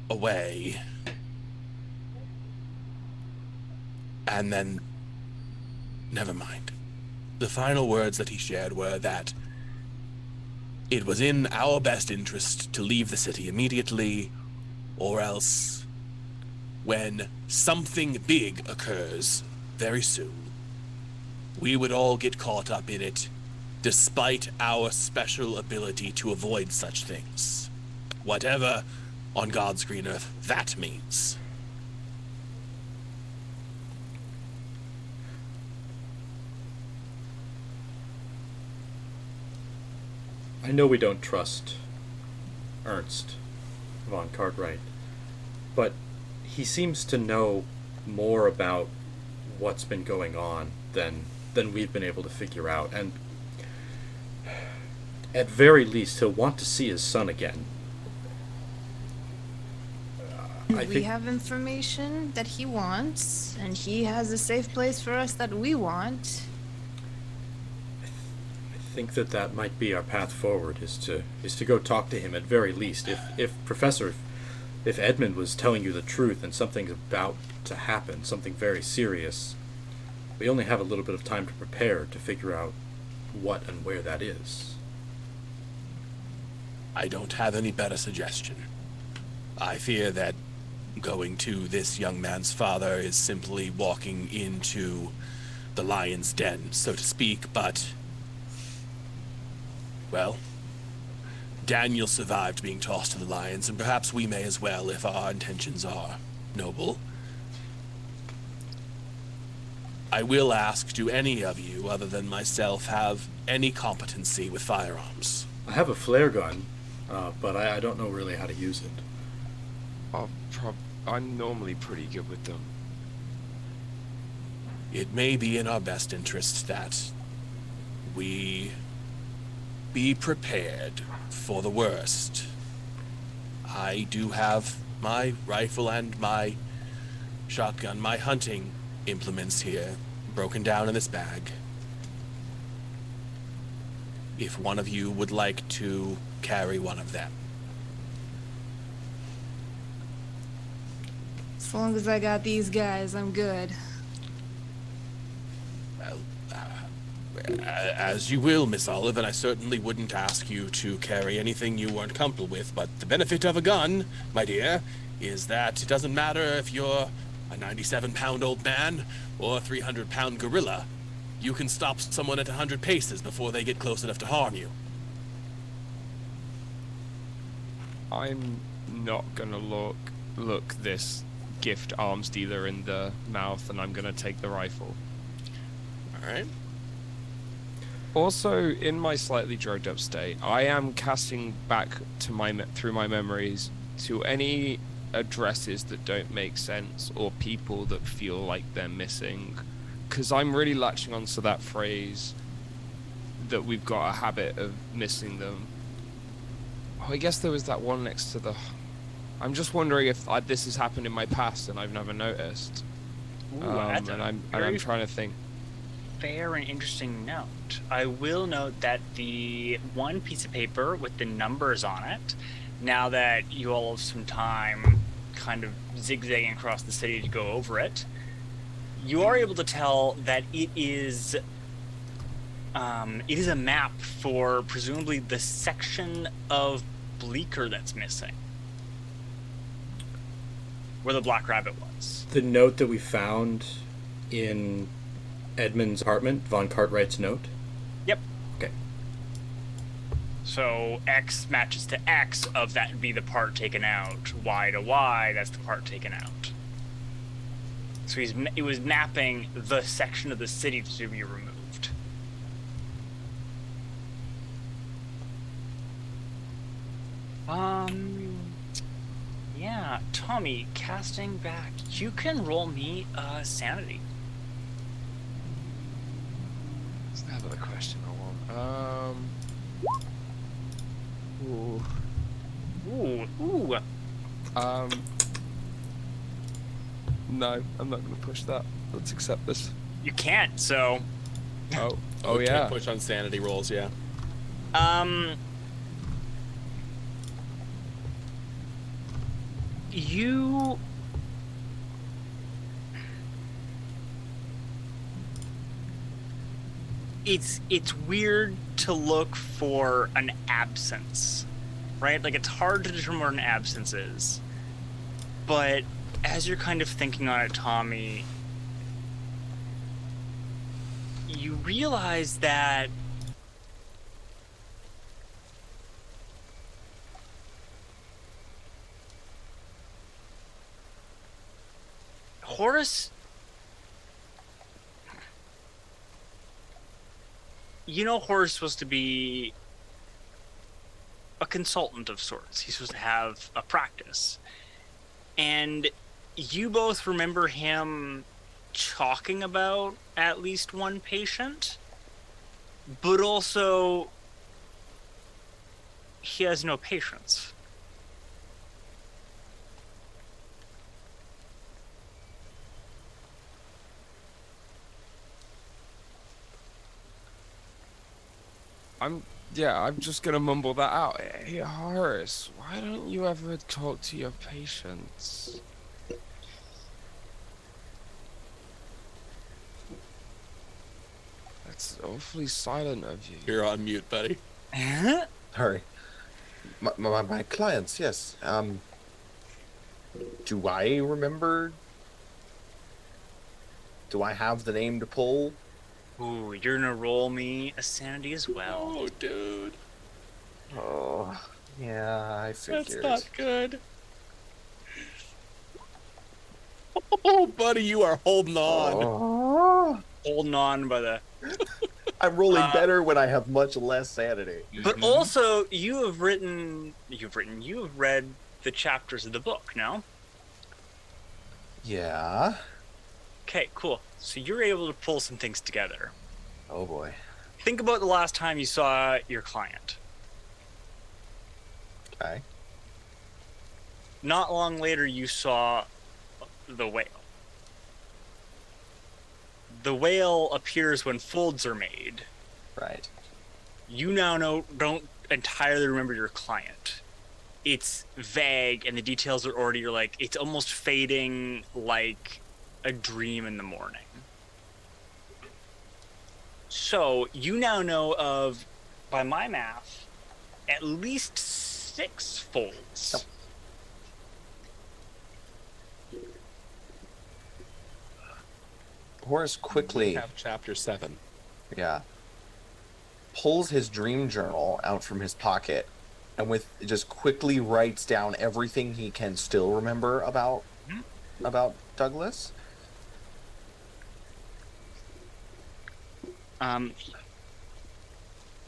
away, and then, never mind. The final words that he shared were that it was in our best interest to leave the city immediately, or else when something big occurs very soon, we would all get caught up in it, despite our special ability to avoid such things. Whatever on God's green earth that means. I know we don't trust Ernst von Cartwright, but he seems to know more about what's been going on than we've been able to figure out, and at very least he'll want to see his son again. We have information that he wants, and he has a safe place for us that we want. I think that might be our path forward, is to go talk to him at very least. If Edmund was telling you the truth and something's about to happen, something very serious, we only have a little bit of time to prepare to figure out what and where that is. I don't have any better suggestion. I fear that going to this young man's father is simply walking into the lion's den, so to speak, but, well, Daniel survived being tossed to the lions, and perhaps we may as well if our intentions are noble. I will ask, do any of you, other than myself, have any competency with firearms? I have a flare gun, but I don't know really how to use it. I'm normally pretty good with them. It may be in our best interest that we be prepared for the worst. I do have my rifle and my shotgun, my hunting implements here, broken down in this bag. If one of you would like to carry one of them. As long as I got these guys, I'm good. Well, as you will, Miss Olive, I certainly wouldn't ask you to carry anything you weren't comfortable with, but the benefit of a gun, my dear, is that it doesn't matter if you're a 97-pound old man or a 300-pound gorilla. You can stop someone at 100 paces before they get close enough to harm you. I'm not gonna look this gift arms dealer in the mouth, and I'm gonna take the rifle. All right. Also, in my slightly drugged up state, I am casting back to through my memories to any addresses that don't make sense or people that feel like they're missing, because I'm really latching onto that phrase that we've got a habit of missing them. Oh, I guess there was that one next to the... I'm just wondering if this has happened in my past and I've never noticed. Ooh, that's I'm very trying to think. fair and interesting note. I will note that the one piece of paper with the numbers on it, now that you all have some time kind of zigzagging across the city to go over it, you are able to tell that it is a map for presumably the section of Bleecker that's missing, where the Black Rabbit was. The note that we found in Edmund's apartment, Von Cartwright's note? Yep. Okay. So X matches to X of that would be the part taken out. Y to Y, that's the part taken out. So it was mapping the section of the city to be removed. Yeah, Tommy, casting back. You can roll me sanity. That's never the question I want. Ooh. No, I'm not going to push that. Let's accept this. You can't, so... Oh We yeah. can't push on sanity rolls, yeah. You... It's weird to look for an absence, right? Like, it's hard to determine what an absence is. But as you're kind of thinking on it, Tommy, you realize that Horace, Horace is supposed to be a consultant of sorts. He's supposed to have a practice. And you both remember him talking about at least one patient, but also he has no patients. I'm just gonna mumble that out. Hey, Horace, why don't you ever talk to your patients? That's awfully silent of you. You're on mute, buddy. Sorry. My clients, yes. Do I remember? Do I have the name to pull? Ooh, you're gonna roll me a sanity as well. Oh, dude. Oh, yeah, I figured. That's not good. Oh, buddy, you are holding on. Oh. Holding on by the... I'm rolling better when I have much less sanity. But also, you have read the chapters of the book, no? Yeah. Okay, cool. So you're able to pull some things together. Oh boy. Think about the last time you saw your client. Okay. Not long later, you saw the whale. The whale appears when folds are made. Right. You now don't entirely remember your client. It's vague, and the details are already, it's almost fading like a dream in the morning. So you now know of, by my math, at least 6 folds. Horace quickly, We have chapter 7. pulls his dream journal out from his pocket and with just quickly writes down everything he can still remember about Douglas.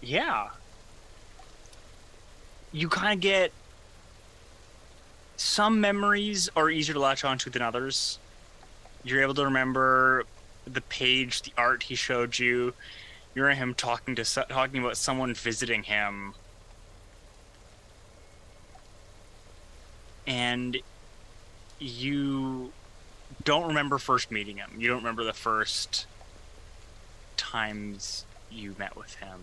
Yeah. You kind of get some memories are easier to latch onto than others. You're able to remember the page, the art he showed you. You're him talking about someone visiting him, and you don't remember first meeting him. You don't remember the first times you met with him.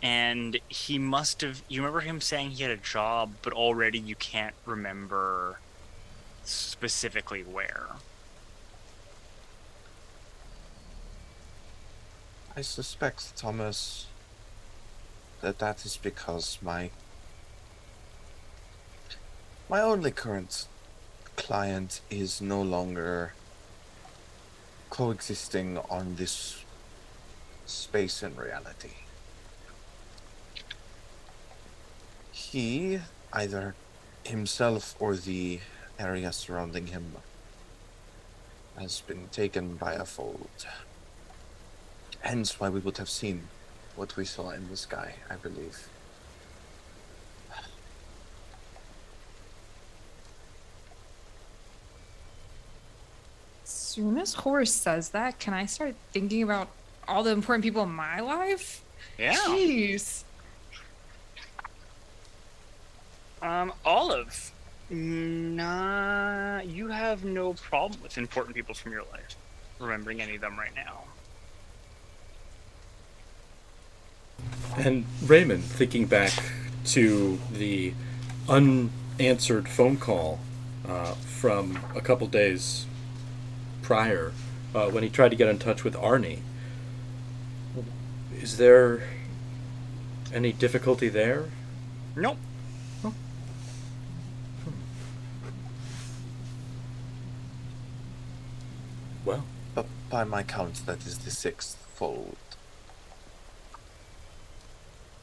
And he must have... You remember him saying he had a job, but already you can't remember specifically where. I suspect, Thomas, that is because my only current client is no longer coexisting on this space in reality. He, either himself or the area surrounding him, has been taken by a fold. Hence why we would have seen what we saw in the sky, I believe. As soon as Horace says that, can I start thinking about all the important people in my life? Yeah. Jeez. Olive, nah, you have no problem with important people from your life. Remembering any of them right now. And Raymond, thinking back to the unanswered phone call from a couple days prior, when he tried to get in touch with Arnie, is there any difficulty there? Nope. Well, But by my count, that is the 6th fold.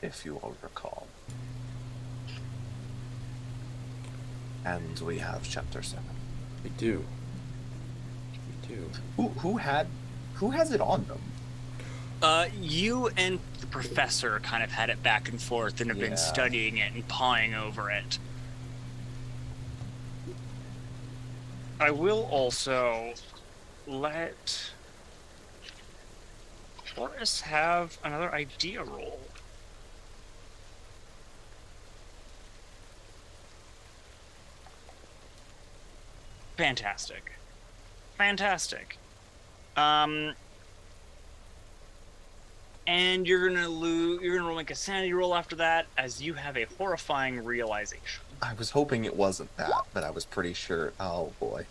If you all recall. And we have chapter 7. we do. We do. Who has it on them? You and the professor kind of had it back and forth and have been studying it and pawing over it. I will also let Horace have another idea roll. Fantastic. Fantastic. And you're gonna make a sanity roll after that, as you have a horrifying realization. I was hoping it wasn't that, but I was pretty sure. Oh boy.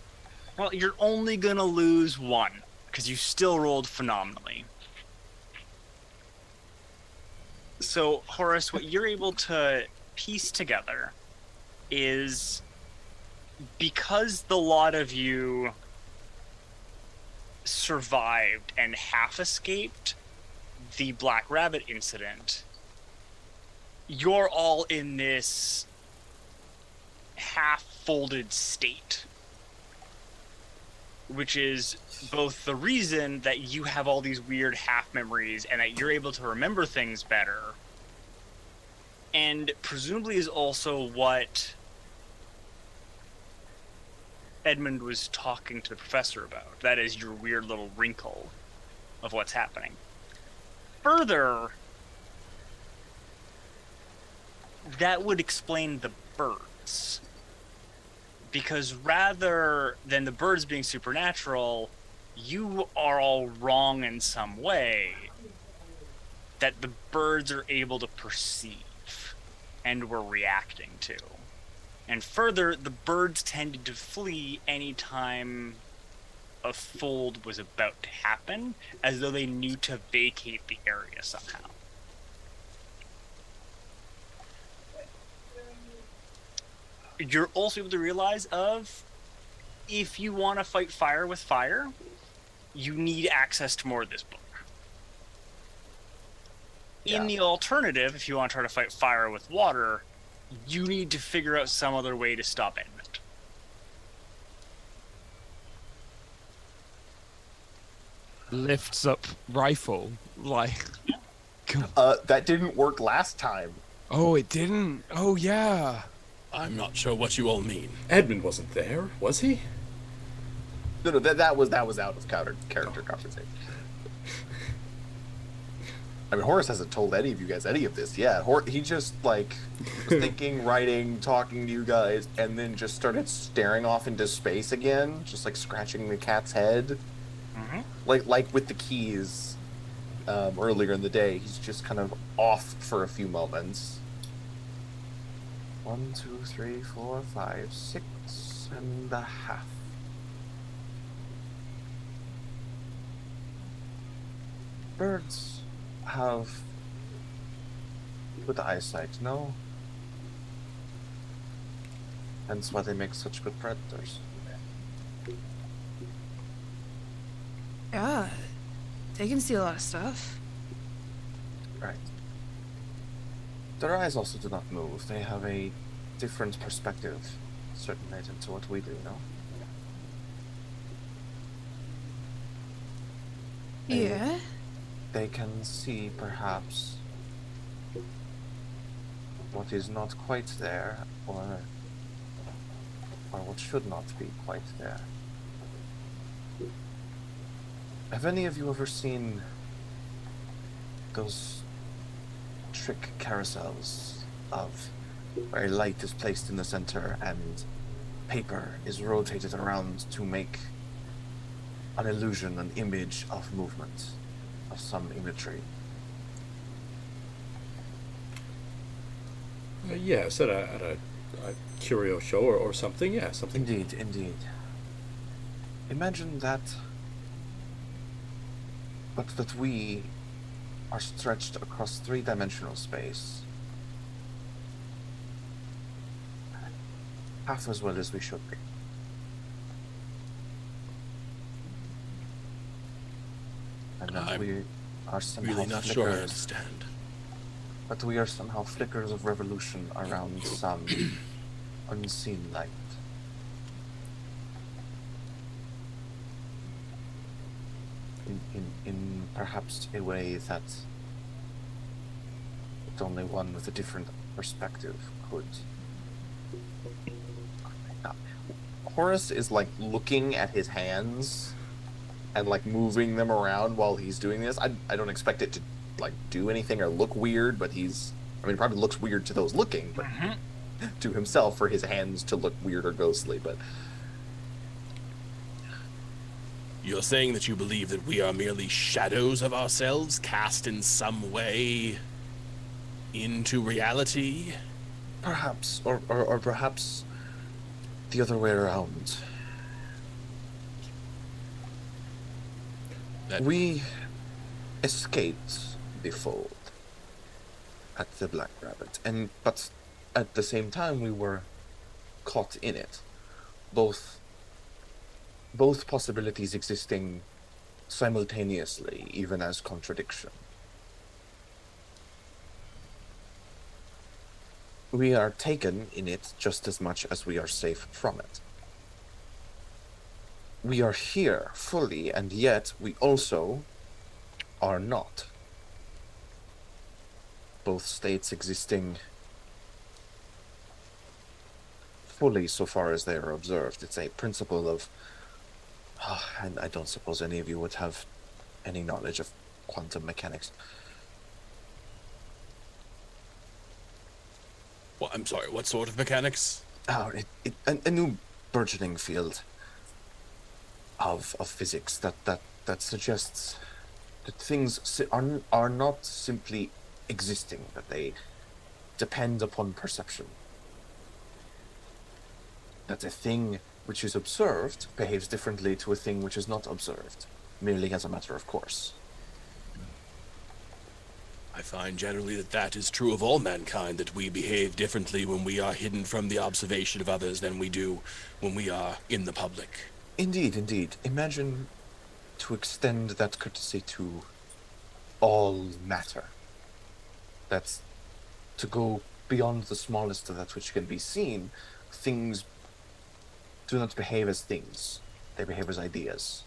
Well, you're only gonna lose 1, because you still rolled phenomenally. So, Horace, what you're able to piece together is, because the lot of you survived and half escaped the Black Rabbit incident, you're all in this half-folded state, which is both the reason that you have all these weird half memories and that you're able to remember things better, and presumably is also what Edmund was talking to the professor about. That is your weird little wrinkle of what's happening. Further, that would explain the birds. Because rather than the birds being supernatural, you are all wrong in some way that the birds are able to perceive and were reacting to. And further, the birds tended to flee anytime a fold was about to happen, as though they knew to vacate the area somehow. You're also able to realize if you want to fight fire with fire, you need access to more of this book. In the alternative, if you want to try to fight fire with water, you need to figure out some other way to stop Edmund. Lifts up rifle, like. That didn't work last time. Oh, it didn't. Oh yeah. I'm not sure what you all mean. Edmund wasn't there, was he? No, that was out of character conversation. I mean, Horace hasn't told any of you guys any of this. Yeah, he just like was thinking, writing, talking to you guys, and then just started staring off into space again, just like scratching the cat's head, like with the keys earlier in the day. He's just kind of off for a few moments. 1, 2, 3, 4, 5, 6.5. Birds have good eyesight, no? Hence why they make such good predators. Yeah, they can see a lot of stuff. Right. Their eyes also do not move. They have a different perspective, certainly, to what we do, no? Yeah. They can see, perhaps, what is not quite there, or what should not be quite there. Have any of you ever seen those trick carousels of where a light is placed in the center and paper is rotated around to make an illusion, an image of movement, of some imagery? Yes, at a curio show or something. Yeah, something. Indeed. Imagine that, but that we are stretched across three-dimensional space, half as well as we should be. And that we are somehow Really not sure I understand. But we are somehow flickers of revolution around some unseen light. In perhaps a way that only one with a different perspective could. Horace is like looking at his hands and like moving them around while he's doing this. I don't expect it to like do anything or look weird, but it probably looks weird to those looking, but to himself for his hands to look weird or ghostly. But you're saying that you believe that we are merely shadows of ourselves cast in some way into reality? Perhaps, or perhaps the other way around. We escaped the fold at the Black Rabbit, but at the same time we were caught in it. Both possibilities existing simultaneously, even as contradiction. We are taken in it just as much as we are safe from it. We are here fully, and yet we also are not. Both states existing fully so far as they are observed. It's a principle of, and I don't suppose any of you would have any knowledge of quantum mechanics. Well, I'm sorry, what sort of mechanics? A new burgeoning field of physics that suggests that things are not simply existing, that they depend upon perception. That a thing which is observed behaves differently to a thing which is not observed, merely as a matter of course. I find generally that is true of all mankind, that we behave differently when we are hidden from the observation of others than we do when we are in the public. Indeed. Imagine to extend that courtesy to all matter. That's to go beyond the smallest of that which can be seen. Things do not behave as things. They behave as ideas.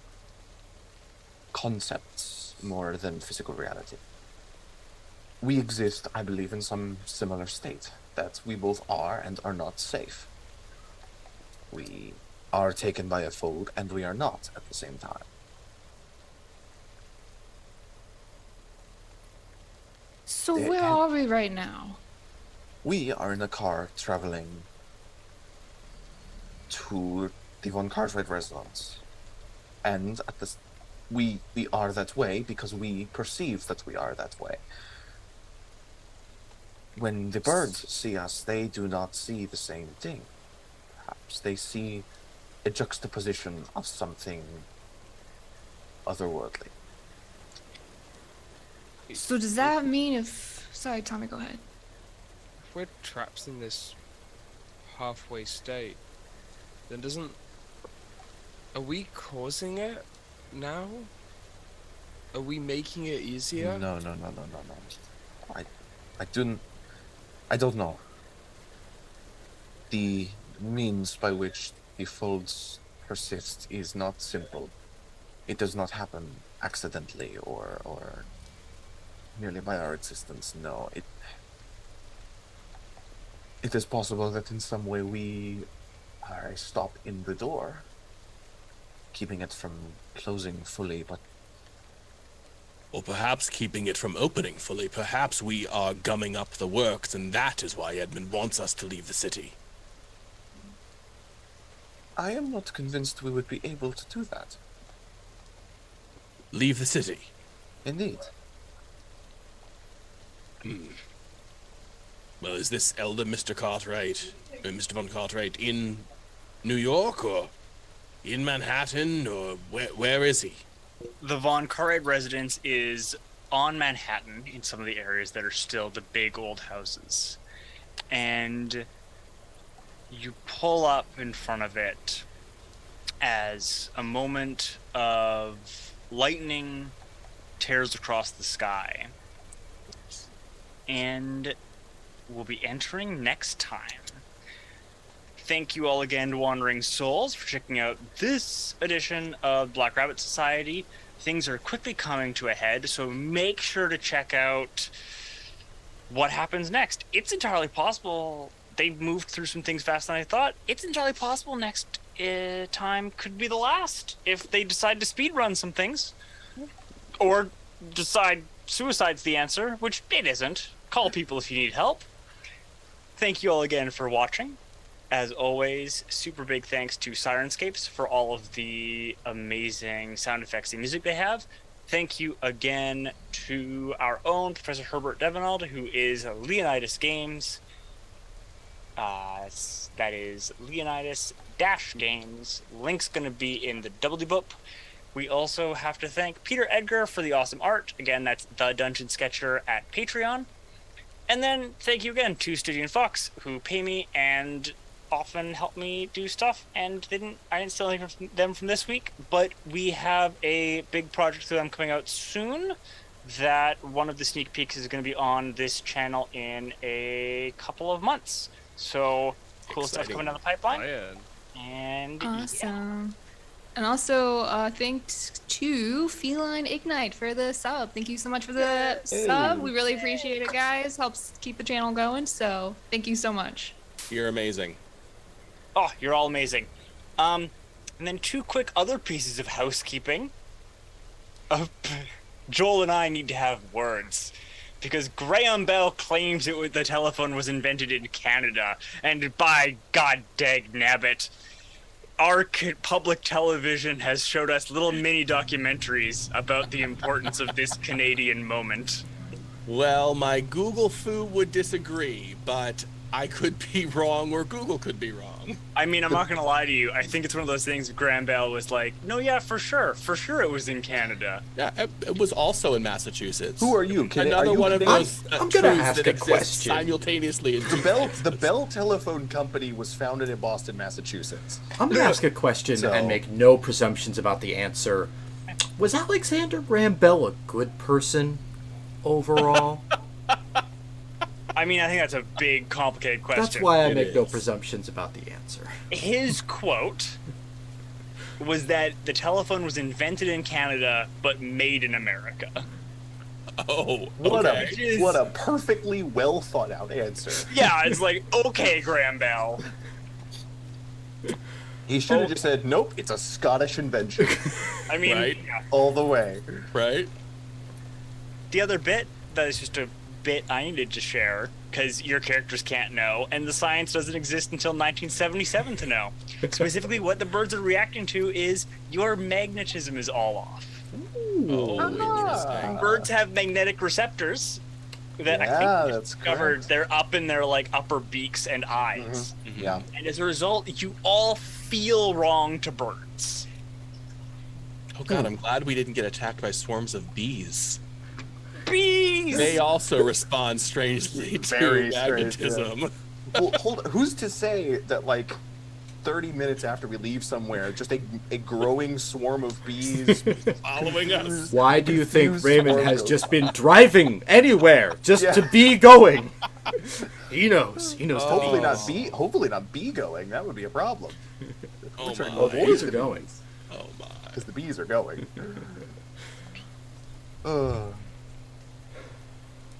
Concepts more than physical reality. We exist, I believe, in some similar state, that we both are and are not safe. We are taken by a foe, and we are not at the same time. So where are we right now? We are in a car traveling to the Von Cartwright residence. And at this, we are that way because we perceive that we are that way. When the birds see us, they do not see the same thing. Perhaps they see a juxtaposition of something otherworldly. So does that mean if... Sorry, Tommy, go ahead. If we're trapped in this halfway state, then doesn't... Are we causing it now? Are we making it easier? No. I don't know. The means by which the folds persist is not simple. It does not happen accidentally or merely by our existence. No, it is possible that in some way we are a stop in the door, keeping it from closing fully, but... Or perhaps keeping it from opening fully. Perhaps we are gumming up the works, and that is why Edmund wants us to leave the city. I am not convinced we would be able to do that. Leave the city? Indeed. Well, is this elder Mr. Cartwright, Mr. Von Cartwright, in New York, or in Manhattan, or where is he? The Von Cartwright residence is on Manhattan in some of the areas that are still the big old houses. And you pull up in front of it as a moment of lightning tears across the sky. And we'll be entering next time. Thank you all again to Wandering Souls for checking out this edition of Black Rabbit Society. Things are quickly coming to a head, so make sure to check out what happens next. It's entirely possible they've moved through some things faster than I thought. It's entirely possible next time could be the last if they decide to speedrun some things. Or decide suicide's the answer, which it isn't. Call people if you need help. Thank you all again for watching. As always, super big thanks to Syrinscapes for all of the amazing sound effects and music they have. Thank you again to our own Professor Herbert Devenald, who is Leonidas-Games. That is leonidas-games. Link's going to be in the WBook. We also have to thank Peter Edgar for the awesome art. Again, that's The Dungeon Sketcher at Patreon. And then thank you again to Stygian Fox, who pay me and often help me do stuff, and I didn't steal anything from them from this week, but we have a big project for them coming out soon that one of the sneak peeks is going to be on this channel in a couple of months. So cool stuff coming down the pipeline. And awesome. Yeah. And also, thanks to Feline Ignite for the sub. Thank you so much for the sub. We really appreciate it, guys. Helps keep the channel going, so thank you so much. You're amazing. Oh, you're all amazing. And then two quick other pieces of housekeeping. Joel and I need to have words. Because Graham Bell claims the telephone was invented in Canada. And by God dang nabbit, our public television has showed us little mini documentaries about the importance of this Canadian moment. Well, my Google foo would disagree, but I could be wrong or Google could be wrong. I mean, I'm not going to lie to you. I think it's one of those things Graham Bell was like, no, yeah, for sure it was in Canada. Yeah, it was also in Massachusetts. Who are you? Another one of those I'm gonna ask that a exist question. simultaneously in The Bell Telephone Company was founded in Boston, Massachusetts. I'm gonna ask a question and make no presumptions about the answer. Was Alexander Graham Bell a good person overall? I mean, I think that's a big, complicated question. That's why I It make no is. presumptions about the answer. His quote was that the telephone was invented in Canada but made in America. Oh, What okay. what a perfectly well thought out answer. Yeah, it's like, okay, Graham Bell. He should have just said, "Nope, it's a Scottish invention, I mean, Right. yeah. all the way." Right? The other bit that is just a bit I needed to share, because your characters can't know, and the science doesn't exist until 1977 to know. Specifically, what the birds are reacting to is your magnetism is all off. Oh, interesting. Birds have magnetic receptors that I Yeah, think we that's discovered. correct. They're up in their like upper beaks and eyes, Yeah. and as a result, you all feel wrong to birds. Oh god, I'm glad we didn't get attacked by swarms of bees. Bees. They also respond strangely to Very strange, magnetism. Well, hold. Who's to say that like 30 minutes after we leave somewhere, just a growing swarm of bees Following us. Why do you think Confused Raymond swarm has goes- just been driving anywhere just Yeah. to be going? He knows. He knows. the Hopefully bees. not bee. Hopefully not bee going. That would be a problem. Oh We're trying to my. avoid bees are the going. bees, Oh my. because the bees are going.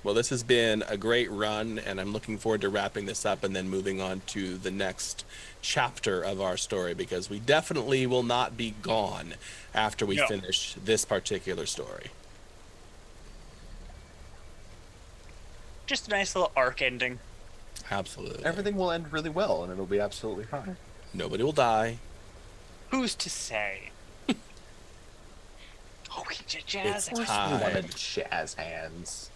Well, this has been a great run, and I'm looking forward to wrapping this up and then moving on to the next chapter of our story, because we definitely will not be gone after we No. finish this particular story. Just a nice little arc ending. Absolutely. Everything will end really well, and it'll be absolutely fine. Nobody will die. Who's to say? Oh, we did jazz. It's We time. wanted jazz hands.